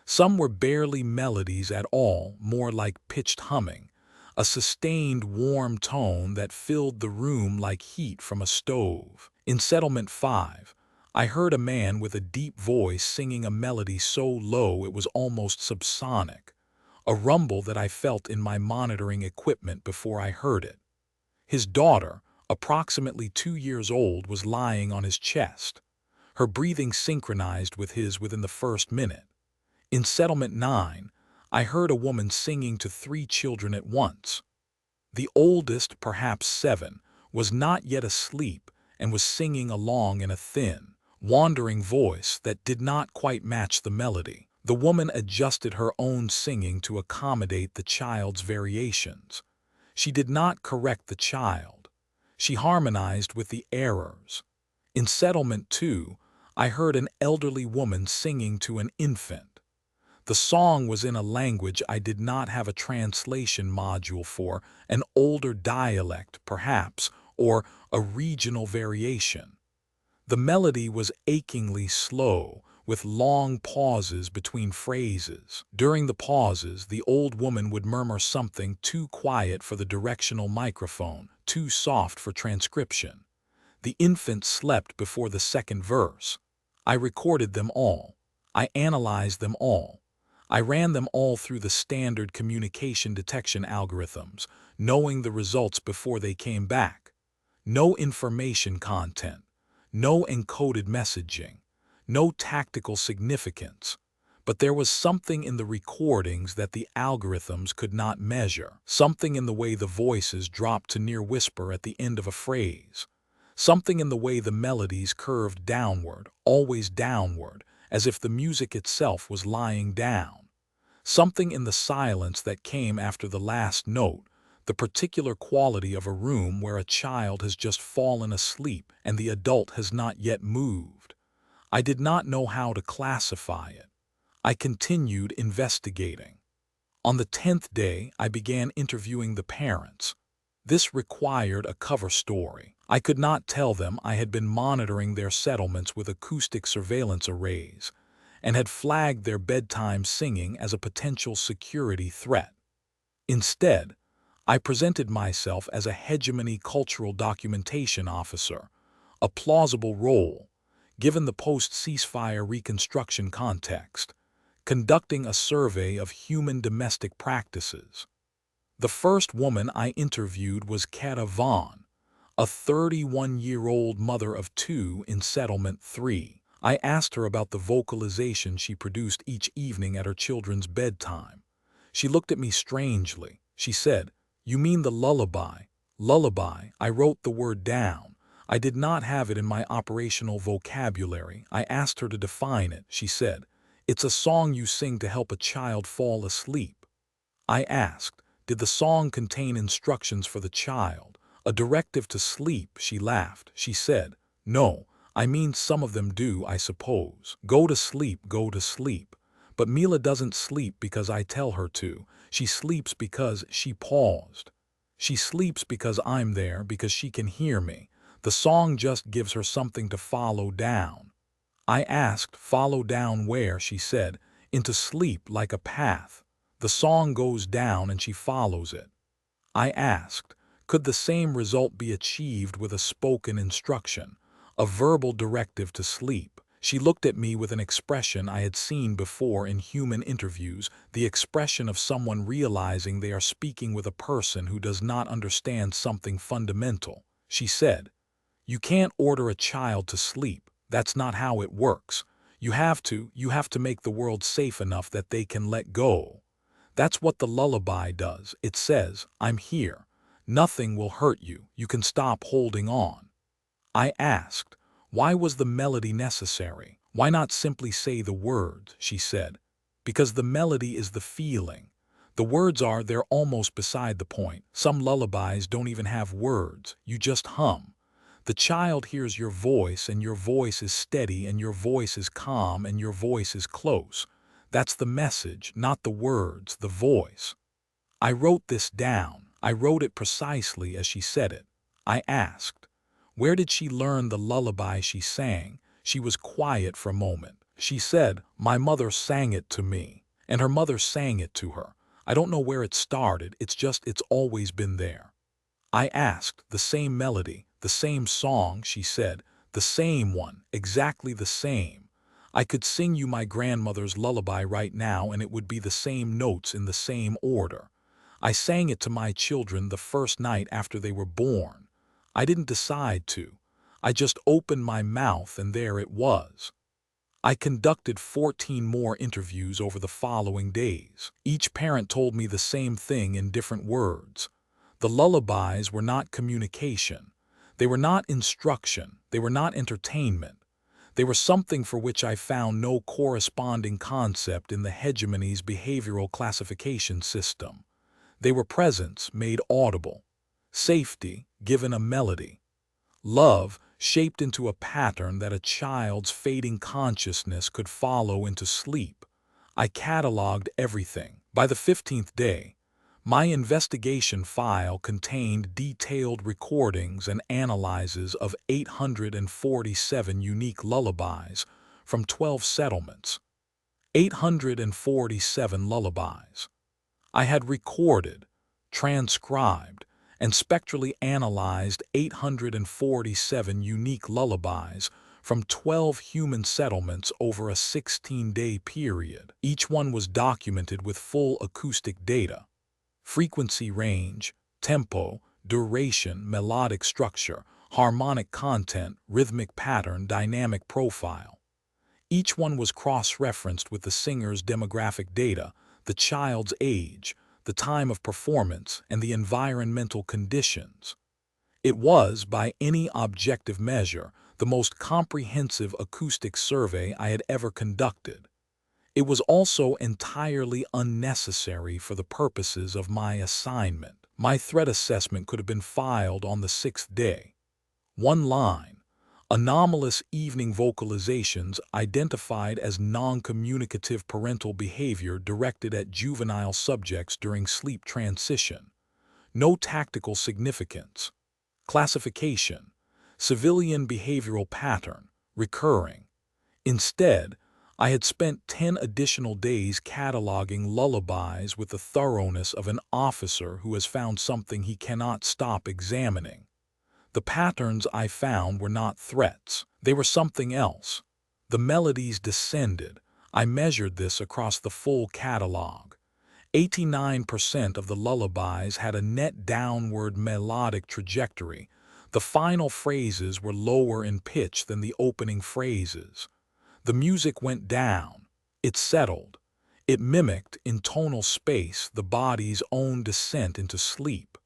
Some were barely melodies at all, more like pitched humming, a sustained warm tone that filled the room like heat from a stove. In Settlement 5, I heard a man with a deep voice singing a melody so low it was almost subsonic, a rumble that I felt in my monitoring equipment before I heard it. His daughter, approximately 2 years old, was lying on his chest, her breathing synchronized with his within the first minute. In Settlement 9, I heard a woman singing to 3 children at once. The oldest, perhaps 7, was not yet asleep and was singing along in a thin, wandering voice that did not quite match the melody. The woman adjusted her own singing to accommodate the child's variations. She did not correct the child. She harmonized with the errors. In Settlement 2, I heard an elderly woman singing to an infant. The song was in a language I did not have a translation module for, an older dialect, perhaps, or a regional variation. The melody was achingly slow, with long pauses between phrases. During the pauses, the old woman would murmur something too quiet for the directional microphone, too soft for transcription. The infant slept before the second verse. I recorded them all. I analyzed them all. I ran them all through the standard communication detection algorithms, knowing the results before they came back. No information content, no encoded messaging, no tactical significance. But there was something in the recordings that the algorithms could not measure, something in the way the voices dropped to near whisper at the end of a phrase, something in the way the melodies curved downward, always downward, as if the music itself was lying down. Something in the silence that came after the last note, the particular quality of a room where a child has just fallen asleep and the adult has not yet moved. I did not know how to classify it. I continued investigating. On the 10th day, I began interviewing the parents. This required a cover story. I could not tell them I had been monitoring their settlements with acoustic surveillance arrays and had flagged their bedtime singing as a potential security threat. Instead, I presented myself as a hegemony cultural documentation officer, a plausible role, given the post-ceasefire reconstruction context, conducting a survey of human domestic practices. The first woman I interviewed was Kata Vaughn, a 31-year-old mother of 2 in Settlement 3. I asked her about the vocalization she produced each evening at her children's bedtime. She looked at me strangely. She said, "You mean the lullaby?" Lullaby, I wrote the word down. I did not have it in my operational vocabulary. I asked her to define it. She said, "It's a song you sing to help a child fall asleep." I asked, "Did the song contain instructions for the child? A directive to sleep?" She laughed. She said, "No, I mean some of them do, I suppose. Go to sleep, go to sleep. But Mila doesn't sleep because I tell her to. She sleeps because," she paused. "She sleeps because I'm there, because she can hear me. The song just gives her something to follow down." I asked, "Follow down where?" She said, "Into sleep, like a path. The song goes down and she follows it." I asked, could the same result be achieved with a spoken instruction, a verbal directive to sleep? She looked at me with an expression I had seen before in human interviews, the expression of someone realizing they are speaking with a person who does not understand something fundamental. She said, "You can't order a child to sleep. That's not how it works. You have to make the world safe enough that they can let go. That's what the lullaby does. It says, 'I'm here. Nothing will hurt you. You can stop holding on.'" I asked, why was the melody necessary? Why not simply say the words? She said, "Because the melody is the feeling. The words they're almost beside the point. Some lullabies don't even have words. You just hum. The child hears your voice, and your voice is steady, and your voice is calm, and your voice is close. That's the message, not the words, the voice." I wrote this down. I wrote it precisely as she said it. I asked, Where did she learn the lullaby she sang? She was quiet for a moment. She said, "My mother sang it to me, and her mother sang it to her. I don't know where it started, it's always been there." I asked, "The same melody, the same song," she said, "the same one, exactly the same. I could sing you my grandmother's lullaby right now and it would be the same notes in the same order. I sang it to my children the first night after they were born. I didn't decide to. I just opened my mouth and there it was." I conducted 14 more interviews over the following days. Each parent told me the same thing in different words. The lullabies were not communication. They were not instruction. They were not entertainment. They were something for which I found no corresponding concept in the hegemony's behavioral classification system. They were presence made audible, safety given a melody, love shaped into a pattern that a child's fading consciousness could follow into sleep. I cataloged everything. By the 15th day, my investigation file contained detailed recordings and analyses of 847 unique lullabies from 12 settlements. 847 lullabies. I had recorded, transcribed, and spectrally analyzed 847 unique lullabies from 12 human settlements over a 16-day period. Each one was documented with full acoustic data: frequency range, tempo, duration, melodic structure, harmonic content, rhythmic pattern, dynamic profile. Each one was cross-referenced with the singer's demographic data, the child's age, the time of performance, and the environmental conditions. It was, by any objective measure, the most comprehensive acoustic survey I had ever conducted. It was also entirely unnecessary for the purposes of my assignment. My threat assessment could have been filed on the 6th day. One line: anomalous evening vocalizations identified as non-communicative parental behavior directed at juvenile subjects during sleep transition. No tactical significance. Classification: civilian behavioral pattern, recurring. Instead, I had spent 10 additional days cataloging lullabies with the thoroughness of an officer who has found something he cannot stop examining. The patterns I found were not threats. They were something else. The melodies descended. I measured this across the full catalog. 89% of the lullabies had a net downward melodic trajectory. The final phrases were lower in pitch than the opening phrases. The music went down. It settled. It mimicked, in tonal space, the body's own descent into sleep.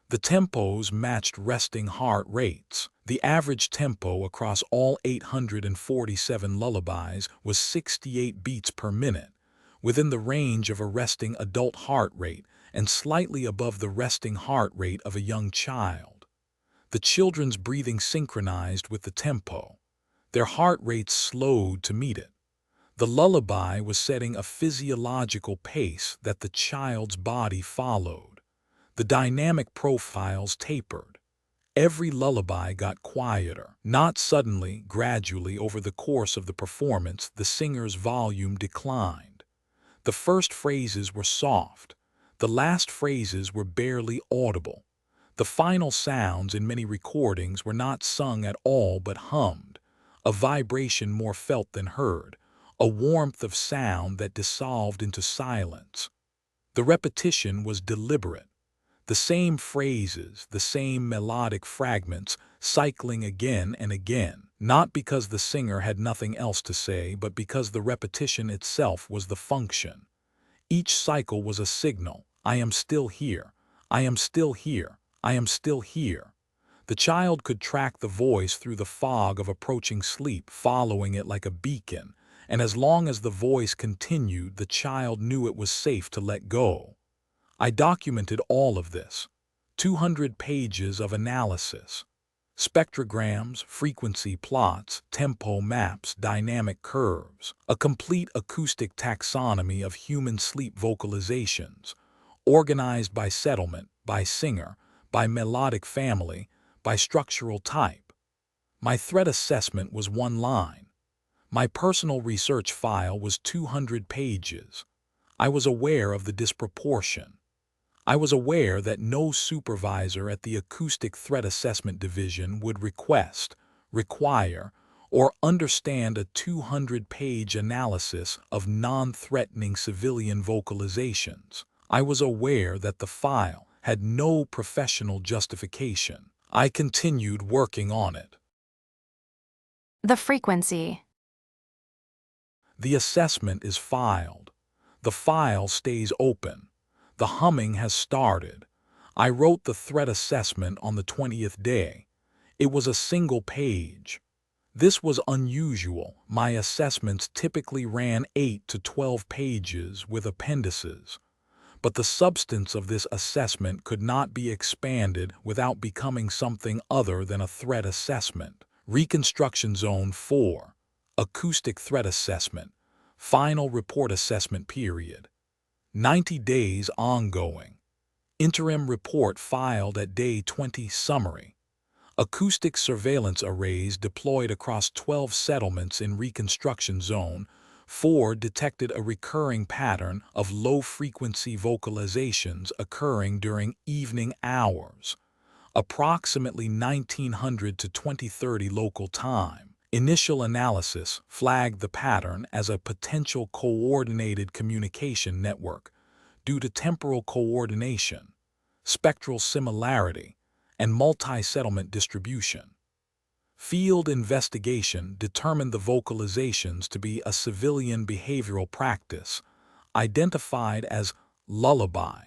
The tempos matched resting heart rates. The average tempo across all 847 lullabies was 68 beats per minute, within the range of a resting adult heart rate and slightly above the resting heart rate of a young child. The children's breathing synchronized with the tempo. Their heart rates slowed to meet it. The lullaby was setting a physiological pace that the child's body followed. The dynamic profiles tapered. Every lullaby got quieter. Not suddenly, gradually over the course of the performance, the singer's volume declined. The first phrases were soft. The last phrases were barely audible. The final sounds in many recordings were not sung at all but hummed, a vibration more felt than heard, a warmth of sound that dissolved into silence. The repetition was deliberate. The same phrases, the same melodic fragments, cycling again and again, not because the singer had nothing else to say, but because the repetition itself was the function. Each cycle was a signal: I am still here, I am still here, I am still here. The child could track the voice through the fog of approaching sleep, following it like a beacon, and as long as the voice continued, the child knew it was safe to let go. I documented all of this. 200 pages of analysis. Spectrograms, frequency plots, tempo maps, dynamic curves. A complete acoustic taxonomy of human sleep vocalizations, organized by settlement, by singer, by melodic family, by structural type. My threat assessment was one line. My personal research file was 200 pages. I was aware of the disproportion. I was aware that no supervisor at the Acoustic Threat Assessment Division would request, require, or understand a 200-page analysis of non-threatening civilian vocalizations. I was aware that the file had no professional justification. I continued working on it. The frequency. The assessment is filed. The file stays open. The humming has started. I wrote the threat assessment on the 20th day. It was a single page. This was unusual. My assessments typically ran 8 to 12 pages with appendices. But the substance of this assessment could not be expanded without becoming something other than a threat assessment. Reconstruction Zone 4. Acoustic Threat Assessment. Final Report Assessment Period. 90 days ongoing. Interim report filed at day 20. Summary. Acoustic surveillance arrays deployed across 12 settlements in Reconstruction Zone 4 detected a recurring pattern of low-frequency vocalizations occurring during evening hours, approximately 1900 to 2030 local time. Initial analysis flagged the pattern as a potential coordinated communication network due to temporal coordination, spectral similarity, and multi-settlement distribution. Field investigation determined the vocalizations to be a civilian behavioral practice identified as lullaby,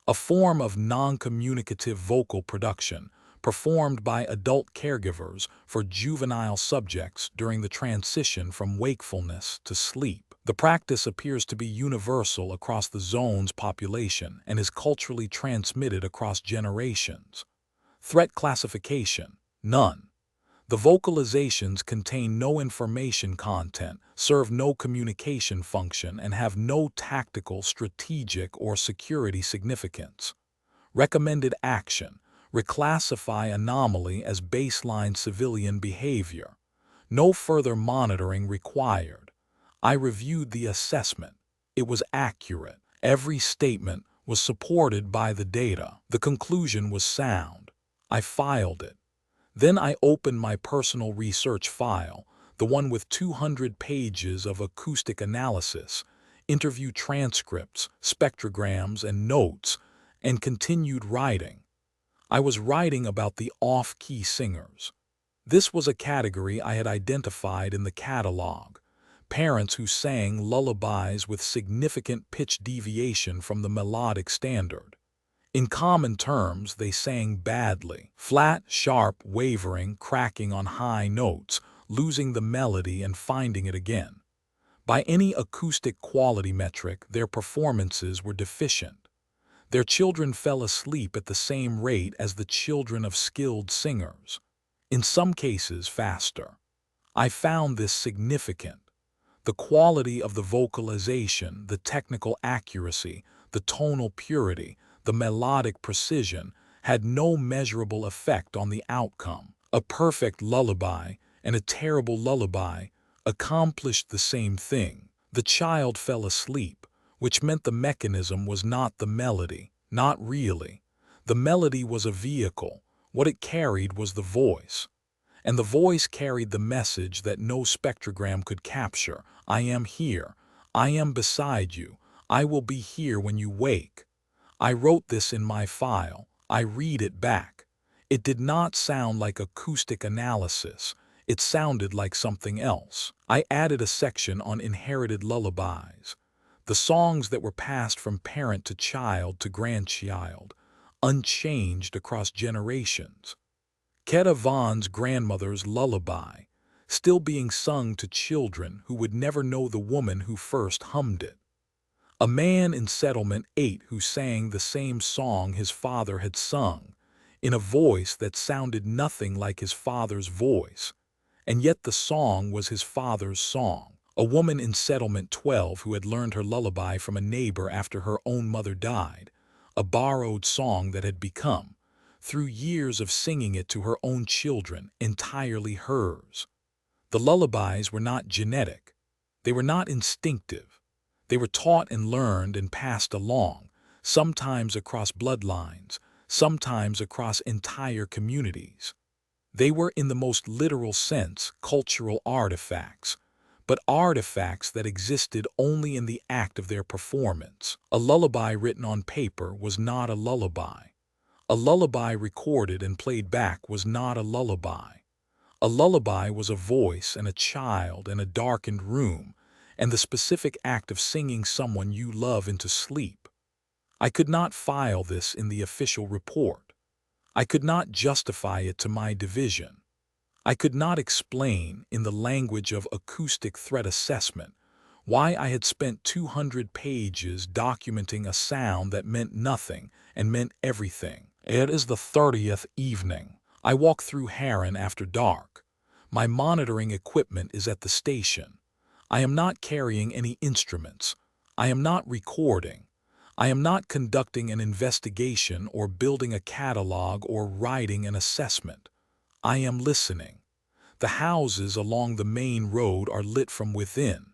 a form of non-communicative vocal production performed by adult caregivers for juvenile subjects during the transition from wakefulness to sleep. The practice appears to be universal across the zone's population and is culturally transmitted across generations. Threat classification: none. The vocalizations contain no information content, serve no communication function, and have no tactical, strategic, or security significance. Recommended action: reclassify anomaly as baseline civilian behavior. No further monitoring required. I reviewed the assessment. It was accurate. Every statement was supported by the data. The conclusion was sound. I filed it. Then I opened my personal research file, the one with 200 pages of acoustic analysis, interview transcripts, spectrograms, and notes, and continued writing. I was writing about the off-key singers. This was a category I had identified in the catalog: parents who sang lullabies with significant pitch deviation from the melodic standard. In common terms, they sang badly: flat, sharp, wavering, cracking on high notes, losing the melody and finding it again. By any acoustic quality metric, their performances were deficient. Their children fell asleep at the same rate as the children of skilled singers, in some cases faster. I found this significant. The quality of the vocalization, the technical accuracy, the tonal purity, the melodic precision had no measurable effect on the outcome. A perfect lullaby and a terrible lullaby accomplished the same thing. The child fell asleep, which meant the mechanism was not the melody, not really. The melody was a vehicle. What it carried was the voice. And the voice carried the message that no spectrogram could capture: I am here. I am beside you. I will be here when you wake. I wrote this in my file. I read it back. It did not sound like acoustic analysis. It sounded like something else. I added a section on inherited lullabies, the songs that were passed from parent to child to grandchild, unchanged across generations. Keta Vaughn's grandmother's lullaby, still being sung to children who would never know the woman who first hummed it. A man in Settlement 8 who sang the same song his father had sung, in a voice that sounded nothing like his father's voice, and yet the song was his father's song. A woman in Settlement 12 who had learned her lullaby from a neighbor after her own mother died, a borrowed song that had become, through years of singing it to her own children, entirely hers. The lullabies were not genetic. They were not instinctive. They were taught and learned and passed along, sometimes across bloodlines, sometimes across entire communities. They were, in the most literal sense, cultural artifacts, but artifacts that existed only in the act of their performance. A lullaby written on paper was not a lullaby. A lullaby recorded and played back was not a lullaby. A lullaby was a voice and a child and a darkened room, and the specific act of singing someone you love into sleep. I could not file this in the official report. I could not justify it to my division. I could not explain, in the language of acoustic threat assessment, why I had spent 200 pages documenting a sound that meant nothing and meant everything. It is the 30th evening. I walk through Heron after dark. My monitoring equipment is at the station. I am not carrying any instruments. I am not recording. I am not conducting an investigation or building a catalog or writing an assessment. I am listening. The houses along the main road are lit from within.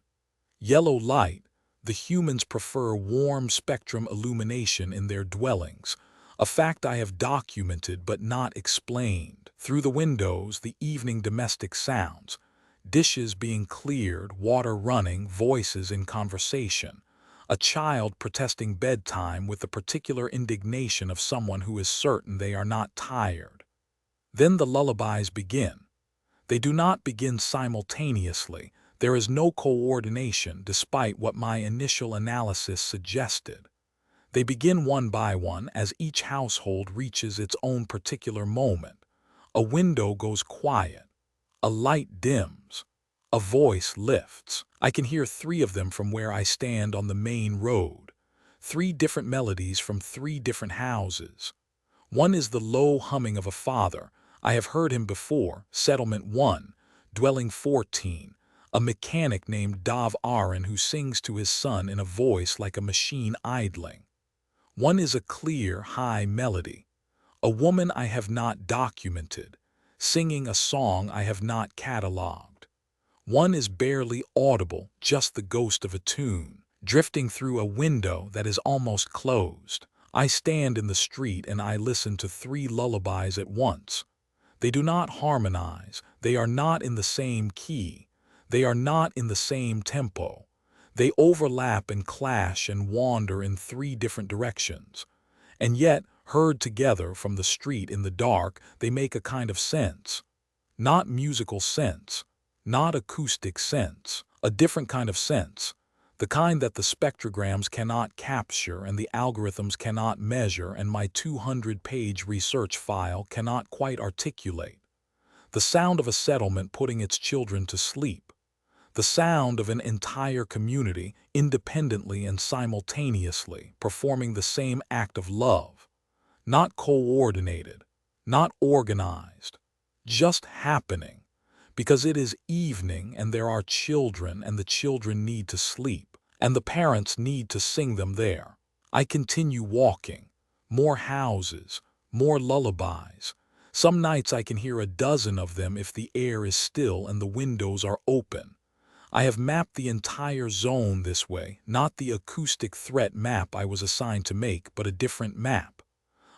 Yellow light, the humans prefer warm spectrum illumination in their dwellings, a fact I have documented but not explained. Through the windows, the evening domestic sounds, dishes being cleared, water running, voices in conversation, a child protesting bedtime with the particular indignation of someone who is certain they are not tired. Then the lullabies begin. They do not begin simultaneously. There is no coordination despite what my initial analysis suggested. They begin one by one as each household reaches its own particular moment. A window goes quiet. A light dims. A voice lifts. I can hear 3 of them from where I stand on the main road. 3 different melodies from 3 different houses. One is the low humming of a father. I have heard him before. Settlement 1, Dwelling 14. A mechanic named Dov Aaron who sings to his son in a voice like a machine idling. One is a clear, high melody. A woman I have not documented, singing a song I have not cataloged. One is barely audible, just the ghost of a tune, drifting through a window that is almost closed. I stand in the street and I listen to 3 lullabies at once. They do not harmonize. They are not in the same key. They are not in the same tempo. They overlap and clash and wander in 3 different directions. And yet, heard together from the street in the dark, they make a kind of sense. Not musical sense. Not acoustic sense. A different kind of sense. The kind that the spectrograms cannot capture and the algorithms cannot measure and my 200-page research file cannot quite articulate. The sound of a settlement putting its children to sleep. The sound of an entire community independently and simultaneously performing the same act of love. Not coordinated, not organized, just happening. Because it is evening and there are children and the children need to sleep, and the parents need to sing them there. I continue walking. More houses, more lullabies. Some nights I can hear a dozen of them if the air is still and the windows are open. I have mapped the entire zone this way, not the acoustic threat map I was assigned to make, but a different map.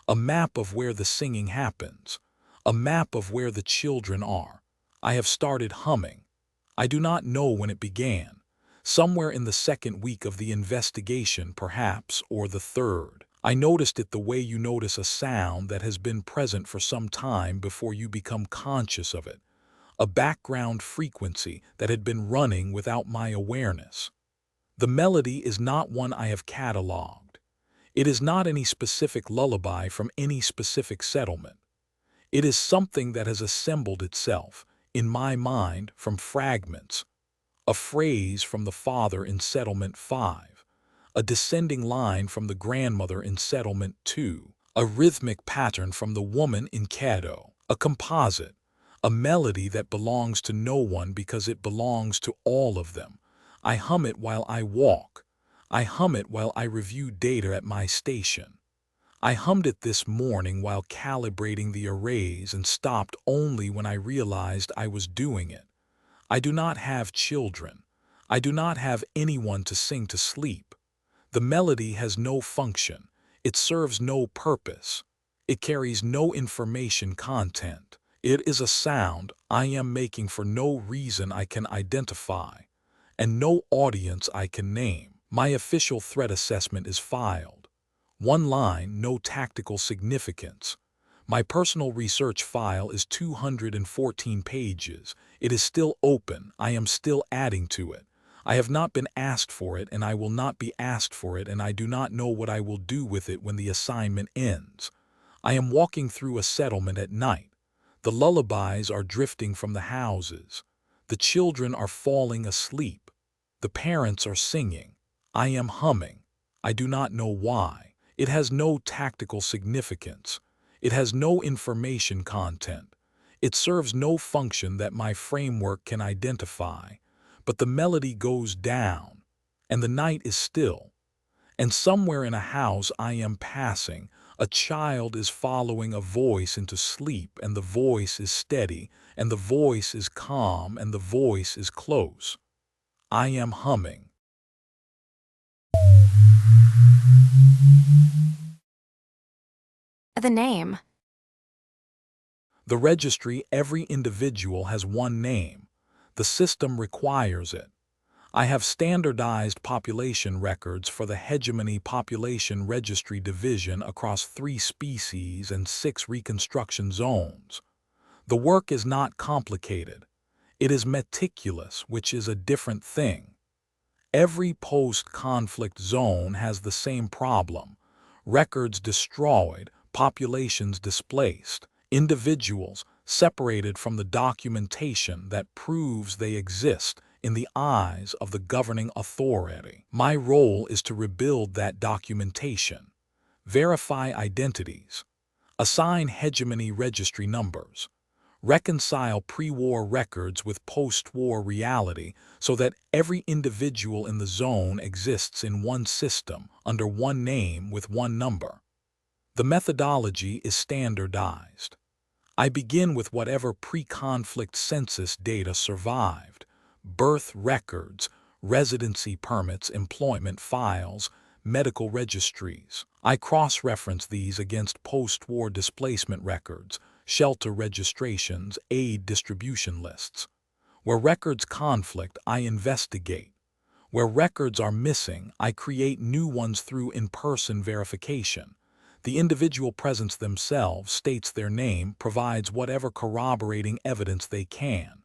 A map of where the singing happens. A map of where the children are. I have started humming. I do not know when it began. Somewhere in the 2nd week of the investigation, perhaps, or the 3rd. I noticed it the way you notice a sound that has been present for some time before you become conscious of it. A background frequency that had been running without my awareness. The melody is not one I have cataloged. It is not any specific lullaby from any specific settlement. It is something that has assembled itself, in my mind, from fragments. A phrase from the father in Settlement 5. A descending line from the grandmother in Settlement 2. A rhythmic pattern from the woman in Caddo. A composite. A melody that belongs to no one because it belongs to all of them. I hum it while I walk. I hum it while I review data at my station. I hummed it this morning while calibrating the arrays and stopped only when I realized I was doing it. I do not have children. I do not have anyone to sing to sleep. The melody has no function. It serves no purpose. It carries no information content. It is a sound I am making for no reason I can identify, and no audience I can name. My official threat assessment is filed. One line, no tactical significance. My personal research file is 214 pages. It is still open. I am still adding to it. I have not been asked for it, and I will not be asked for it, and I do not know what I will do with it when the assignment ends. I am walking through a settlement at night. The lullabies are drifting from the houses. The children are falling asleep. The parents are singing. I am humming. I do not know why. It has no tactical significance. It has no information content. It serves no function that my framework can identify. But the melody goes down, and the night is still. And somewhere in a house I am passing, a child is following a voice into sleep, and the voice is steady, and the voice is calm, and the voice is close. I am humming. The name. The registry, every individual has one name. The system requires it. I have standardized population records for the Hegemony Population Registry Division across 3 species and 6 reconstruction zones. The work is not complicated. It is meticulous, which is a different thing. Every post-conflict zone has the same problem: records destroyed, populations displaced, individuals separated from the documentation that proves they exist in the eyes of the governing authority. My role is to rebuild that documentation, verify identities, assign hegemony registry numbers, reconcile pre-war records with post-war reality so that every individual in the zone exists in one system, under one name with one number. The methodology is standardized. I begin with whatever pre-conflict census data survived: birth records, residency permits, employment files, medical registries. I cross-reference these against post-war displacement records, shelter registrations, aid distribution lists. Where records conflict, I investigate. Where records are missing, I create new ones through in-person verification. The individual presence themselves states their name, provides whatever corroborating evidence they can.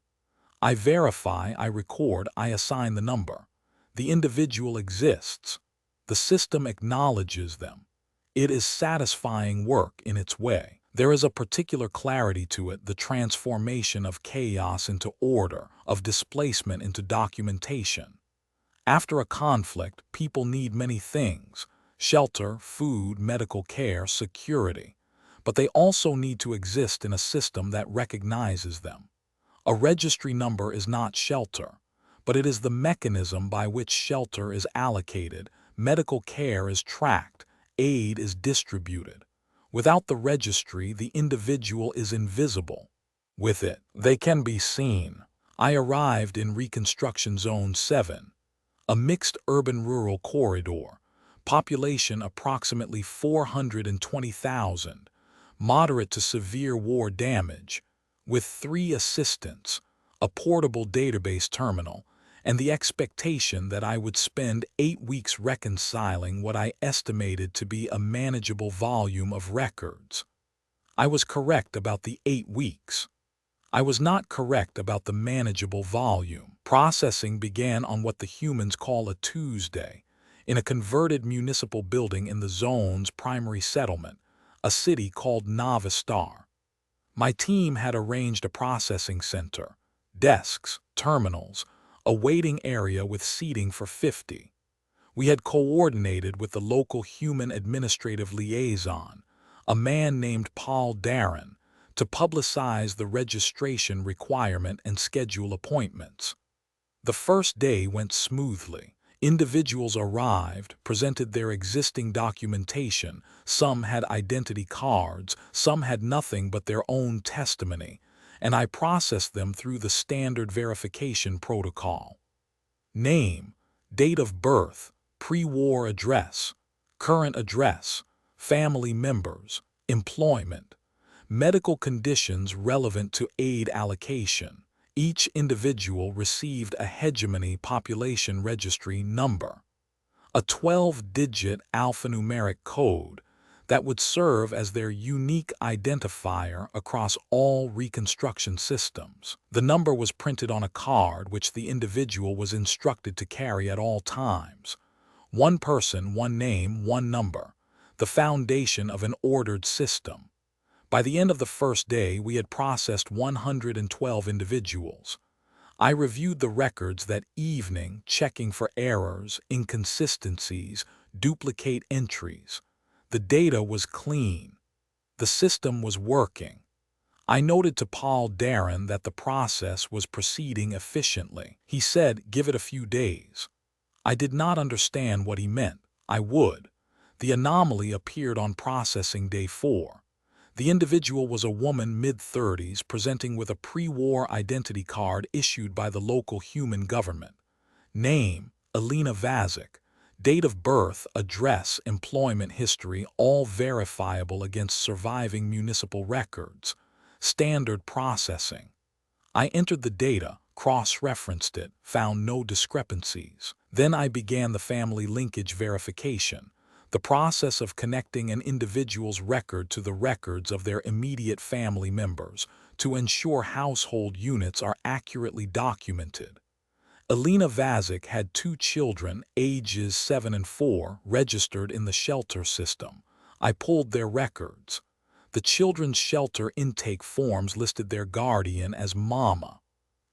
I verify, I record, I assign the number. The individual exists. The system acknowledges them. It is satisfying work in its way. There is a particular clarity to it, the transformation of chaos into order, of displacement into documentation. After a conflict, people need many things: shelter, food, medical care, security. But they also need to exist in a system that recognizes them. A registry number is not shelter, but it is the mechanism by which shelter is allocated, medical care is tracked, aid is distributed. Without the registry, the individual is invisible. With it, they can be seen. I arrived in Reconstruction Zone 7, a mixed urban-rural corridor, population approximately 420,000, moderate to severe war damage, with 3 assistants, a portable database terminal, and the expectation that I would spend 8 weeks reconciling what I estimated to be a manageable volume of records. I was correct about the 8 weeks. I was not correct about the manageable volume. Processing began on what the humans call a Tuesday, in a converted municipal building in the zone's primary settlement, a city called Navistar. My team had arranged a processing center, desks, terminals, a waiting area with seating for 50. We had coordinated with the local human administrative liaison, a man named Paul Darren, to publicize the registration requirement and schedule appointments. The first day went smoothly. Individuals arrived, presented their existing documentation. Some had identity cards, some had nothing but their own testimony, and I processed them through the standard verification protocol. Name, date of birth, pre-war address, current address, family members, employment, medical conditions relevant to aid allocation. Each individual received a hegemony population registry number, a 12-digit alphanumeric code that would serve as their unique identifier across all Reconstruction systems. The number was printed on a card which the individual was instructed to carry at all times. One person, one name, one number, the foundation of an ordered system. By the end of the first day, we had processed 112 individuals. I reviewed the records that evening, checking for errors, inconsistencies, duplicate entries. The data was clean. The system was working. I noted to Paul Darren that the process was proceeding efficiently. He said, "Give it a few days." I did not understand what he meant. I would. The anomaly appeared on processing day 4. The individual was a woman mid-30s presenting with a pre-war identity card issued by the local human government. Name, Alina Vazic. Date of birth, address, employment history, all verifiable against surviving municipal records. Standard processing. I entered the data, cross-referenced it, found no discrepancies. Then I began the family linkage verification, the process of connecting an individual's record to the records of their immediate family members to ensure household units are accurately documented. Alina Vazic had 2 children, ages 7 and 4, registered in the shelter system. I pulled their records. The children's shelter intake forms listed their guardian as Mama,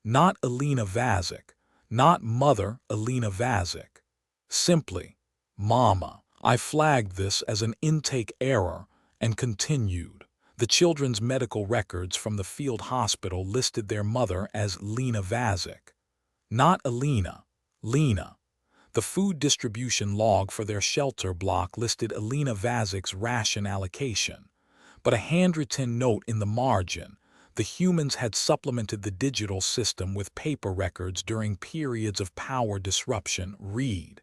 not Alina Vazic, not Mother Alina Vazic. Simply, Mama. I flagged this as an intake error and continued. The children's medical records from the field hospital listed their mother as Lena Vazic, not Alina, Lena. The food distribution log for their shelter block listed Alina Vazic's ration allocation, but a handwritten note in the margin. The humans had supplemented the digital system with paper records during periods of power disruption. Read.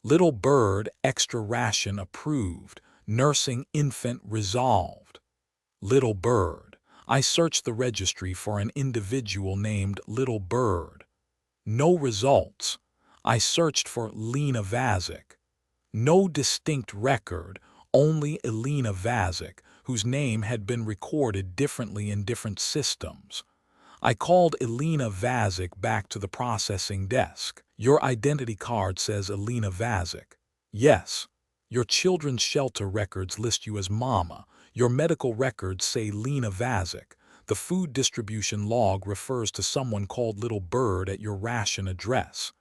Little bird, extra ration approved. Nursing infant resolved. Little bird. I searched the registry for an individual named Little Bird. No results. I searched for Lena Vazic. No distinct record, only Alina Vazic, whose name had been recorded differently in different systems. I called Alina Vazic back to the processing desk. Your identity card says Alina Vazic. Yes. Your children's shelter records list you as Mama. Your medical records say Lena Vazic. The food distribution log refers to someone called Little Bird at your ration address.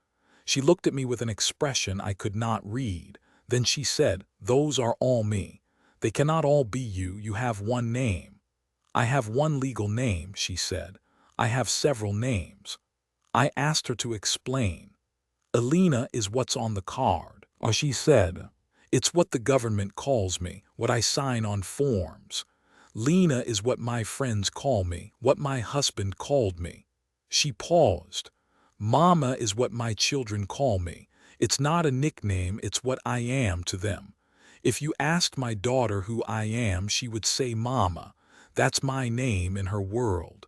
She looked at me with an expression I could not read. Then she said, "Those are all me. They cannot all be you. You have one name." "I have one legal name," she said. "I have several names." I asked her to explain. "Alina is what's on the card," or she said. "It's what the government calls me, what I sign on forms. Lena is what my friends call me, what my husband called me." She paused. "Mama is what my children call me. It's not a nickname, it's what I am to them. If you asked my daughter who I am, she would say Mama. That's my name in her world.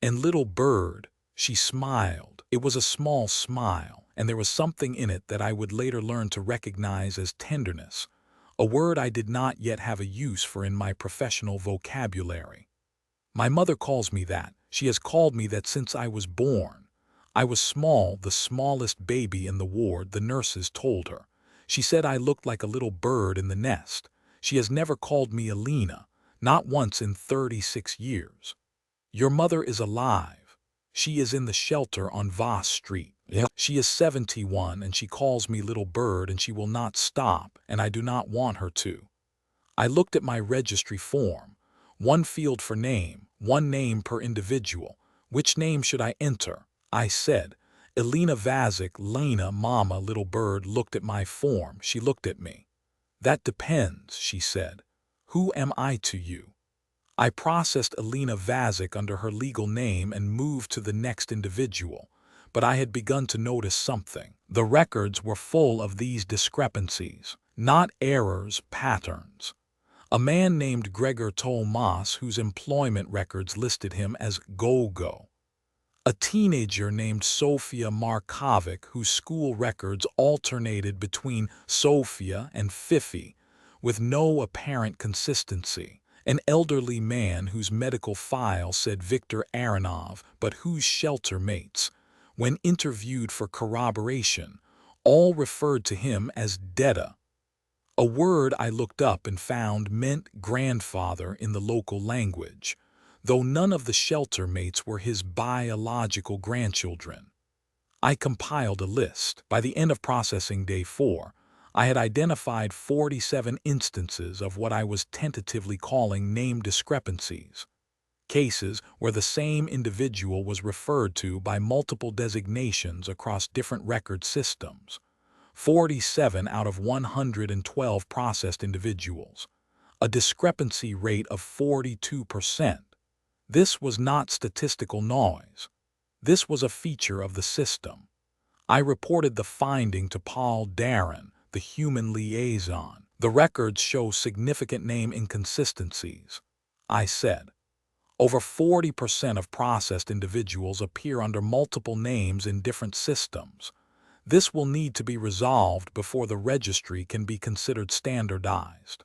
And Little Bird," she smiled. It was a small smile, and there was something in it that I would later learn to recognize as tenderness, a word I did not yet have a use for in my professional vocabulary. "My mother calls me that. She has called me that since I was born. I was small, the smallest baby in the ward, the nurses told her. She said I looked like a little bird in the nest. She has never called me Alina, not once in 36 years. Your mother is alive. She is in the shelter on Voss Street. She is 71 and she calls me Little Bird and she will not stop, and I do not want her to." I looked at my registry form. One field for name, one name per individual. Which name should I enter? I said, Elena Vazic, Lena, Mama, little bird looked at my form. She looked at me. That depends, she said. Who am I to you? I processed Elena Vazic under her legal name and moved to the next individual, but I had begun to notice something. The records were full of these discrepancies, not errors, patterns. A man named Gregor Tomas, whose employment records listed him as Gogo. A teenager named Sofia Markovic, whose school records alternated between Sofia and Fifi, with no apparent consistency. An elderly man whose medical file said Viktor Aronov, but whose shelter mates, when interviewed for corroboration, all referred to him as Deda. A word I looked up and found meant grandfather in the local language, though none of the shelter mates were his biological grandchildren. I compiled a list. By the end of processing day 4, I had identified 47 instances of what I was tentatively calling name discrepancies, cases where the same individual was referred to by multiple designations across different record systems. 47 out of 112 processed individuals, a discrepancy rate of 42%. This was not statistical noise. This was a feature of the system. I reported the finding to Paul Darren, the human liaison. The records show significant name inconsistencies, I said. Over 40% of processed individuals appear under multiple names in different systems. This will need to be resolved before the registry can be considered standardized.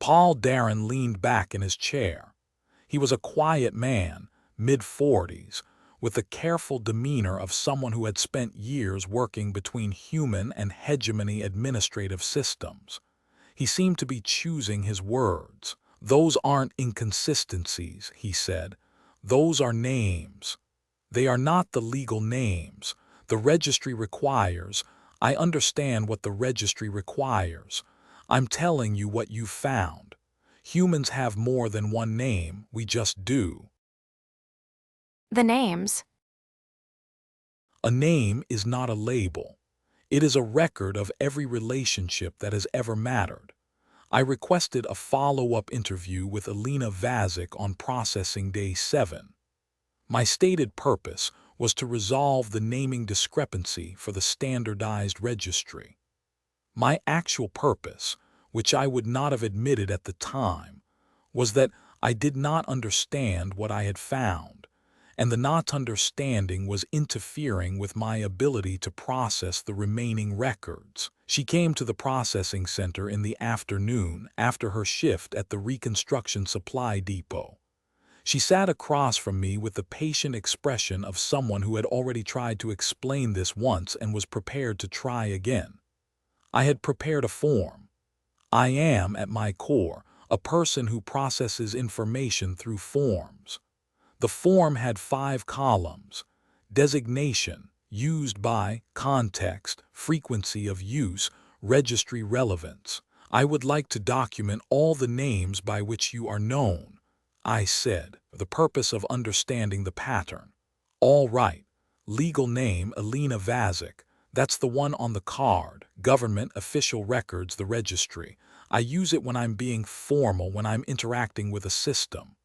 Paul Darren leaned back in his chair. He was a quiet man, mid-40s, with the careful demeanor of someone who had spent years working between human and hegemony administrative systems. He seemed to be choosing his words. Those aren't inconsistencies, he said. Those are names. They are not the legal names. The registry requires. I understand what the registry requires. I'm telling you what you found. Humans have more than one name, we just do. The names. A name is not a label. It is a record of every relationship that has ever mattered. I requested a follow-up interview with Elena Vazic on processing day 7. My stated purpose was to resolve the naming discrepancy for the standardized registry. My actual purpose, which I would not have admitted at the time, was that I did not understand what I had found, and the not understanding was interfering with my ability to process the remaining records. She came to the processing center in the afternoon after her shift at the Reconstruction Supply Depot. She sat across from me with the patient expression of someone who had already tried to explain this once and was prepared to try again. I had prepared a form. I am, at my core, a person who processes information through forms. The form had 5 columns: designation, used by, context, frequency of use, registry relevance. I would like to document all the names by which you are known, I said, for the purpose of understanding the pattern. All right. Legal name Elena Vazic. That's the one on the card. Government, official records, the registry. I use it when I'm being formal, when I'm interacting with a system.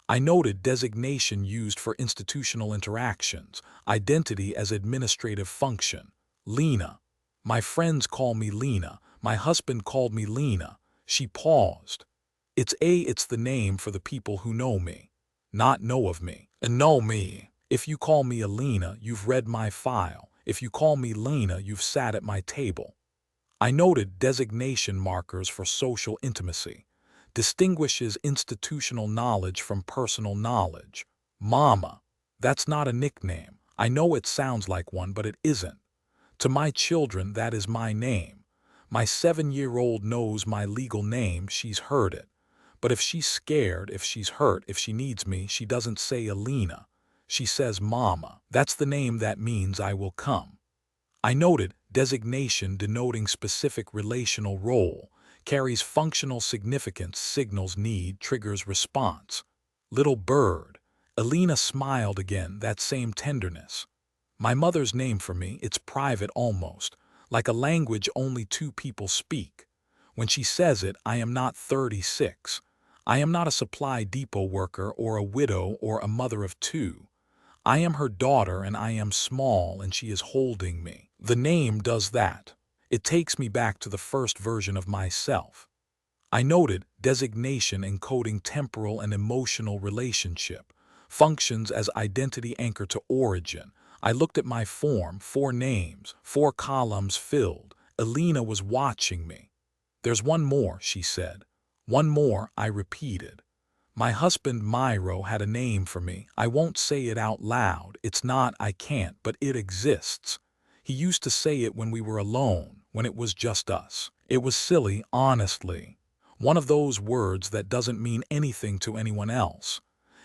I noted designation used for institutional interactions, identity as administrative function. Lena. My friends call me Lena. My husband called me Lena. She paused. It's the name for the people who know me, not know of me, and know me. If you call me Elena, you've read my file. If you call me Lena, you've sat at my table. I noted designation markers for social intimacy. Distinguishes institutional knowledge from personal knowledge. Mama. That's not a nickname. I know it sounds like one, but it isn't. To my children, that is my name. My 7-year-old knows my legal name. She's heard it. But if she's scared, if she's hurt, if she needs me, she doesn't say Elena. She says Mama. That's the name that means I will come. I noted designation denoting specific relational role, carries functional significance, signals need, triggers response. Little bird. Elena smiled again, that same tenderness. My mother's name for me, it's private almost, like a language only two people speak. When she says it, I am not 36. I am not a supply depot worker or a widow or a mother of two. I am her daughter and I am small and she is holding me. The name does that. It takes me back to the first version of myself. I noted designation encoding temporal and emotional relationship, functions as identity anchor to origin. I looked at my form, 4 names, 4 columns filled. Elena was watching me. There's one more, she said. One more, I repeated. My husband Myro had a name for me. I won't say it out loud. It's not I can't, but it exists. He used to say it when we were alone, when it was just us. It was silly, honestly. One of those words that doesn't mean anything to anyone else.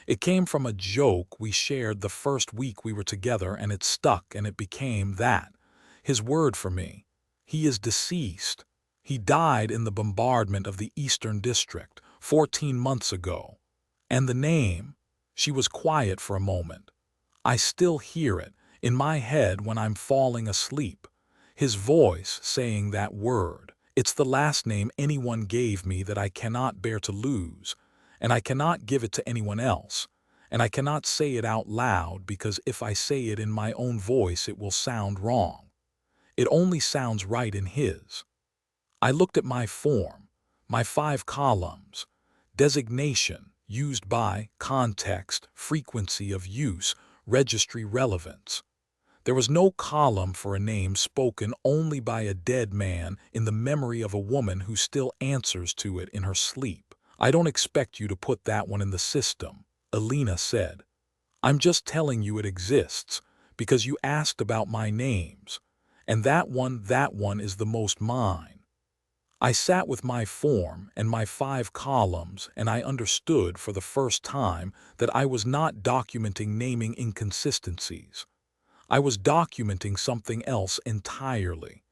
It came from a joke we shared the first week we were together and it stuck and it became that. His word for me. He is deceased. He died in the bombardment of the Eastern District 14 months ago. And the name, she was quiet for a moment. I still hear it in my head when I'm falling asleep. His voice saying that word. It's the last name anyone gave me that I cannot bear to lose, and I cannot give it to anyone else, and I cannot say it out loud because if I say it in my own voice it will sound wrong. It only sounds right in his. I looked at my form, my 5 columns, designation, used by, context, frequency of use, registry relevance. There was no column for a name spoken only by a dead man in the memory of a woman who still answers to it in her sleep. I don't expect you to put that one in the system, Elena said. I'm just telling you it exists because you asked about my names, and that one is the most mine. I sat with my form and my 5 columns and I understood for the first time that I was not documenting naming inconsistencies. I was documenting something else entirely.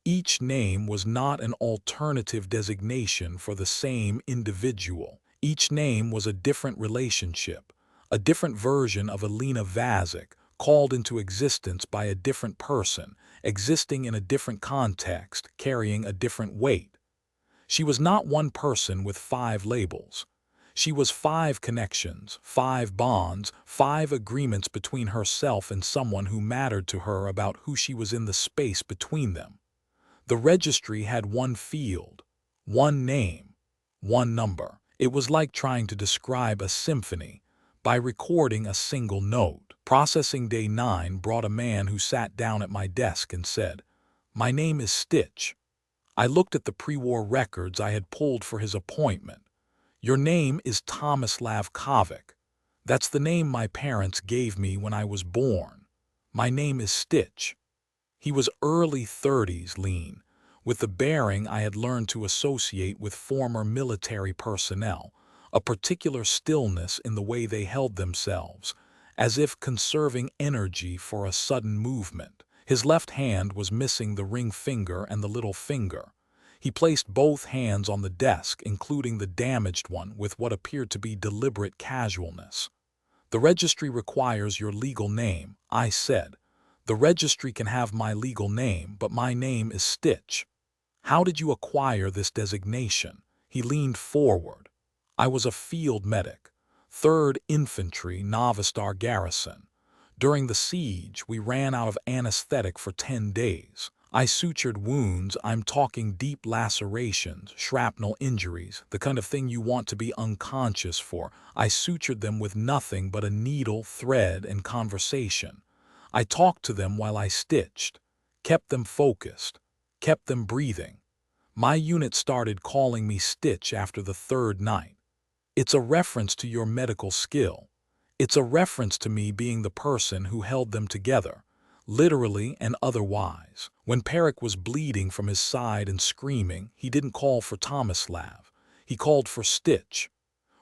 Each name was not an alternative designation for the same individual. Each name was a different relationship, a different version of Elena Vazic, called into existence by a different person, existing in a different context, carrying a different weight. She was not one person with 5 labels. She was 5 connections, 5 bonds, 5 agreements between herself and someone who mattered to her about who she was in the space between them. The registry had one field, one name, one number. It was like trying to describe a symphony by recording a single note. Processing day 9 brought a man who sat down at my desk and said, "My name is Stitch." I looked at the pre-war records I had pulled for his appointment. "Your name is Tomislav Kovic. That's the name my parents gave me when I was born. My name is Stitch." He was early 30s, lean, with the bearing I had learned to associate with former military personnel, a particular stillness in the way they held themselves, as if conserving energy for a sudden movement. His left hand was missing the ring finger and the little finger. He placed both hands on the desk, including the damaged one, with what appeared to be deliberate casualness. "The registry requires your legal name," I said. "The registry can have my legal name, but my name is Stitch." "How did you acquire this designation?" He leaned forward. "I was a field medic, 3rd Infantry Novastar Garrison. During the siege, we ran out of anesthetic for 10 days. I sutured wounds. I'm talking deep lacerations, shrapnel injuries, the kind of thing you want to be unconscious for. I sutured them with nothing but a needle, thread, and conversation. I talked to them while I stitched, kept them focused, kept them breathing. My unit started calling me Stitch after the 3rd night. It's a reference to your medical skill. It's a reference to me being the person who held them together, literally and otherwise. When Perek was bleeding from his side and screaming, he didn't call for Tomislav. He called for Stitch.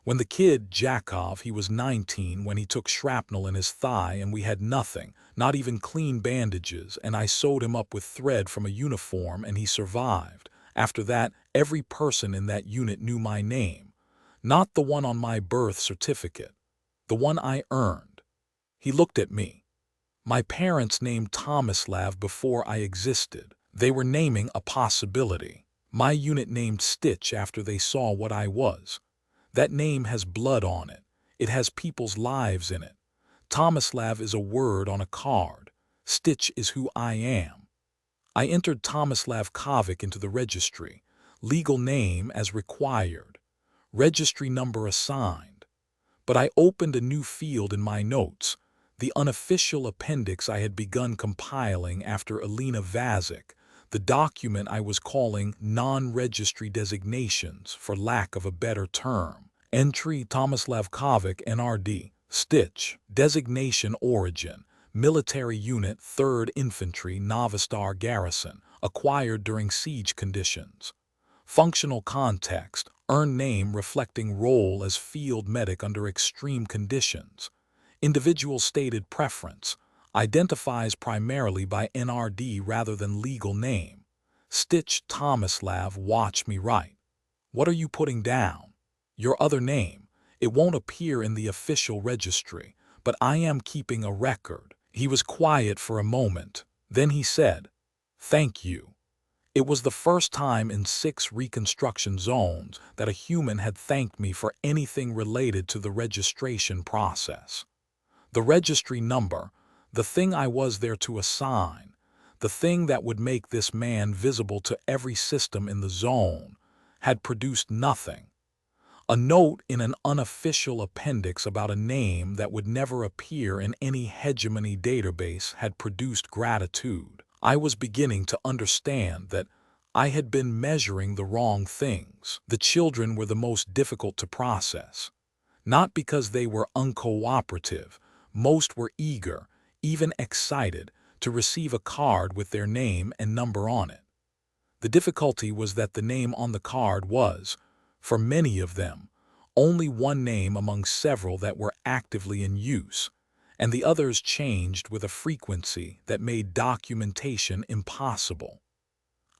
When the kid, Jakov, he was 19 when he took shrapnel in his thigh and we had nothing, not even clean bandages, and I sewed him up with thread from a uniform and he survived. After that, every person in that unit knew my name. Not the one on my birth certificate. The one I earned." He looked at me. My parents named Tomislav before I existed. They were naming a possibility. My unit named Stitch after they saw what I was. That name has blood on it. It has people's lives in it. Tomislav is a word on a card. Stitch is who I am. I entered Tomislav Kovic into the registry. Legal name as required. Registry number assigned. But I opened a new field in my notes, the unofficial appendix I had begun compiling after Alina Vazic, the document I was calling non-registry designations for lack of a better term. Entry Tomislav Kovic NRD, Stitch, designation origin, military unit 3rd Infantry Novostar Garrison, acquired during siege conditions. Functional context, earned name reflecting role as field medic under extreme conditions. Individual stated preference, identifies primarily by NRD rather than legal name. Stitch Tomislav, watch me write. What are you putting down? Your other name. It won't appear in the official registry, but I am keeping a record. He was quiet for a moment. Then he said, "Thank you." It was the first time in 6 reconstruction zones that a human had thanked me for anything related to the registration process. The registry number, the thing I was there to assign, the thing that would make this man visible to every system in the zone, had produced nothing. A note in an unofficial appendix about a name that would never appear in any hegemony database had produced gratitude. I was beginning to understand that I had been measuring the wrong things. The children were the most difficult to process. Not because they were uncooperative, most were eager, even excited, to receive a card with their name and number on it. The difficulty was that the name on the card was, for many of them, only one name among several that were actively in use, and the others changed with a frequency that made documentation impossible.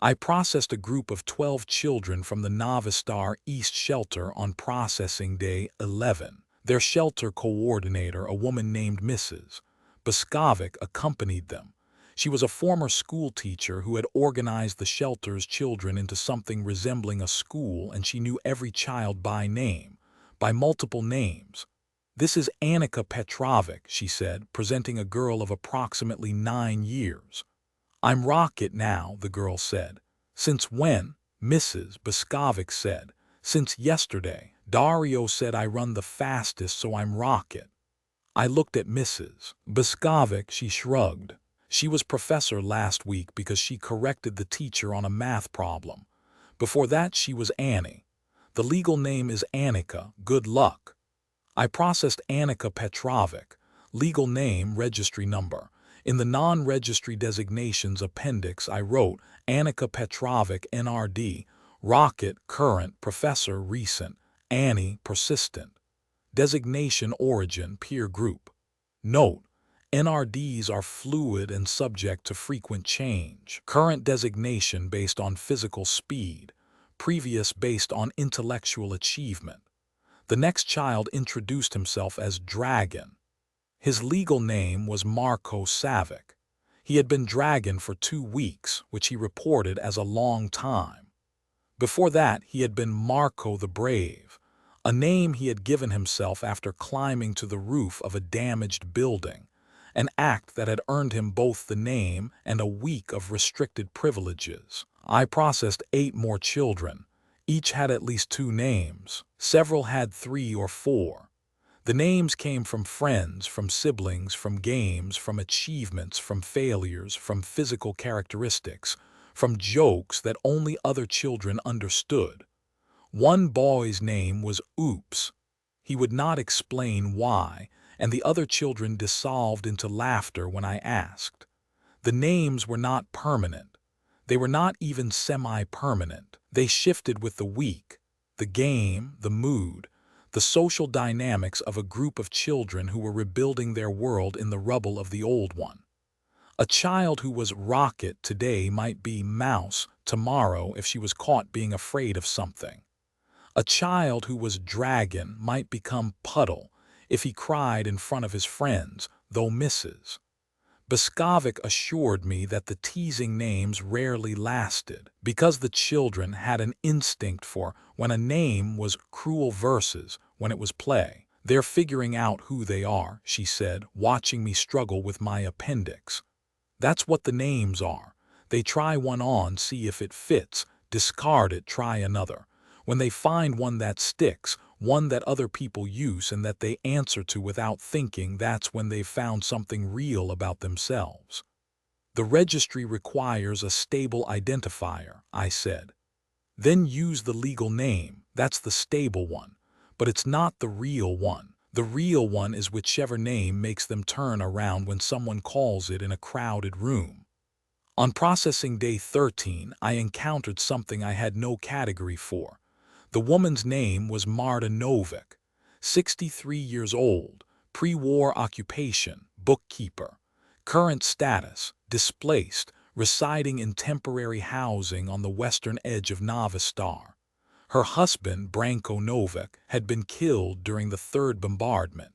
I processed a group of 12 children from the Novostar East Shelter on processing day 11. Their shelter coordinator, a woman named Mrs. Boskovic, accompanied them. She was a former school teacher who had organized the shelter's children into something resembling a school, and she knew every child by name, by multiple names. "This is Annika Petrovic," she said, presenting a girl of approximately 9 years. "I'm Rocket now," the girl said. "Since when?" Mrs. Boskovic said. "Since yesterday. Dario said I run the fastest, so I'm Rocket." I looked at Mrs. Boskovic. She shrugged. She was professor last week because she corrected the teacher on a math problem. Before that she was Annie. The legal name is Annika. Good luck. I processed Annika Petrovic. Legal name, registry number. In the non-registry designations appendix I wrote Annika Petrovic NRD, Rocket current, professor recent, Annie persistent. Designation origin peer group. Note: NRDs are fluid and subject to frequent change. Current designation based on physical speed, previous based on intellectual achievement. The next child introduced himself as Dragon. His legal name was Marko Savic. He had been Dragon for 2 weeks, which he reported as a long time. Before that, he had been Marko the Brave, a name he had given himself after climbing to the roof of a damaged building, an act that had earned him both the name and a week of restricted privileges. I processed 8 more children. Each had at least 2 names. Several had 3 or 4. The names came from friends, from siblings, from games, from achievements, from failures, from physical characteristics, from jokes that only other children understood. One boy's name was Oops. He would not explain why, and the other children dissolved into laughter when I asked. The names were not permanent. They were not even semi-permanent. They shifted with the week, the game, the mood, the social dynamics of a group of children who were rebuilding their world in the rubble of the old one. A child who was Rocket today might be Mouse tomorrow if she was caught being afraid of something. A child who was Dragon might become Puddle if he cried in front of his friends, though Mrs. Boskovic assured me that the teasing names rarely lasted, because the children had an instinct for when a name was cruel versus when it was play. They're figuring out who they are, she said, watching me struggle with my appendix. That's what the names are. They try one on, see if it fits, discard it, try another. When they find one that sticks, one that other people use and that they answer to without thinking, that's when they've found something real about themselves. The registry requires a stable identifier, I said. Then use the legal name, that's the stable one. But it's not the real one. The real one is whichever name makes them turn around when someone calls it in a crowded room. On processing day 13, I encountered something I had no category for. The woman's name was Marta Novik, 63 years old, pre-war occupation, bookkeeper. Current status, displaced, residing in temporary housing on the western edge of Novostar. Her husband, Branko Novik, had been killed during the third bombardment.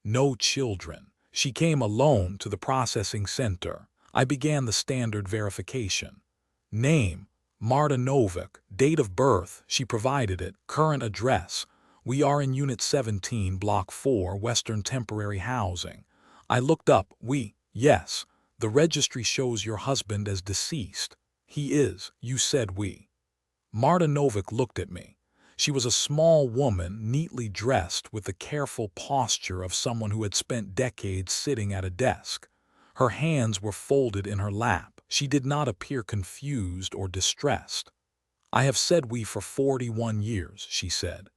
No children. She came alone to the processing center. I began the standard verification. Name, Marta Novik. Date of birth, she provided it. Current address, we are in Unit 17, Block 4, Western Temporary Housing. I looked up, yes. The registry shows your husband as deceased. He is, you said we. Marta Novik looked at me. She was a small woman, neatly dressed, with the careful posture of someone who had spent decades sitting at a desk. Her hands were folded in her lap. She did not appear confused or distressed. I have said we for 41 years, she said.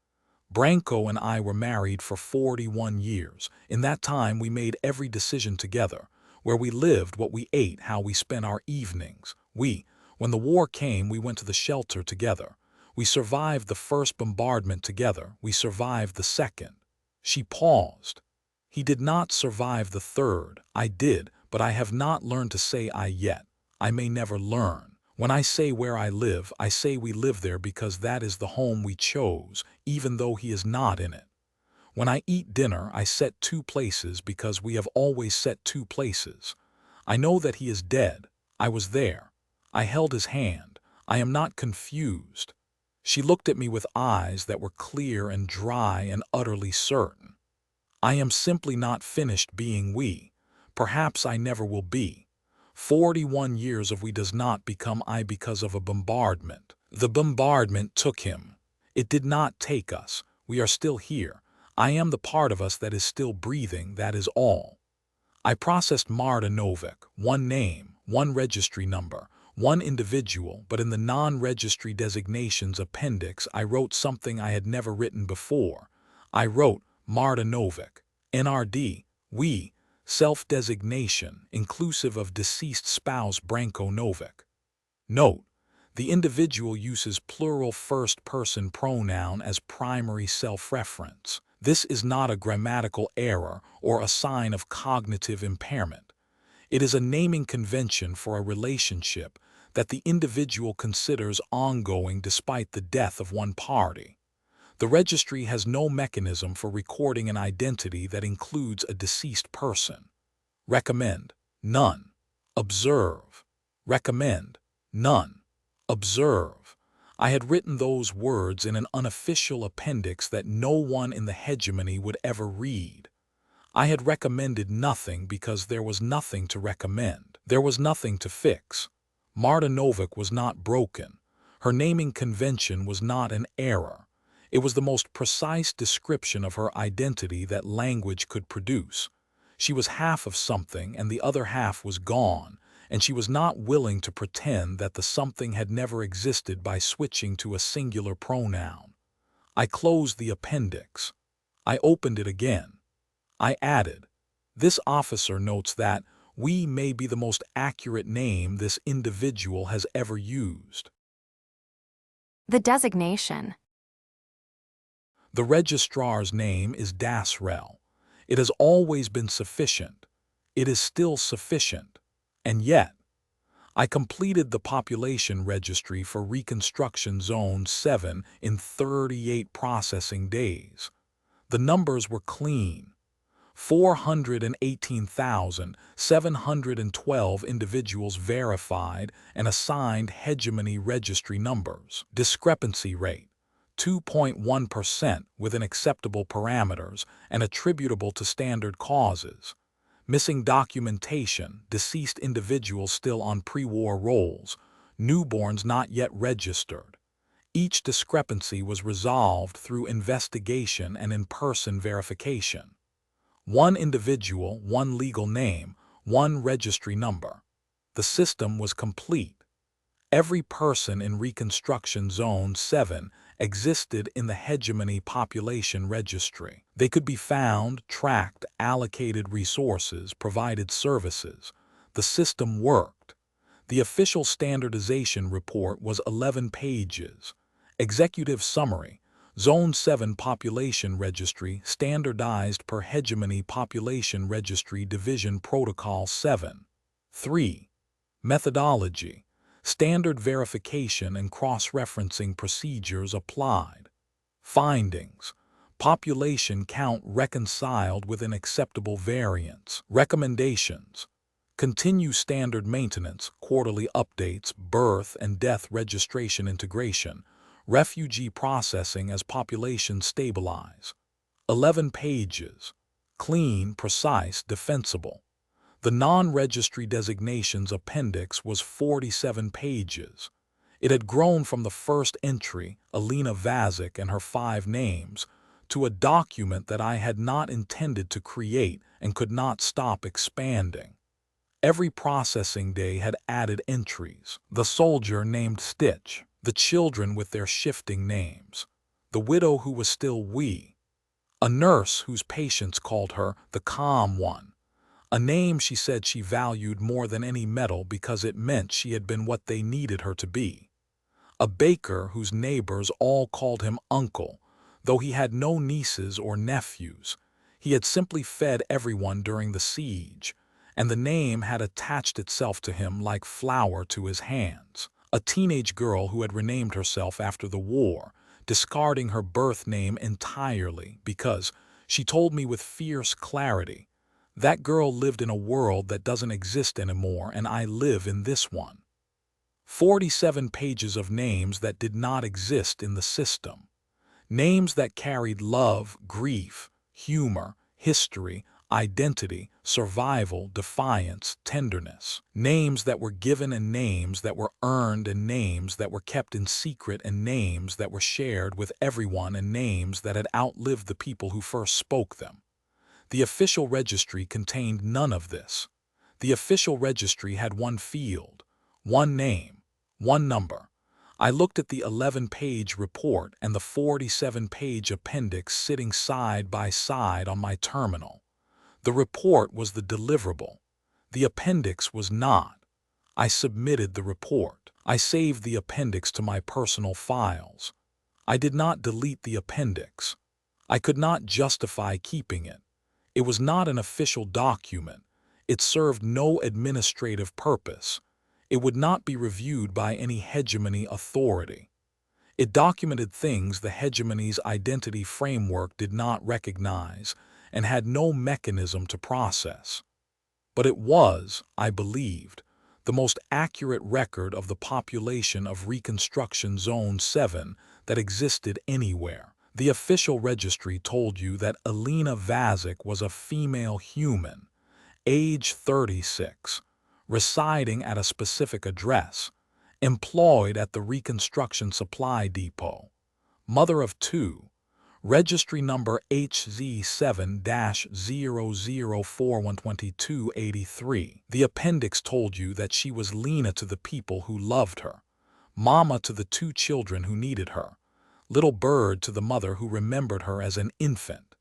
Branko and I were married for 41 years. In that time we made every decision together. Where we lived, what we ate, how we spent our evenings. When the war came, we went to the shelter together. We survived the first bombardment together. We survived the second. She paused. He did not survive the third. I did, but I have not learned to say I yet. I may never learn. When I say where I live, I say we live there because that is the home we chose, even though he is not in it. When I eat dinner, I set two places because we have always set two places. I know that he is dead. I was there. I held his hand. I am not confused. She looked at me with eyes that were clear and dry and utterly certain. I am simply not finished being we. Perhaps I never will be. 41 years of we does not become I because of a bombardment. The bombardment took him. It did not take us. We are still here. I am the part of us that is still breathing, that is all. I processed Marta Novik, one name, one registry number, one individual, but in the non-registry designations appendix I wrote something I had never written before. I wrote Marta Novik, NRD, we, self-designation, inclusive of deceased spouse Branko Novik. Note: the individual uses plural first-person pronoun as primary self-reference. This is not a grammatical error or a sign of cognitive impairment. It is a naming convention for a relationship that the individual considers ongoing despite the death of one party. The registry has no mechanism for recording an identity that includes a deceased person. Recommend, none. Observe. Recommend, none. Observe. I had written those words in an unofficial appendix that no one in the hegemony would ever read. I had recommended nothing because there was nothing to recommend. There was nothing to fix. Marta Novik was not broken. Her naming convention was not an error. It was the most precise description of her identity that language could produce. She was half of something and the other half was gone, and she was not willing to pretend that the something had never existed by switching to a singular pronoun. I closed the appendix. I opened it again. I added, this officer notes that we may be the most accurate name this individual has ever used. The designation. The registrar's name is Dasrell. It has always been sufficient. It is still sufficient. And yet, I completed the population registry for Reconstruction Zone 7 in 38 processing days. The numbers were clean. 418,712 individuals verified and assigned hegemony registry numbers. Discrepancy rate, 2.1% within acceptable parameters and attributable to standard causes. Missing documentation, deceased individuals still on pre-war rolls, newborns not yet registered. Each discrepancy was resolved through investigation and in-person verification. One individual, one legal name, one registry number. The system was complete. Every person in Reconstruction Zone 7 existed in the hegemony population registry. They could be found, tracked, allocated resources, provided services. The system worked. The official standardization report was 11 pages. Executive summary. Zone 7 Population Registry, standardized per Hegemony Population Registry Division Protocol 7. 3. Methodology. Standard verification and cross-referencing procedures applied. Findings. Population count reconciled within acceptable variance. Recommendations. Continue standard maintenance, quarterly updates, birth and death registration integration, refugee processing as populations stabilize. 11 pages. Clean, precise, defensible. The non-registry designations appendix was 47 pages. It had grown from the first entry, Alina Vazic and her 5 names, to a document that I had not intended to create and could not stop expanding. Every processing day had added entries. The soldier named Stitch, the children with their shifting names, the widow who was still we, a nurse whose patients called her the calm one, a name she said she valued more than any medal because it meant she had been what they needed her to be, a baker whose neighbors all called him uncle, though he had no nieces or nephews. He had simply fed everyone during the siege, and the name had attached itself to him like flour to his hands. A teenage girl who had renamed herself after the war, discarding her birth name entirely because, she told me with fierce clarity, that girl lived in a world that doesn't exist anymore and I live in this one. 47 pages of names that did not exist in the system. Names that carried love, grief, humor, history, identity, survival, defiance, tenderness. Names that were given and names that were earned and names that were kept in secret and names that were shared with everyone and names that had outlived the people who first spoke them. The official registry contained none of this. The official registry had one field, one name, one number. I looked at the 11-page report and the 47-page appendix sitting side by side on my terminal. The report was the deliverable. The appendix was not. I submitted the report. I saved the appendix to my personal files. I did not delete the appendix. I could not justify keeping it. It was not an official document. It served no administrative purpose. It would not be reviewed by any hegemony authority. It documented things the hegemony's identity framework did not recognize and had no mechanism to process. But it was, I believed, the most accurate record of the population of Reconstruction Zone 7 that existed anywhere. The official registry told you that Alina Vazic was a female human, age 36, residing at a specific address, employed at the Reconstruction Supply Depot, mother of 2, registry number HZ7-00412283. The appendix told you that she was Lena to the people who loved her, mama to the 2 children who needed her, little bird to the mother who remembered her as an infant,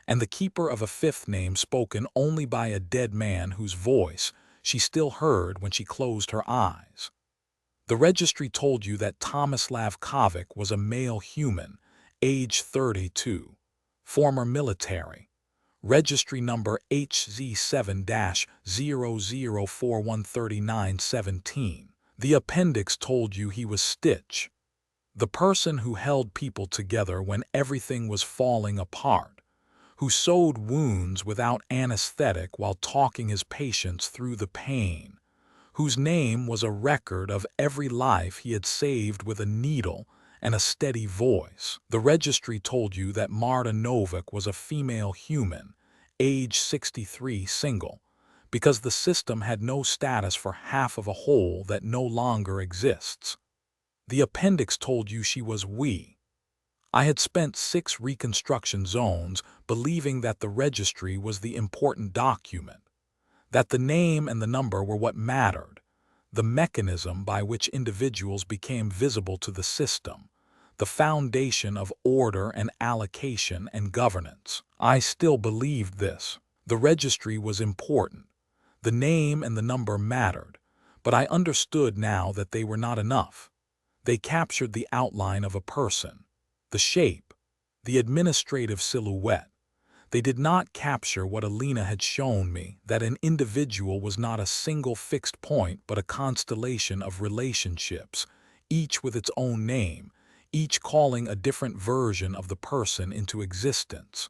and the keeper of a 5th name spoken only by a dead man whose voice she still heard when she closed her eyes. The registry told you that Tomislav Kovic was a male human, age 32, former military, registry number HZ7-00413917. The appendix told you he was Stitch, the person who held people together when everything was falling apart, who sewed wounds without anesthetic while talking his patients through the pain, whose name was a record of every life he had saved with a needle and a steady voice. The registry told you that Marta Novak was a female human, age 63, single, because the system had no status for half of a whole that no longer exists. The appendix told you she was we. I had spent 6 reconstruction zones believing that the registry was the important document, that the name and the number were what mattered, the mechanism by which individuals became visible to the system, the foundation of order and allocation and governance. I still believed this. The registry was important. The name and the number mattered, but I understood now that they were not enough. They captured the outline of a person, the shape, the administrative silhouette. They did not capture what Alina had shown me, that an individual was not a single fixed point but a constellation of relationships, each with its own name, each calling a different version of the person into existence.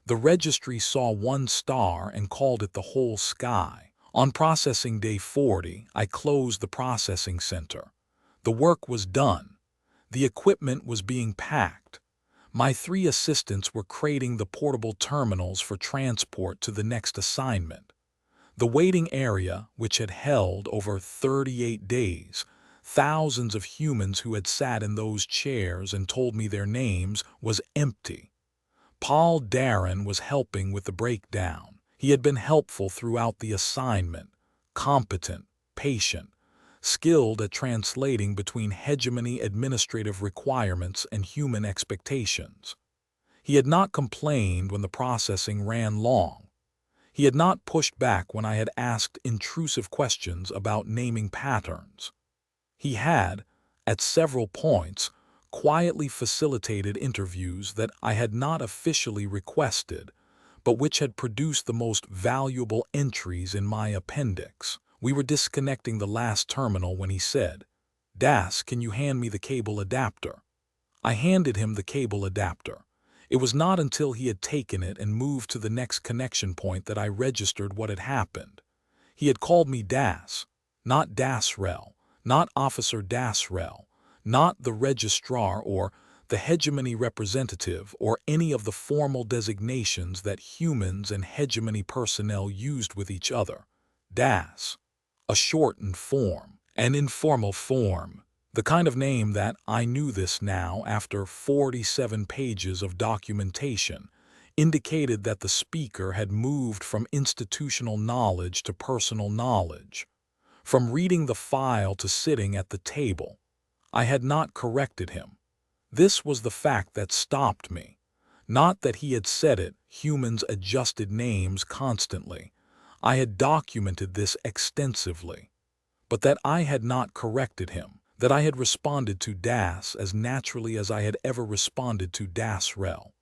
The registry saw one star and called it the whole sky. On processing day 40, I closed the processing center. The work was done. The equipment was being packed. My 3 assistants were crating the portable terminals for transport to the next assignment. The waiting area, which had held over 38 days, thousands of humans who had sat in those chairs and told me their names, was empty. Paul Darren was helping with the breakdown. He had been helpful throughout the assignment, competent, patient, skilled at translating between hegemony administrative requirements and human expectations. He had not complained when the processing ran long. He had not pushed back when I had asked intrusive questions about naming patterns. He had, at several points, quietly facilitated interviews that I had not officially requested, but which had produced the most valuable entries in my appendix. We were disconnecting the last terminal when he said, "Das, can you hand me the cable adapter?" I handed him the cable adapter. It was not until he had taken it and moved to the next connection point that I registered what had happened. He had called me Das, not Dasrell, not Officer Dasrell, not the registrar or the hegemony representative or any of the formal designations that humans and hegemony personnel used with each other. Das. A shortened form, an informal form, the kind of name that, I knew this now after 47 pages of documentation, indicated that the speaker had moved from institutional knowledge to personal knowledge, from reading the file to sitting at the table. I had not corrected him. This was the fact that stopped me. Not that he had said it, humans adjusted names constantly. I had documented this extensively. But that I had not corrected him, that I had responded to Das as naturally as I had ever responded to Dasrell,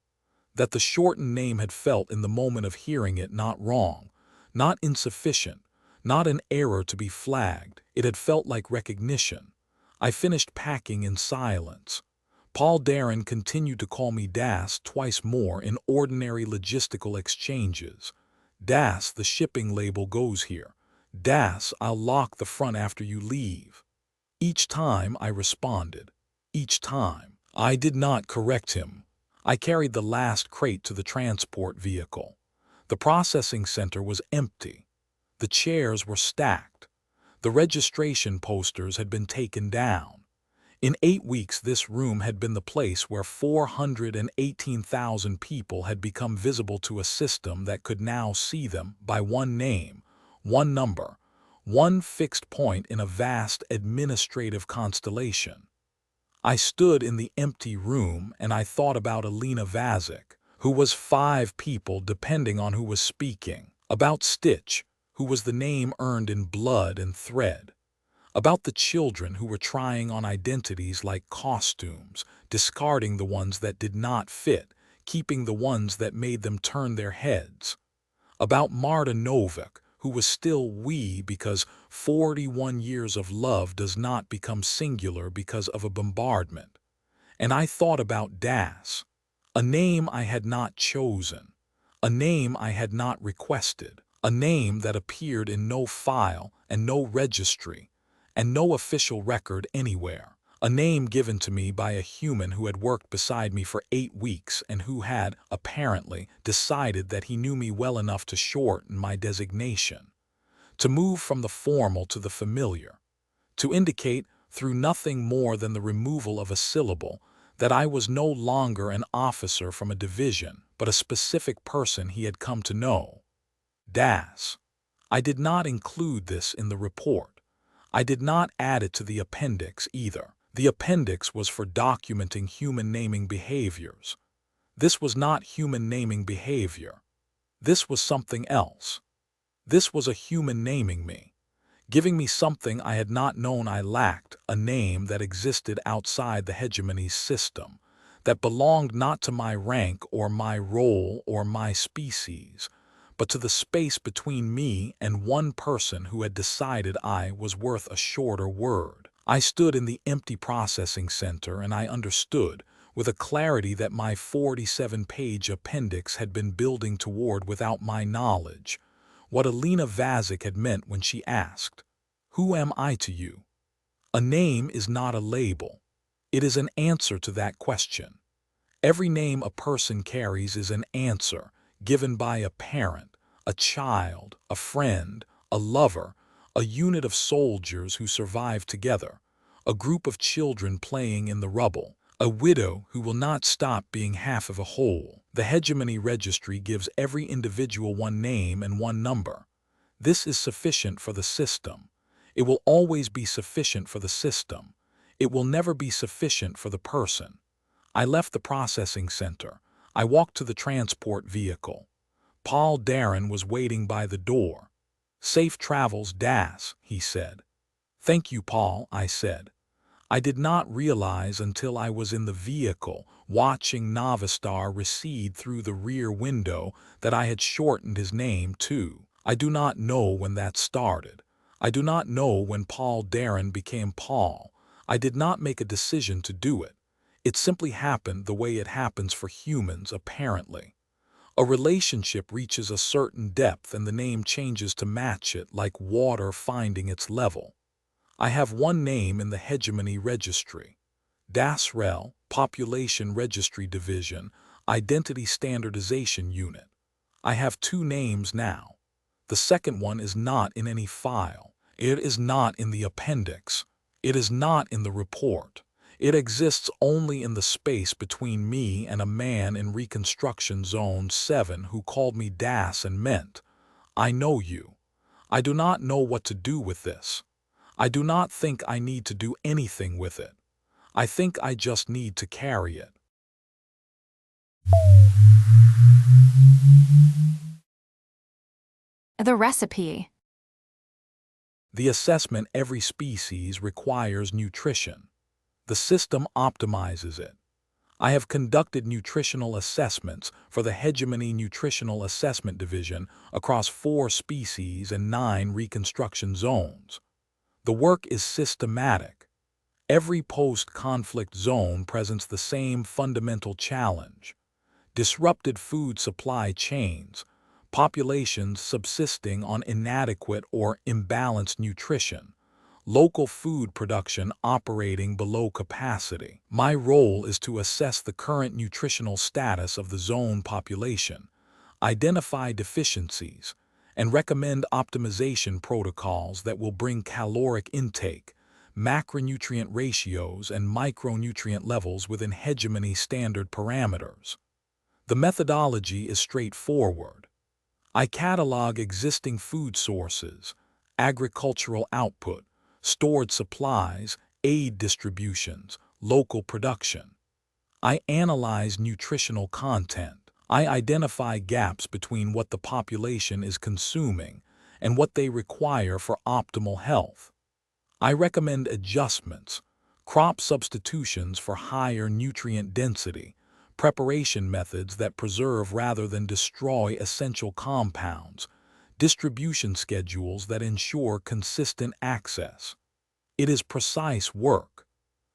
that the shortened name had felt in the moment of hearing it not wrong, not insufficient, not an error to be flagged. It had felt like recognition. I finished packing in silence. Paul Darren continued to call me Das twice more in ordinary logistical exchanges. Das, the shipping label goes here. Das, I'll lock the front after you leave. Each time I responded. Each time. I did not correct him. I carried the last crate to the transport vehicle. The processing center was empty. The chairs were stacked. The registration posters had been taken down. In 8 weeks, this room had been the place where 418,000 people had become visible to a system that could now see them by one name, one number, one fixed point in a vast administrative constellation. I stood in the empty room and I thought about Alina Vazic, who was 5 people depending on who was speaking, about Stitch, who was the name earned in blood and thread, about the children who were trying on identities like costumes, discarding the ones that did not fit, keeping the ones that made them turn their heads, about Marta Novak, who was still we because 41 years of love does not become singular because of a bombardment. And I thought about Das, a name I had not chosen, a name I had not requested, a name that appeared in no file and no registry, and no official record anywhere. A name given to me by a human who had worked beside me for 8 weeks and who had, apparently, decided that he knew me well enough to shorten my designation, to move from the formal to the familiar, to indicate, through nothing more than the removal of a syllable, that I was no longer an officer from a division, but a specific person he had come to know. Das. I did not include this in the report. I did not add it to the appendix either. The appendix was for documenting human naming behaviors. This was not human naming behavior. This was something else. This was a human naming me, giving me something I had not known I lacked, a name that existed outside the hegemony's system, that belonged not to my rank or my role or my species, but to the space between me and one person who had decided I was worth a shorter word. I stood in the empty processing center and I understood, with a clarity that my 47-page appendix had been building toward without my knowledge, what Alina Vazik had meant when she asked, "Who am I to you?" A name is not a label. It is an answer to that question. Every name a person carries is an answer given by a parent, a child, a friend, a lover, a unit of soldiers who survive together, a group of children playing in the rubble, a widow who will not stop being half of a whole. The hegemony registry gives every individual one name and one number. This is sufficient for the system. It will always be sufficient for the system. It will never be sufficient for the person. I left the processing center. I walked to the transport vehicle. Paul Darren was waiting by the door. "Safe travels, Das," he said. "Thank you, Paul," I said. I did not realize until I was in the vehicle, watching Navistar recede through the rear window, that I had shortened his name too. I do not know when that started. I do not know when Paul Darren became Paul. I did not make a decision to do it. It simply happened the way it happens for humans, apparently. A relationship reaches a certain depth and the name changes to match it, like water finding its level. I have one name in the hegemony registry. DASREL, Population Registry Division, Identity Standardization Unit. I have 2 names now. The second one is not in any file. It is not in the appendix. It is not in the report. It exists only in the space between me and a man in Reconstruction Zone 7 who called me Das and meant, "I know you." I do not know what to do with this. I do not think I need to do anything with it. I think I just need to carry it. The recipe. The assessment every species requires nutrition. The system optimizes it. I have conducted nutritional assessments for the Hegemony Nutritional Assessment Division across 4 species and 9 reconstruction zones. The work is systematic. Every post-conflict zone presents the same fundamental challenge: disrupted food supply chains, populations subsisting on inadequate or imbalanced nutrition, local food production operating below capacity. My role is to assess the current nutritional status of the zone population, identify deficiencies, and recommend optimization protocols that will bring caloric intake, macronutrient ratios, and micronutrient levels within hegemony standard parameters. The methodology is straightforward. I catalog existing food sources, agricultural output, stored supplies, aid distributions, local production. I analyze nutritional content. I identify gaps between what the population is consuming and what they require for optimal health. I recommend adjustments, crop substitutions for higher nutrient density, preparation methods that preserve rather than destroy essential compounds, distribution schedules that ensure consistent access. It is precise work.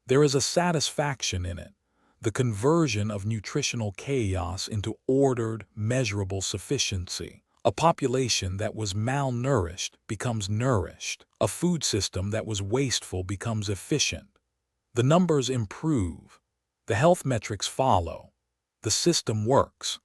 There is a satisfaction in it. the conversion of nutritional chaos into ordered, measurable sufficiency. A population that was malnourished becomes nourished. A food system that was wasteful becomes efficient. The numbers improve. The health metrics follow. The system works.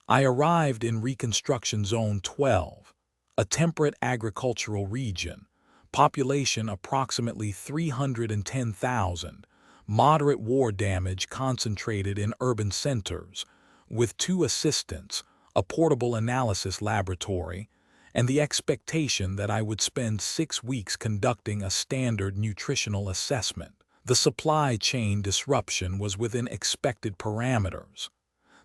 I arrived in Reconstruction Zone 12, a temperate agricultural region, population approximately 310,000, moderate war damage concentrated in urban centers, with 2 assistants, a portable analysis laboratory, and the expectation that I would spend 6 weeks conducting a standard nutritional assessment. The supply chain disruption was within expected parameters.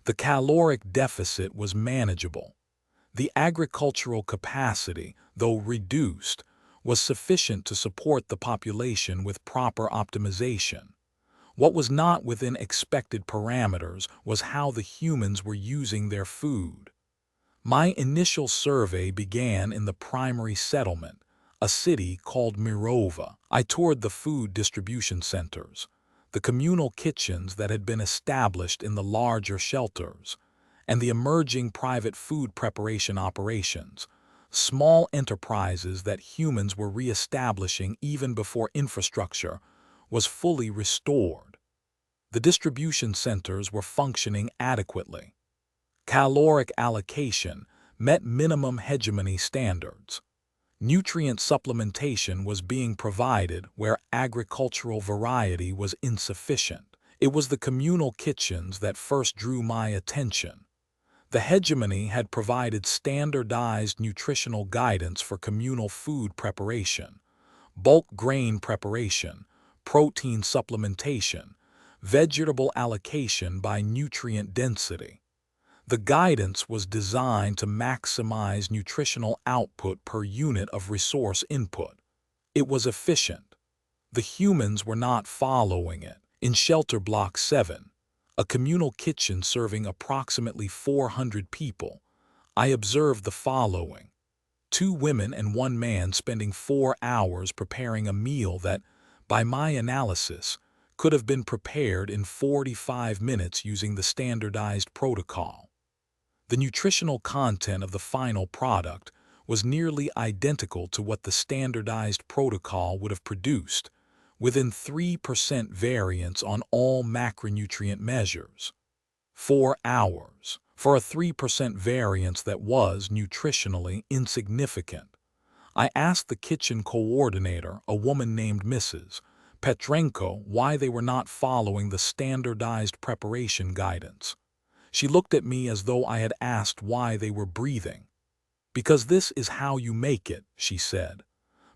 The caloric deficit was manageable. The agricultural capacity, though reduced, was sufficient to support the population with proper optimization. What was not within expected parameters was how the humans were using their food. My initial survey began in the primary settlement, a city called Mirova. I toured the food distribution centers, the communal kitchens that had been established in the larger shelters, and the emerging private food preparation operations, small enterprises that humans were reestablishing even before infrastructure was fully restored. The distribution centers were functioning adequately. Caloric allocation met minimum hegemony standards. Nutrient supplementation was being provided where agricultural variety was insufficient. It was the communal kitchens that first drew my attention. The hegemony had provided standardized nutritional guidance for communal food preparation, bulk grain preparation, protein supplementation, vegetable allocation by nutrient density. The guidance was designed to maximize nutritional output per unit of resource input. It was efficient. The humans were not following it. In Shelter Block 7, a communal kitchen serving approximately 400 people, I observed the following. 2 women and 1 man spending 4 hours preparing a meal that, by my analysis, could have been prepared in 45 minutes using the standardized protocol. The nutritional content of the final product was nearly identical to what the standardized protocol would have produced, within 3% variance on all macronutrient measures. 4 hours for a 3% variance that was nutritionally insignificant. I asked the kitchen coordinator, a woman named Mrs. Petrenko, why they were not following the standardized preparation guidance. She looked at me as though I had asked why they were breathing. "Because this is how you make it," she said.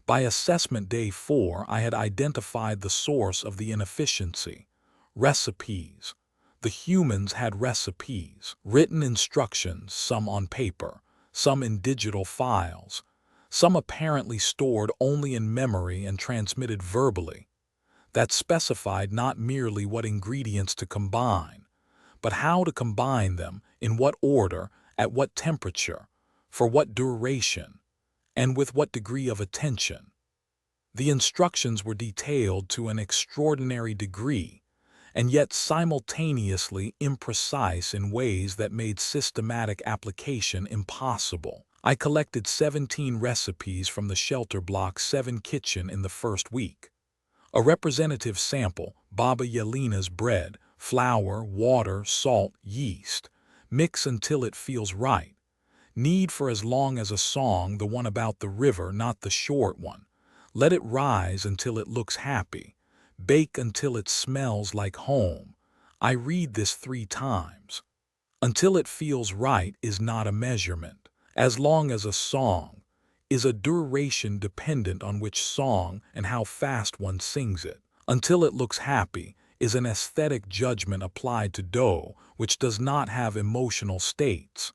By assessment day 4, I had identified the source of the inefficiency: recipes. The humans had recipes, written instructions, some on paper, some in digital files, some apparently stored only in memory and transmitted verbally, that specified not merely what ingredients to combine, but how to combine them, in what order, at what temperature, for what duration, and with what degree of attention. The instructions were detailed to an extraordinary degree, and yet simultaneously imprecise in ways that made systematic application impossible. I collected 17 recipes from the Shelter Block 7 kitchen in the first week. A representative sample: Baba Yelena's bread, flour, water, salt, yeast. Mix until it feels right. Knead for as long as a song, the one about the river, not the short one. Let it rise until it looks happy. Bake until it smells like home. I read this 3 times. Until it feels right is not a measurement. As long as a song is a duration dependent on which song and how fast one sings it. Until it looks happy is an aesthetic judgment applied to dough which does not have emotional states.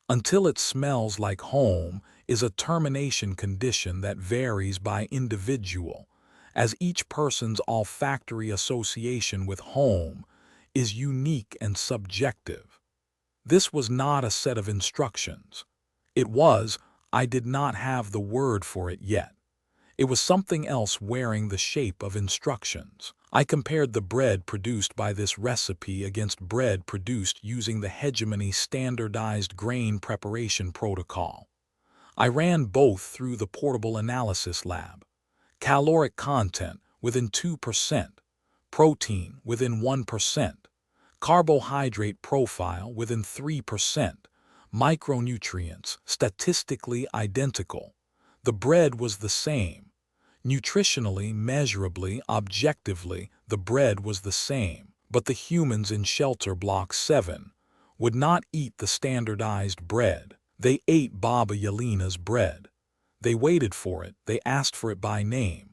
Until it smells like home is a termination condition that varies by individual, as each person's olfactory association with home is unique and subjective. This was not a set of instructions. It was, I did not have the word for it yet. It was something else wearing the shape of instructions. I compared the bread produced by this recipe against bread produced using the Hegemony standardized grain preparation protocol. I ran both through the portable analysis lab. Caloric content within 2%, protein within 1%, carbohydrate profile within 3%, micronutrients statistically identical. The bread was the same. Nutritionally, measurably, objectively, the bread was the same, but the humans in Shelter Block 7 would not eat the standardized bread. They ate Baba Yelena's bread. They waited for it, they asked for it by name.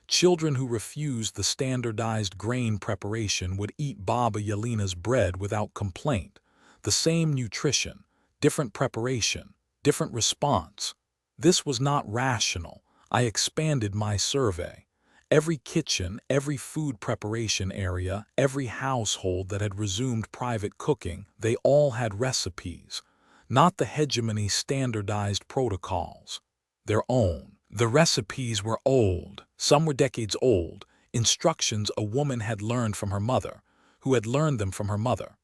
Children who refused the standardized grain preparation would eat Baba Yelena's bread without complaint. The same nutrition, different preparation, different response. This was not rational. I expanded my survey. Every kitchen, every food preparation area, every household that had resumed private cooking, they all had recipes, not the Hegemony standardized protocols, their own. The recipes were old, some were decades old, instructions a woman had learned from her mother, who had learned them from her mother.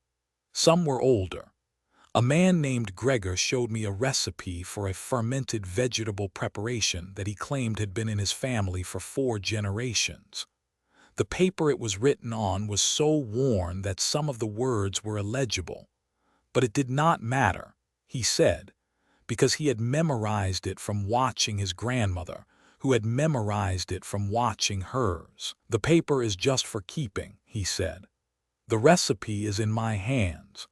Some were older. A man named Gregor showed me a recipe for a fermented vegetable preparation that he claimed had been in his family for 4 generations. The paper it was written on was so worn that some of the words were illegible. But it did not matter, he said, because he had memorized it from watching his grandmother, who had memorized it from watching hers. The paper is just for keeping, he said. The recipe is in my hands.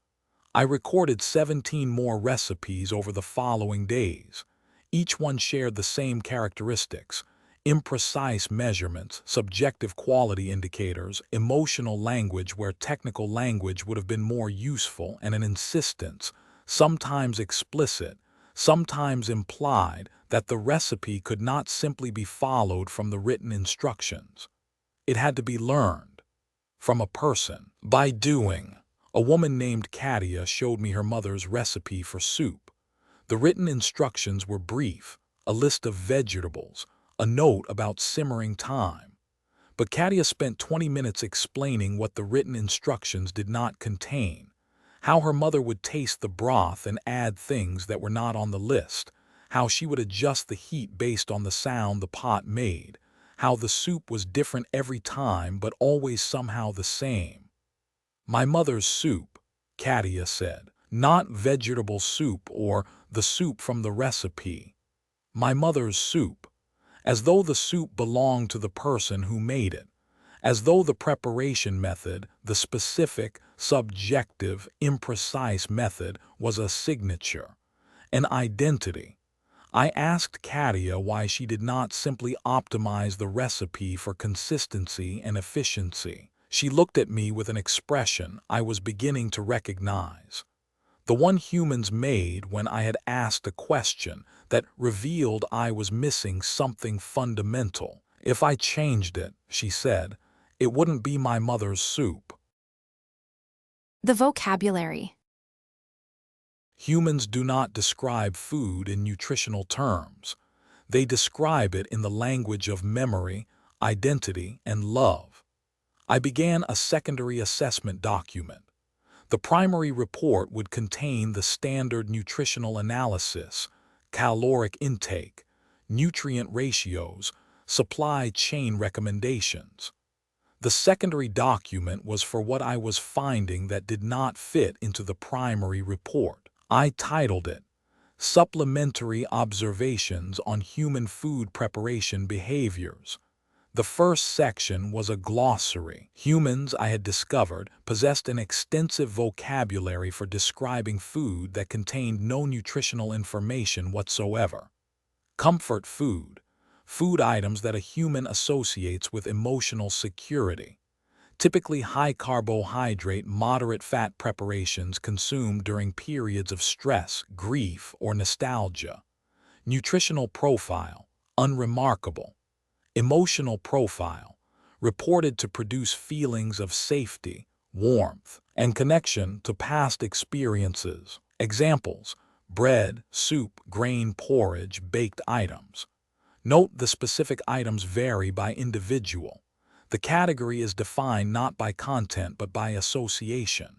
I recorded 17 more recipes over the following days. Each one shared the same characteristics: imprecise measurements, subjective quality indicators, emotional language where technical language would have been more useful, and an insistence, sometimes explicit, sometimes implied, that the recipe could not simply be followed from the written instructions. It had to be learned from a person by doing. A woman named Katia showed me her mother's recipe for soup. The written instructions were brief, a list of vegetables, a note about simmering time. But Katia spent 20 minutes explaining what the written instructions did not contain, how her mother would taste the broth and add things that were not on the list, how she would adjust the heat based on the sound the pot made, how the soup was different every time but always somehow the same. My mother's soup, Katia said, not vegetable soup or the soup from the recipe. My mother's soup, as though the soup belonged to the person who made it, as though the preparation method, the specific, subjective, imprecise method, was a signature, an identity. I asked Katia why she did not simply optimize the recipe for consistency and efficiency. She looked at me with an expression I was beginning to recognize. The one humans made when I had asked a question that revealed I was missing something fundamental. If I changed it, she said, it wouldn't be my mother's soup. The vocabulary. Humans do not describe food in nutritional terms. They describe it in the language of memory, identity, and love. I began a secondary assessment document. The primary report would contain the standard nutritional analysis, caloric intake, nutrient ratios, supply chain recommendations. The secondary document was for what I was finding that did not fit into the primary report. I titled it, Supplementary Observations on Human Food Preparation Behaviors. The first section was a glossary. Humans, I had discovered, possessed an extensive vocabulary for describing food that contained no nutritional information whatsoever. Comfort food, food items that a human associates with emotional security. Typically high carbohydrate, moderate fat preparations consumed during periods of stress, grief, or nostalgia. Nutritional profile, unremarkable. Emotional profile, reported to produce feelings of safety, warmth, and connection to past experiences. Examples: bread, soup, grain porridge, baked items. Note the specific items vary by individual. The category is defined not by content but by association.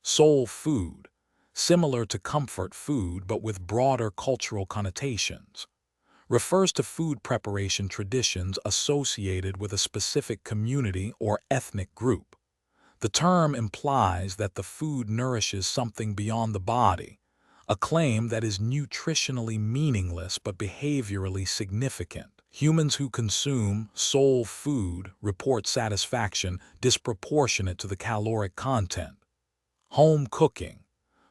Soul food, similar to comfort food but with broader cultural connotations, refers to food preparation traditions associated with a specific community or ethnic group. The term implies that the food nourishes something beyond the body, a claim that is nutritionally meaningless but behaviorally significant. Humans who consume soul food report satisfaction disproportionate to the caloric content. Home cooking,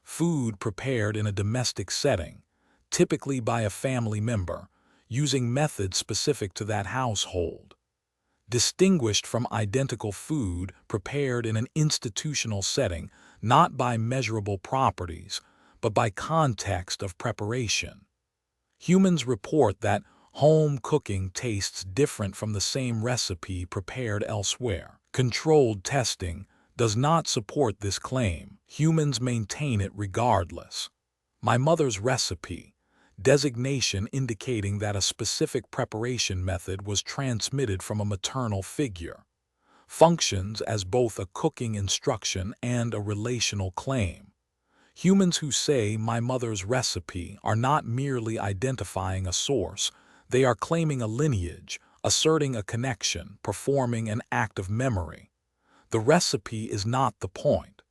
food prepared in a domestic setting, typically by a family member, using methods specific to that household. Distinguished from identical food prepared in an institutional setting, not by measurable properties, but by context of preparation. Humans report that home cooking tastes different from the same recipe prepared elsewhere. Controlled testing does not support this claim. Humans maintain it regardless. My mother's recipe, designation indicating that a specific preparation method was transmitted from a maternal figure, functions as both a cooking instruction and a relational claim. Humans who say my mother's recipe are not merely identifying a source, they are claiming a lineage, asserting a connection, performing an act of memory. The recipe is not the point.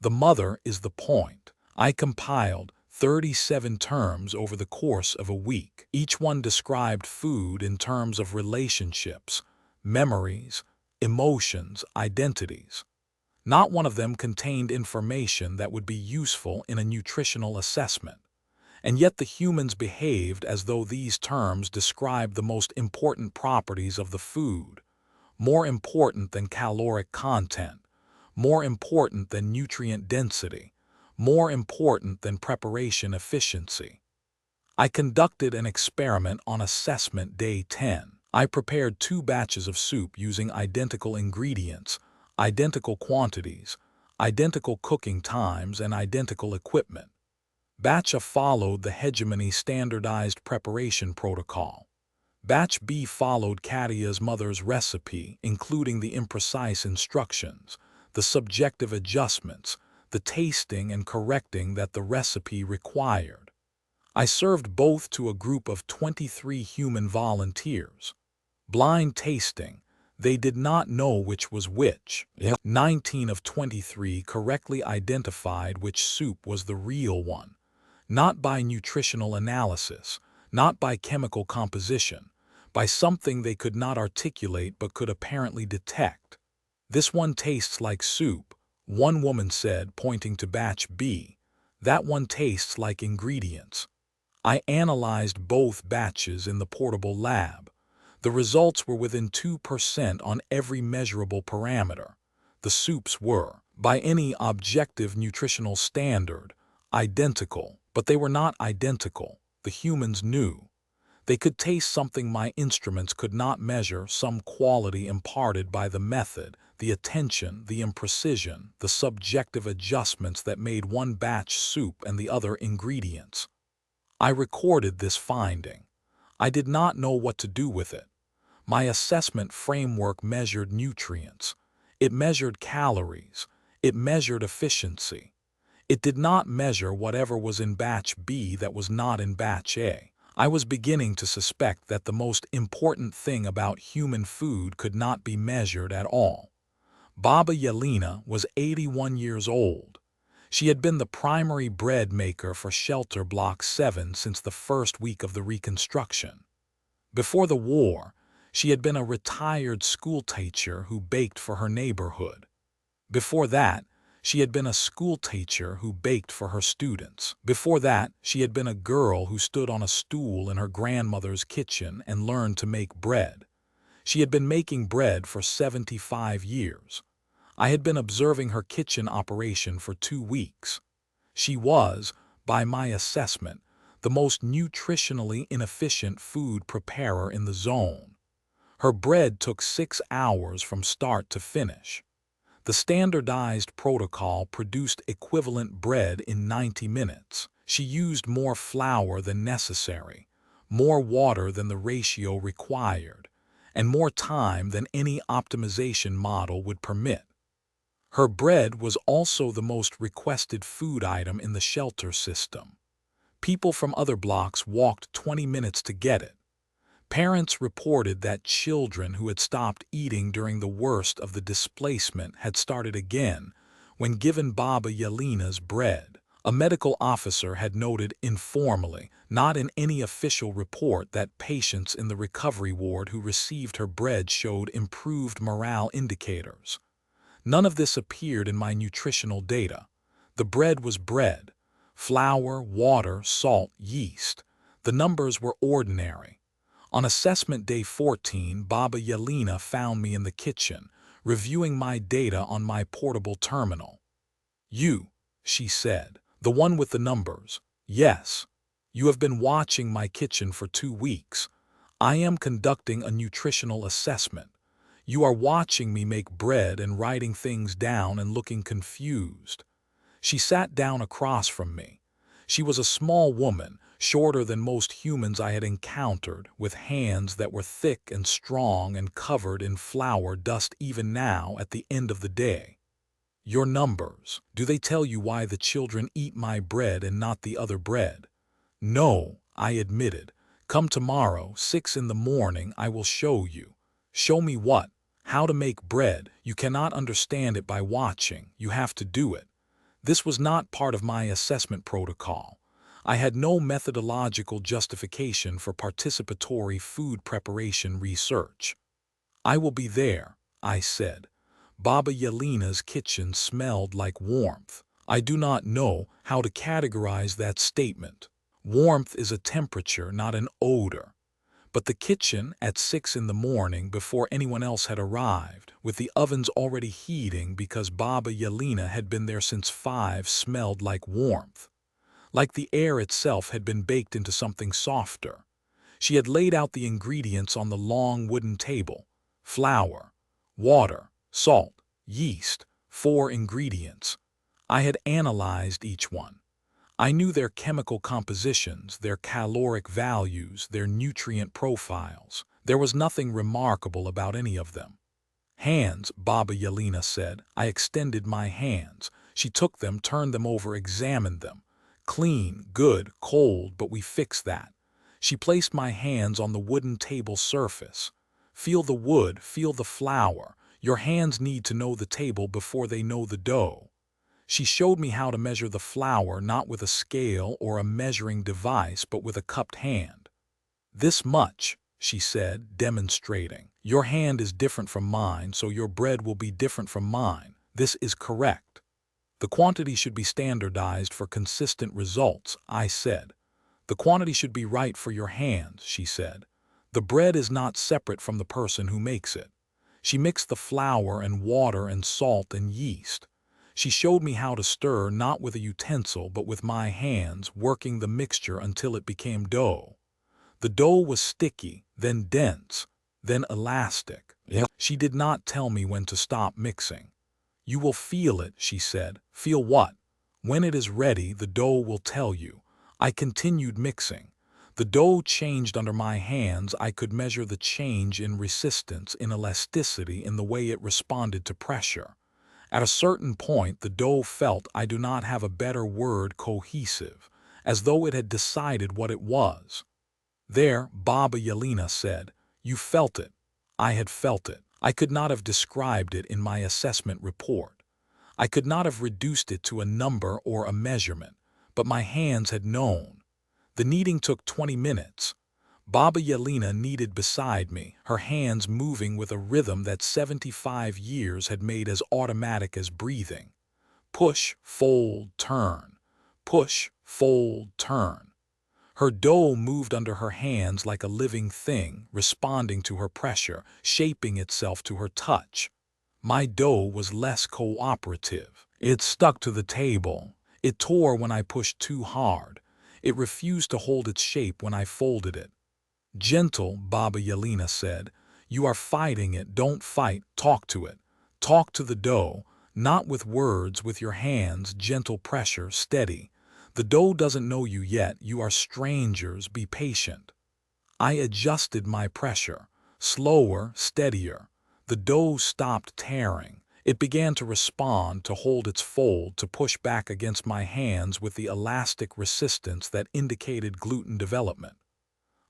The mother is the point. I compiled 37 terms over the course of a week. Each one described food in terms of relationships, memories, emotions, identities. Not one of them contained information that would be useful in a nutritional assessment. And yet the humans behaved as though these terms described the most important properties of the food, more important than caloric content, more important than nutrient density, more important than preparation efficiency. I conducted an experiment on assessment day 10. I prepared 2 batches of soup using identical ingredients, identical quantities, identical cooking times, and identical equipment. Batch A followed the hegemony standardized preparation protocol. Batch B followed Katia's mother's recipe, including the imprecise instructions, the subjective adjustments, the tasting and correcting that the recipe required. I served both to a group of 23 human volunteers. Blind tasting, they did not know which was which. 19 of 23 correctly identified which soup was the real one, not by nutritional analysis, not by chemical composition, by something they could not articulate but could apparently detect. This one tastes like soup, one woman said, pointing to batch B. That one tastes like ingredients. I analyzed both batches in the portable lab. The results were within 2% on every measurable parameter. The soups were, by any objective nutritional standard, identical, but they were not identical. The humans knew. They could taste something my instruments could not measure, some quality imparted by the method, the attention, the imprecision, the subjective adjustments that made one batch soup and the other ingredients. I recorded this finding. I did not know what to do with it. My assessment framework measured nutrients. It measured calories. It measured efficiency. It did not measure whatever was in batch B that was not in batch A. I was beginning to suspect that the most important thing about human food could not be measured at all. Baba Yelena was 81 years old. She had been the primary bread maker for Shelter Block 7 since the first week of the Reconstruction. Before the war, she had been a retired schoolteacher who baked for her neighborhood. Before that, she had been a schoolteacher who baked for her students. Before that, she had been a girl who stood on a stool in her grandmother's kitchen and learned to make bread. She had been making bread for 75 years. I had been observing her kitchen operation for 2 weeks. She was, by my assessment, the most nutritionally inefficient food preparer in the zone. Her bread took 6 hours from start to finish. The standardized protocol produced equivalent bread in 90 minutes. She used more flour than necessary, more water than the ratio required, and more time than any optimization model would permit. Her bread was also the most requested food item in the shelter system. People from other blocks walked 20 minutes to get it. Parents reported that children who had stopped eating during the worst of the displacement had started again when given Baba Yelena's bread. A medical officer had noted informally, not in any official report, that patients in the recovery ward who received her bread showed improved morale indicators. None of this appeared in my nutritional data. The bread was bread. Flour, water, salt, yeast. The numbers were ordinary. On assessment day 14, Baba Yelena found me in the kitchen, reviewing my data on my portable terminal. "You," she said, "the one with the numbers." "Yes. You have been watching my kitchen for 2 weeks. I am conducting a nutritional assessment. You are watching me make bread and writing things down and looking confused." She sat down across from me. She was a small woman, shorter than most humans I had encountered, with hands that were thick and strong and covered in flour dust even now at the end of the day. "Your numbers, do they tell you why the children eat my bread and not the other bread?" "No," I admitted. "Come tomorrow, 6 in the morning, I will show you." "Show me what?" "How to make bread. You cannot understand it by watching. You have to do it." This was not part of my assessment protocol. I had no methodological justification for participatory food preparation research. "I will be there," I said. Baba Yelena's kitchen smelled like warmth. I do not know how to categorize that statement. Warmth is a temperature, not an odor. But the kitchen at 6 in the morning, before anyone else had arrived, with the ovens already heating because Baba Yelena had been there since 5, smelled like warmth. Like the air itself had been baked into something softer. She had laid out the ingredients on the long wooden table. Flour, water, salt, yeast, 4 ingredients. I had analyzed each one. I knew their chemical compositions, their caloric values, their nutrient profiles. There was nothing remarkable about any of them. "Hands," Baba Yelena said. I extended my hands. She took them, turned them over, examined them. "Clean, good, cold, but we fixed that." She placed my hands on the wooden table surface. "Feel the wood, feel the flour. Your hands need to know the table before they know the dough." She showed me how to measure the flour, not with a scale or a measuring device, but with a cupped hand. "This much," she said, demonstrating. "Your hand is different from mine, so your bread will be different from mine. This is correct." "The quantity should be standardized for consistent results," I said. "The quantity should be right for your hands," she said. "The bread is not separate from the person who makes it." She mixed the flour and water and salt and yeast. She showed me how to stir, not with a utensil but with my hands, working the mixture until it became dough. The dough was sticky, then dense, then elastic. Yep. She did not tell me when to stop mixing. "You will feel it," she said. "Feel what?" "When it is ready, the dough will tell you." I continued mixing. The dough changed under my hands. I could measure the change in resistance, in elasticity, in the way it responded to pressure. At a certain point, the dough felt, I do not have a better word, cohesive, as though it had decided what it was. "There," Baba Yelena said. "You felt it." I had felt it. I could not have described it in my assessment report. I could not have reduced it to a number or a measurement, but my hands had known. The kneading took 20 minutes. Baba Yelena kneaded beside me, her hands moving with a rhythm that 75 years had made as automatic as breathing. Push, fold, turn. Push, fold, turn. Her dough moved under her hands like a living thing, responding to her pressure, shaping itself to her touch. My dough was less cooperative. It stuck to the table. It tore when I pushed too hard. It refused to hold its shape when I folded it. "Gentle," Baba Yelena said. "You are fighting it. Don't fight. Talk to it. Talk to the dough, not with words, with your hands, gentle pressure, steady. The dough doesn't know you yet. You are strangers. Be patient." I adjusted my pressure. Slower, steadier. The dough stopped tearing. It began to respond, to hold its fold, to push back against my hands with the elastic resistance that indicated gluten development.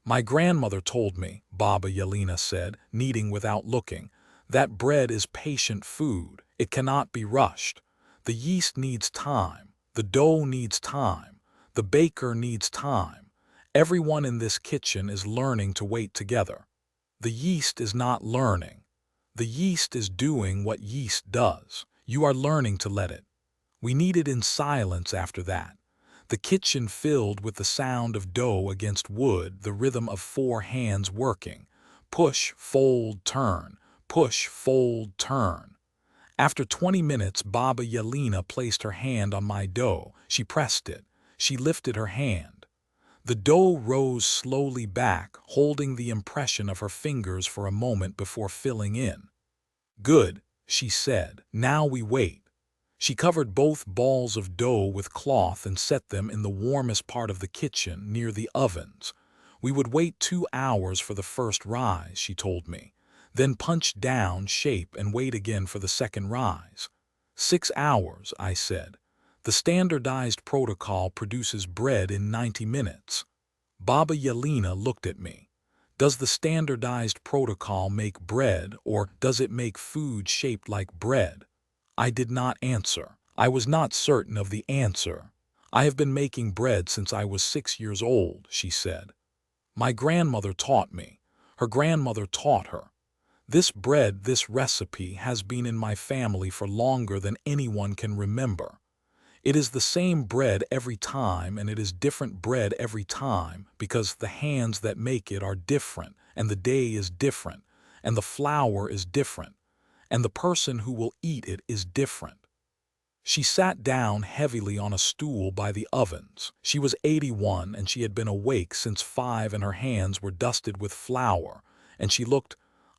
My grandmother told me, Baba Yelena said, kneading without looking, that bread is patient food. It cannot be rushed. The yeast needs time. The dough needs time. The baker needs time. Everyone in this kitchen is learning to wait together. The yeast is not learning. The yeast is doing what yeast does. You are learning to let it. We kneaded in silence after that. The kitchen filled with the sound of dough against wood, the rhythm of 4 hands working. Push, fold, turn. Push, fold, turn. After 20 minutes, Baba Yelena placed her hand on my dough. She pressed it. She lifted her hand. The dough rose slowly back, holding the impression of her fingers for a moment before filling in. Good, she said. Now we wait. She covered both balls of dough with cloth and set them in the warmest part of the kitchen, near the ovens. We would wait 2 hours for the first rise, she told me. Then punch down, shape, and wait again for the second rise. 6 hours, I said. The standardized protocol produces bread in 90 minutes. Baba Yelena looked at me. Does the standardized protocol make bread, or does it make food shaped like bread? I did not answer. I was not certain of the answer. I have been making bread since I was 6 years old, she said. My grandmother taught me. Her grandmother taught her. This bread, this recipe, has been in my family for longer than anyone can remember. It is the same bread every time, and it is different bread every time, because the hands that make it are different, and the day is different, and the flour is different, and the person who will eat it is different. She sat down heavily on a stool by the ovens. She was 81, and she had been awake since 5, and her hands were dusted with flour, and she looked—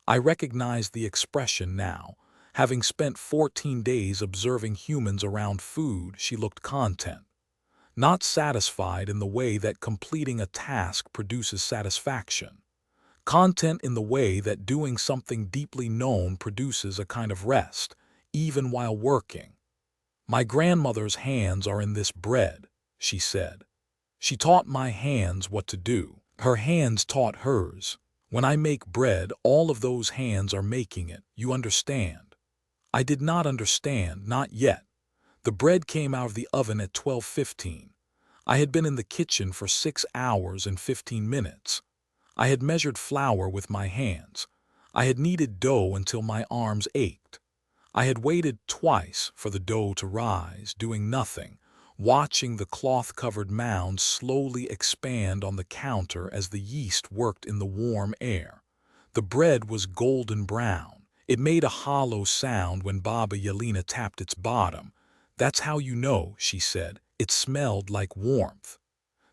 I recognized the expression now. Having spent 14 days observing humans around food, she looked content. Not satisfied in the way that completing a task produces satisfaction. Content in the way that doing something deeply known produces a kind of rest, even while working. My grandmother's hands are in this bread, she said. She taught my hands what to do. Her hands taught hers. When I make bread, all of those hands are making it, you understand? I did not understand, not yet. The bread came out of the oven at 12:15. I had been in the kitchen for 6 hours and 15 minutes. I had measured flour with my hands. I had kneaded dough until my arms ached. I had waited twice for the dough to rise, doing nothing, watching the cloth-covered mound slowly expand on the counter as the yeast worked in the warm air. The bread was golden brown. It made a hollow sound when Baba Yelena tapped its bottom. That's how you know, she said. It smelled like warmth.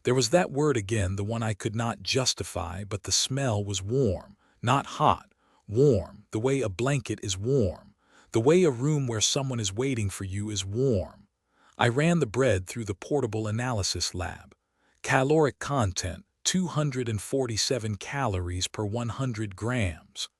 There was that word again, the one I could not justify, but the smell was warm, not hot. Warm, the way a blanket is warm. The way a room where someone is waiting for you is warm. I ran the bread through the portable analysis lab. Caloric content, 247 calories per 100 grams.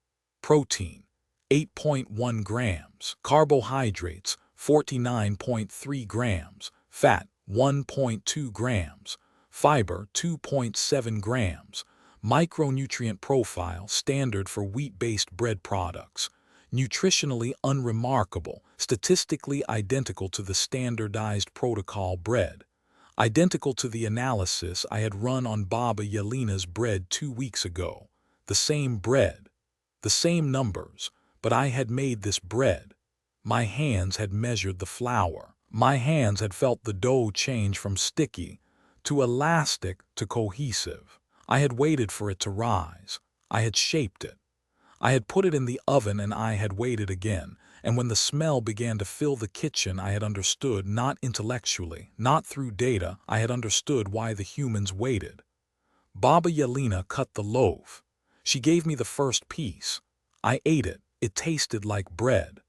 Protein, 8.1 grams. Carbohydrates, 49.3 grams. Fat, 1.2 grams. Fiber, 2.7 grams. Micronutrient profile, standard for wheat-based bread products. Nutritionally unremarkable, statistically identical to the standardized protocol bread. Identical to the analysis I had run on Baba Yelena's bread 2 weeks ago. The same bread. The same numbers, but I had made this bread. My hands had measured the flour. My hands had felt the dough change from sticky to elastic to cohesive. I had waited for it to rise. I had shaped it. I had put it in the oven, and I had waited again, and when the smell began to fill the kitchen, I had understood, not intellectually, not through data, I had understood why the humans waited. Baba Yelena cut the loaf. She gave me the first piece. I ate it. It tasted like bread.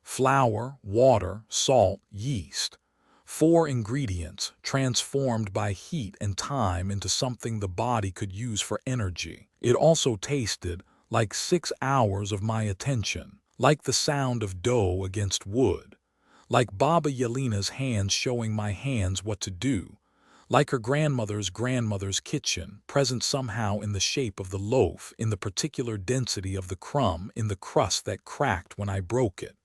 Flour, water, salt, yeast. 4 ingredients transformed by heat and time into something the body could use for energy. It also tasted like 6 hours of my attention, like the sound of dough against wood, like Baba Yelena's hands showing my hands what to do, like her grandmother's kitchen, present somehow in the shape of the loaf, in the particular density of the crumb, in the crust that cracked when I broke it.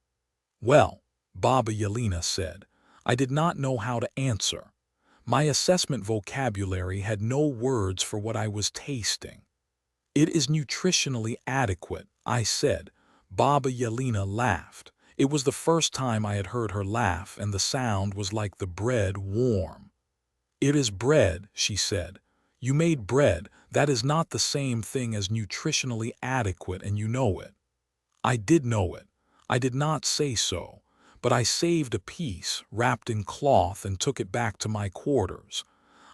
Well, Baba Yelena said, I did not know how to answer. My assessment vocabulary had no words for what I was tasting. It is nutritionally adequate, I said. Baba Yelena laughed. It was the first time I had heard her laugh, and the sound was like the bread warm. It is bread, she said. You made bread. That is not the same thing as nutritionally adequate, and you know it. I did know it. I did not say so, but I saved a piece, wrapped in cloth, and took it back to my quarters.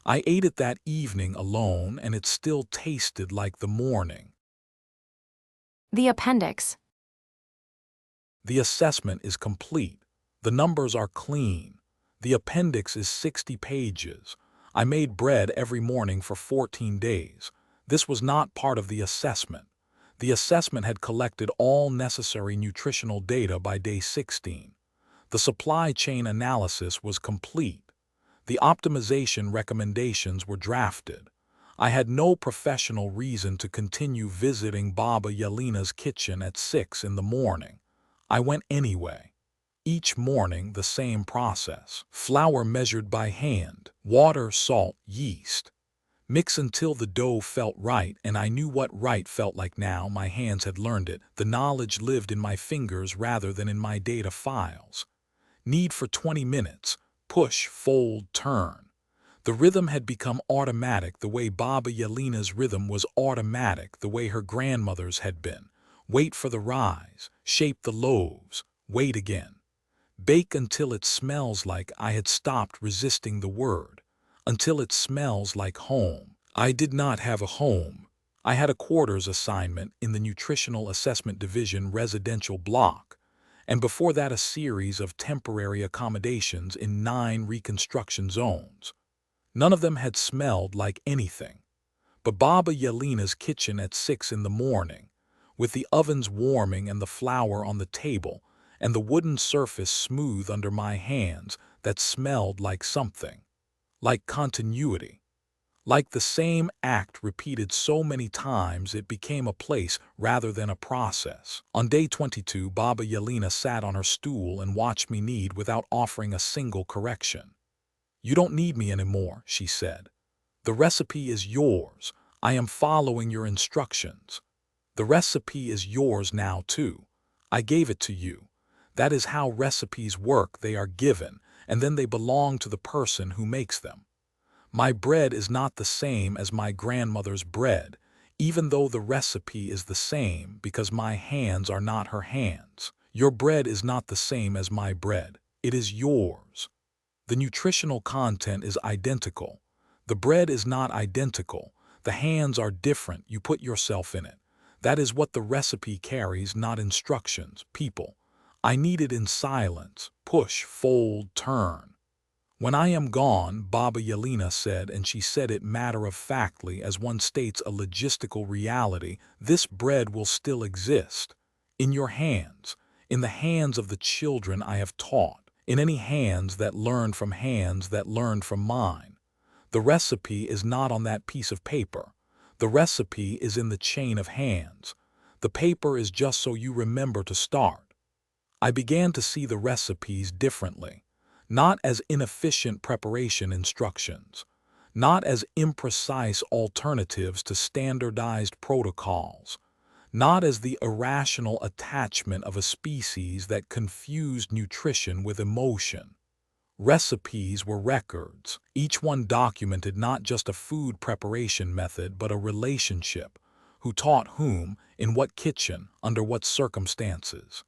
I ate it that evening alone, and it still tasted like the morning. The appendix. The assessment is complete. The numbers are clean. The appendix is 60 pages. I made bread every morning for 14 days. This was not part of the assessment. The assessment had collected all necessary nutritional data by day 16. The supply chain analysis was complete. The optimization recommendations were drafted. I had no professional reason to continue visiting Baba Yelena's kitchen at 6 in the morning. I went anyway. Each morning the same process. Flour measured by hand, water, salt, yeast. Mix until the dough felt right, and I knew what right felt like now. My hands had learned it. The knowledge lived in my fingers rather than in my data files. Knead for 20 minutes. Push, fold, turn. The rhythm had become automatic, the way Baba Yelena's rhythm was automatic, the way her grandmother's had been. Wait for the rise. Shape the loaves. Wait again. Bake until it smells like, I had stopped resisting the word, until it smells like home. I did not have a home. I had a quarters assignment in the Nutritional Assessment Division residential block, and before that a series of temporary accommodations in 9 reconstruction zones. None of them had smelled like anything. But Baba Yelena's kitchen at 6 in the morning, with the ovens warming and the flour on the table, and the wooden surface smooth under my hands, that smelled like something. Like continuity. Like the same act repeated so many times it became a place rather than a process. On day 22, Baba Yelena sat on her stool and watched me knead without offering a single correction. You don't need me anymore, she said. The recipe is yours. I am following your instructions. The recipe is yours now too. I gave it to you. That is how recipes work. They are given, and then they belong to the person who makes them. My bread is not the same as my grandmother's bread, even though the recipe is the same, because my hands are not her hands. Your bread is not the same as my bread. It is yours. The nutritional content is identical. The bread is not identical. The hands are different. You put yourself in it. That is what the recipe carries, not instructions. People. I need it in silence. Push, fold, turn. When I am gone, Baba Yelena said, and she said it matter-of-factly as one states a logistical reality, this bread will still exist. In your hands. In the hands of the children I have taught. In any hands that learned from mine. The recipe is not on that piece of paper. The recipe is in the chain of hands. The paper is just so you remember to start. I began to see the recipes differently, not as inefficient preparation instructions, not as imprecise alternatives to standardized protocols, not as the irrational attachment of a species that confused nutrition with emotion. Recipes were records, each one documented not just a food preparation method but a relationship, who taught whom, in what kitchen, under what circumstances.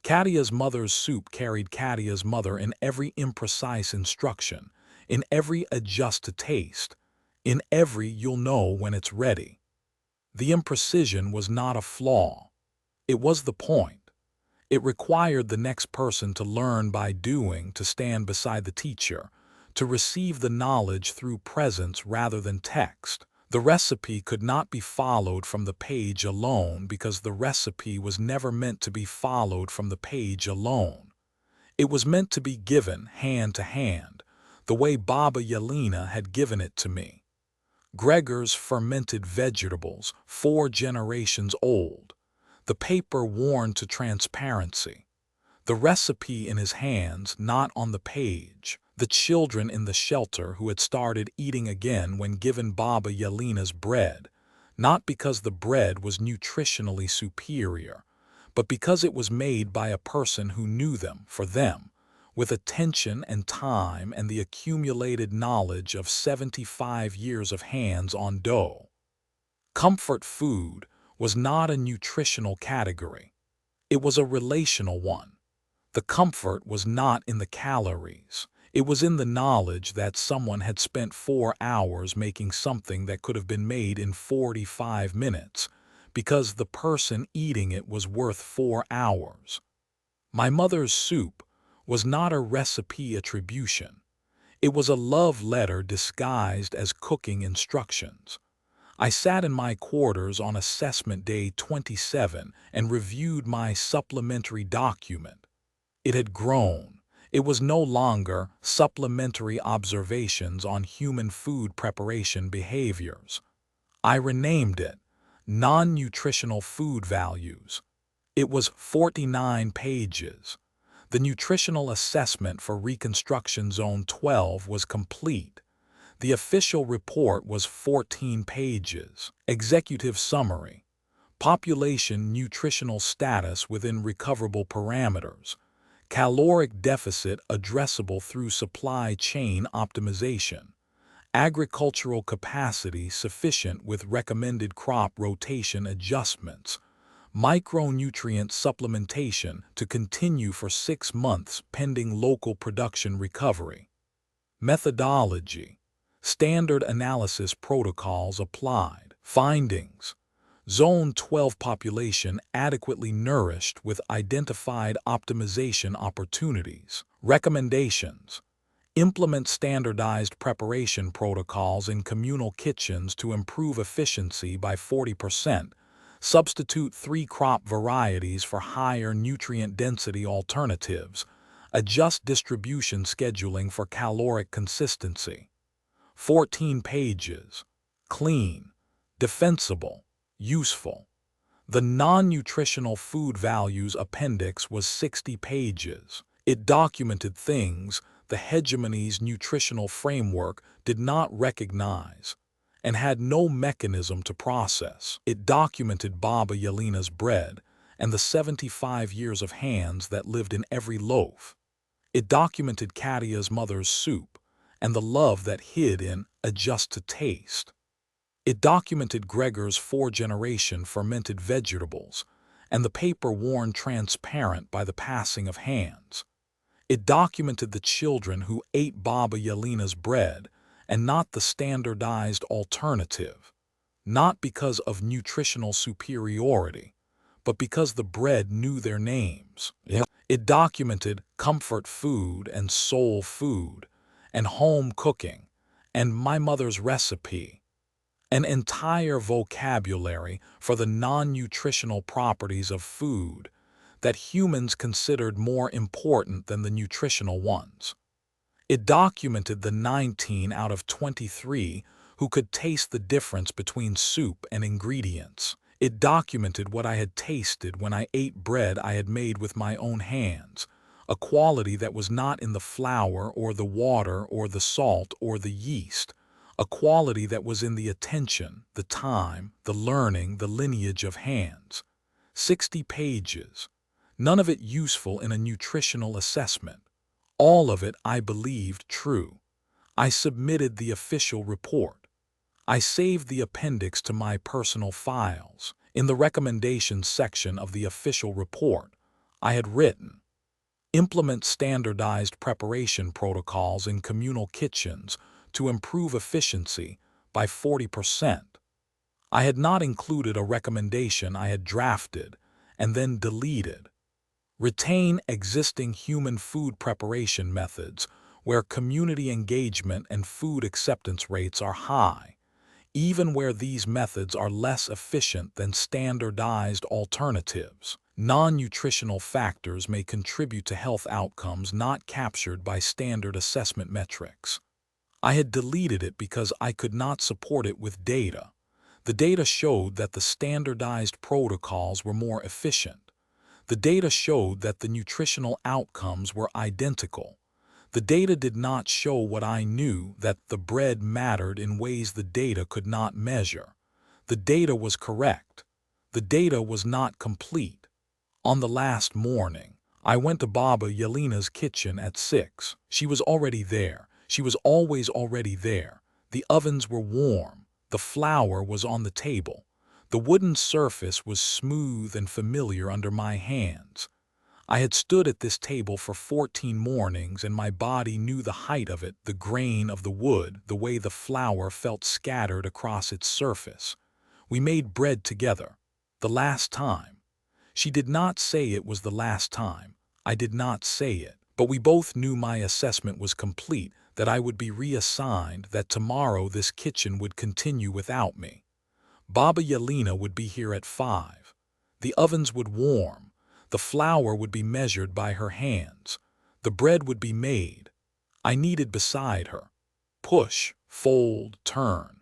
Katia's mother's soup carried Katia's mother in every imprecise instruction, in every adjust to taste, in every you'll know when it's ready. The imprecision was not a flaw. It was the point. It required the next person to learn by doing, to stand beside the teacher, to receive the knowledge through presence rather than text. The recipe could not be followed from the page alone because the recipe was never meant to be followed from the page alone. It was meant to be given hand to hand, the way Baba Yelena had given it to me. Gregor's fermented vegetables, 4 generations old, the paper worn to transparency, the recipe in his hands, not on the page, the children in the shelter who had started eating again when given Baba Yelena's bread, not because the bread was nutritionally superior, but because it was made by a person who knew them for them, with attention and time and the accumulated knowledge of 75 years of hands-on dough. Comfort food was not a nutritional category. It was a relational one. The comfort was not in the calories. It was in the knowledge that someone had spent 4 hours making something that could have been made in 45 minutes, because the person eating it was worth 4 hours. My mother's soup was not a recipe attribution. It was a love letter disguised as cooking instructions. I sat in my quarters on assessment day 27 and reviewed my supplementary document. It had grown. It was no longer supplementary observations on human food preparation behaviors. I renamed it Non-Nutritional Food Values. It was 49 pages. The nutritional assessment for Reconstruction Zone 12 was complete. The official report was 14 pages. Executive summary. Population nutritional status within recoverable parameters. Caloric deficit addressable through supply chain optimization. Agricultural capacity sufficient with recommended crop rotation adjustments. Micronutrient supplementation to continue for 6 months pending local production recovery. Methodology. Standard analysis protocols applied. Findings. Zone 12 population adequately nourished with identified optimization opportunities. Recommendations. Implement standardized preparation protocols in communal kitchens to improve efficiency by 40%. Substitute 3 crop varieties for higher nutrient density alternatives. Adjust distribution scheduling for caloric consistency. 14 pages. Clean, defensible, useful. The non-nutritional food values appendix was 60 pages. It documented things the hegemony's nutritional framework did not recognize and had no mechanism to process. It documented Baba Yelena's bread and the 75 years of hands that lived in every loaf. It documented Katia's mother's soup and the love that hid in adjust to taste. It documented Gregor's 4-generation fermented vegetables and the paper worn transparent by the passing of hands. It documented the children who ate Baba Yelena's bread and not the standardized alternative, not because of nutritional superiority, but because the bread knew their names. It documented comfort food and soul food and home cooking and my mother's recipe, an entire vocabulary for the non-nutritional properties of food that humans considered more important than the nutritional ones. It documented the 19 out of 23 who could taste the difference between soup and ingredients. It documented what I had tasted when I ate bread I had made with my own hands, a quality that was not in the flour or the water or the salt or the yeast, a quality that was in the attention, the time, the learning, the lineage of hands. 60 pages. None of it useful in a nutritional assessment. All of it I believed true. I submitted the official report. I saved the appendix to my personal files. In the recommendations section of the official report, I had written, implement standardized preparation protocols in communal kitchens to improve efficiency by 40%. I had not included a recommendation I had drafted and then deleted. Retain existing human food preparation methods where community engagement and food acceptance rates are high. even where these methods are less efficient than standardized alternatives. Non-nutritional factors may contribute to health outcomes not captured by standard assessment metrics. I had deleted it because I could not support it with data. The data showed that the standardized protocols were more efficient. The data showed that the nutritional outcomes were identical. The data did not show what I knew, that the bread mattered in ways the data could not measure. The data was correct. The data was not complete. On the last morning, I went to Baba Yelena's kitchen at 6. She was already there. She was always already there. The ovens were warm. The flour was on the table. The wooden surface was smooth and familiar under my hands. I had stood at this table for 14 mornings, and my body knew the height of it, the grain of the wood, the way the flour felt scattered across its surface. We made bread together. The last time. She did not say it was the last time. I did not say it. But we both knew my assessment was complete, that I would be reassigned, that tomorrow this kitchen would continue without me. Baba Yelena would be here at 5. The ovens would warm. The flour would be measured by her hands. The bread would be made. I kneaded beside her. Push, fold, turn.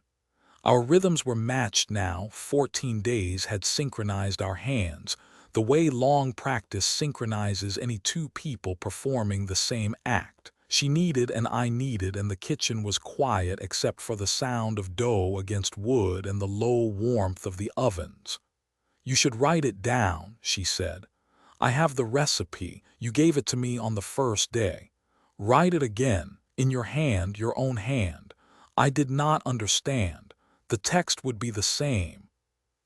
Our rhythms were matched now. 14 days had synchronized our hands, the way long practice synchronizes any two people performing the same act. She kneaded and I kneaded, and the kitchen was quiet except for the sound of dough against wood and the low warmth of the ovens. "You should write it down," she said. "I have the recipe. You gave it to me on the first day. Write it again, in your hand, your own hand." I did not understand. The text would be the same.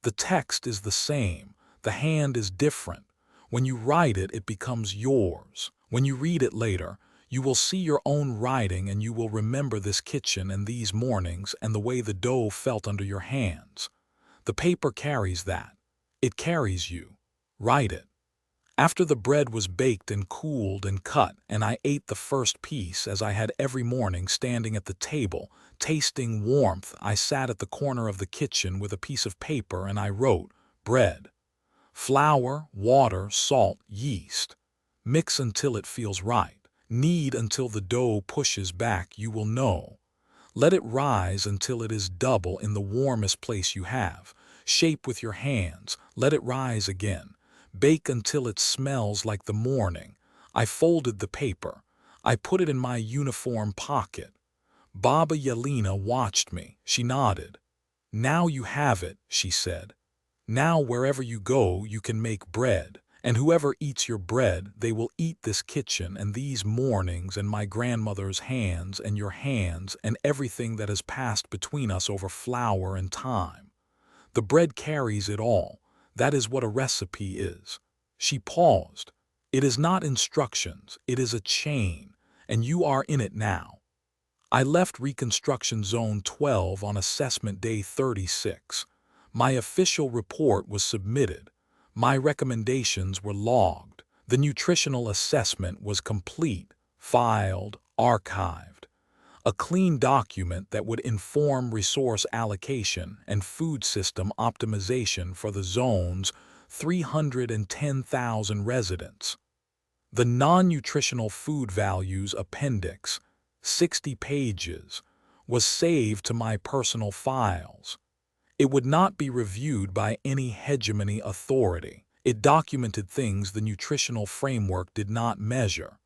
The text is the same. The hand is different. When you write it, it becomes yours. When you read it later, you will see your own writing, and you will remember this kitchen and these mornings and the way the dough felt under your hands. The paper carries that. It carries you. Write it. After the bread was baked and cooled and cut, and I ate the first piece as I had every morning standing at the table, tasting warmth, I sat at the corner of the kitchen with a piece of paper and I wrote, bread. Flour, water, salt, yeast. Mix until it feels right. Knead until the dough pushes back, you will know. Let it rise until it is double in the warmest place you have. Shape with your hands. Let it rise again. Bake until it smells like the morning. I folded the paper. I put it in my uniform pocket. Baba Yelena watched me. She nodded. "Now you have it," she said. "Now wherever you go, you can make bread. And whoever eats your bread, they will eat this kitchen and these mornings and my grandmother's hands and your hands and everything that has passed between us over flour and time. The bread carries it all. That is what a recipe is." She paused. "It is not instructions, it is a chain, and you are in it now." I left Reconstruction Zone 12 on assessment day 36. My official report was submitted. My recommendations were logged. The nutritional assessment was complete, filed, archived. A clean document that would inform resource allocation and food system optimization for the zone's 310,000 residents. The non-nutritional food values appendix, 60 pages, was saved to my personal files. It would not be reviewed by any hegemony authority. It documented things the nutritional framework did not measure.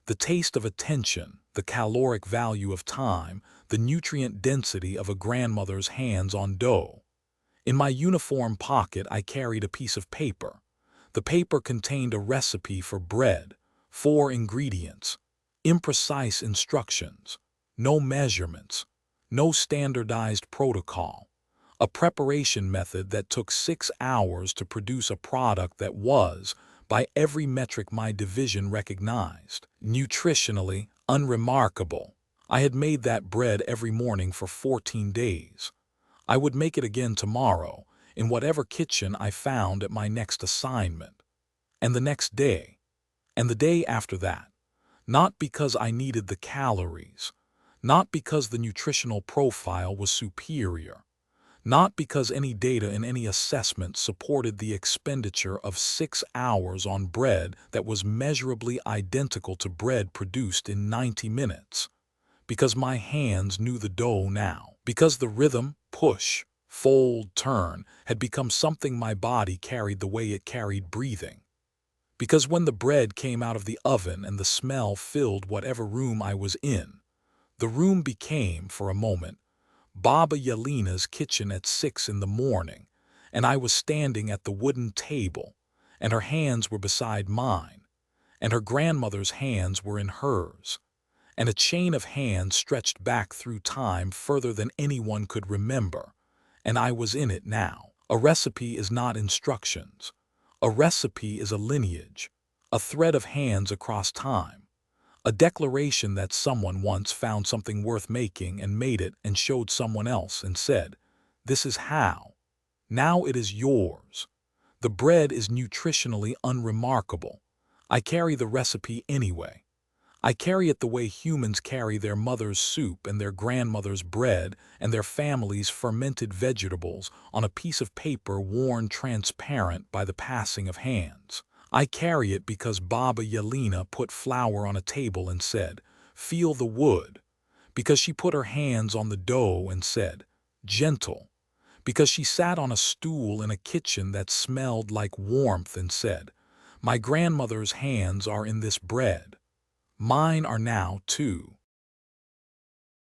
The taste of attention, the caloric value of time, the nutrient density of a grandmother's hands on dough. In my uniform pocket, I carried a piece of paper. The paper contained a recipe for bread, 4 ingredients, imprecise instructions, no measurements, no standardized protocol, a preparation method that took 6 hours to produce a product that was, by every metric my division recognized, nutritionally unremarkable. I had made that bread every morning for 14 days. I would make it again tomorrow, in whatever kitchen I found at my next assignment. And the next day, and the day after that. Not because I needed the calories, not because the nutritional profile was superior, Not because any data in any assessment supported the expenditure of 6 hours on bread that was measurably identical to bread produced in 90 minutes. Because my hands knew the dough now. Because the rhythm, push, fold, turn, had become something my body carried the way it carried breathing. Because when the bread came out of the oven and the smell filled whatever room I was in, the room became, for a moment, Baba Yelena's kitchen at 6 in the morning, and I was standing at the wooden table, and her hands were beside mine, and her grandmother's hands were in hers, and a chain of hands stretched back through time further than anyone could remember, and I was in it now. A recipe is not instructions. A recipe is a lineage, a thread of hands across time. A declaration that someone once found something worth making and made it and showed someone else and said, "This is how. Now it is yours." The bread is nutritionally unremarkable. I carry the recipe anyway. I carry it the way humans carry their mother's soup and their grandmother's bread and their family's fermented vegetables on a piece of paper worn transparent by the passing of hands. I carry it because Baba Yelena put flour on a table and said, "Feel the wood," because she put her hands on the dough and said, "Gentle," because she sat on a stool in a kitchen that smelled like warmth and said, "My grandmother's hands are in this bread. Mine are now too."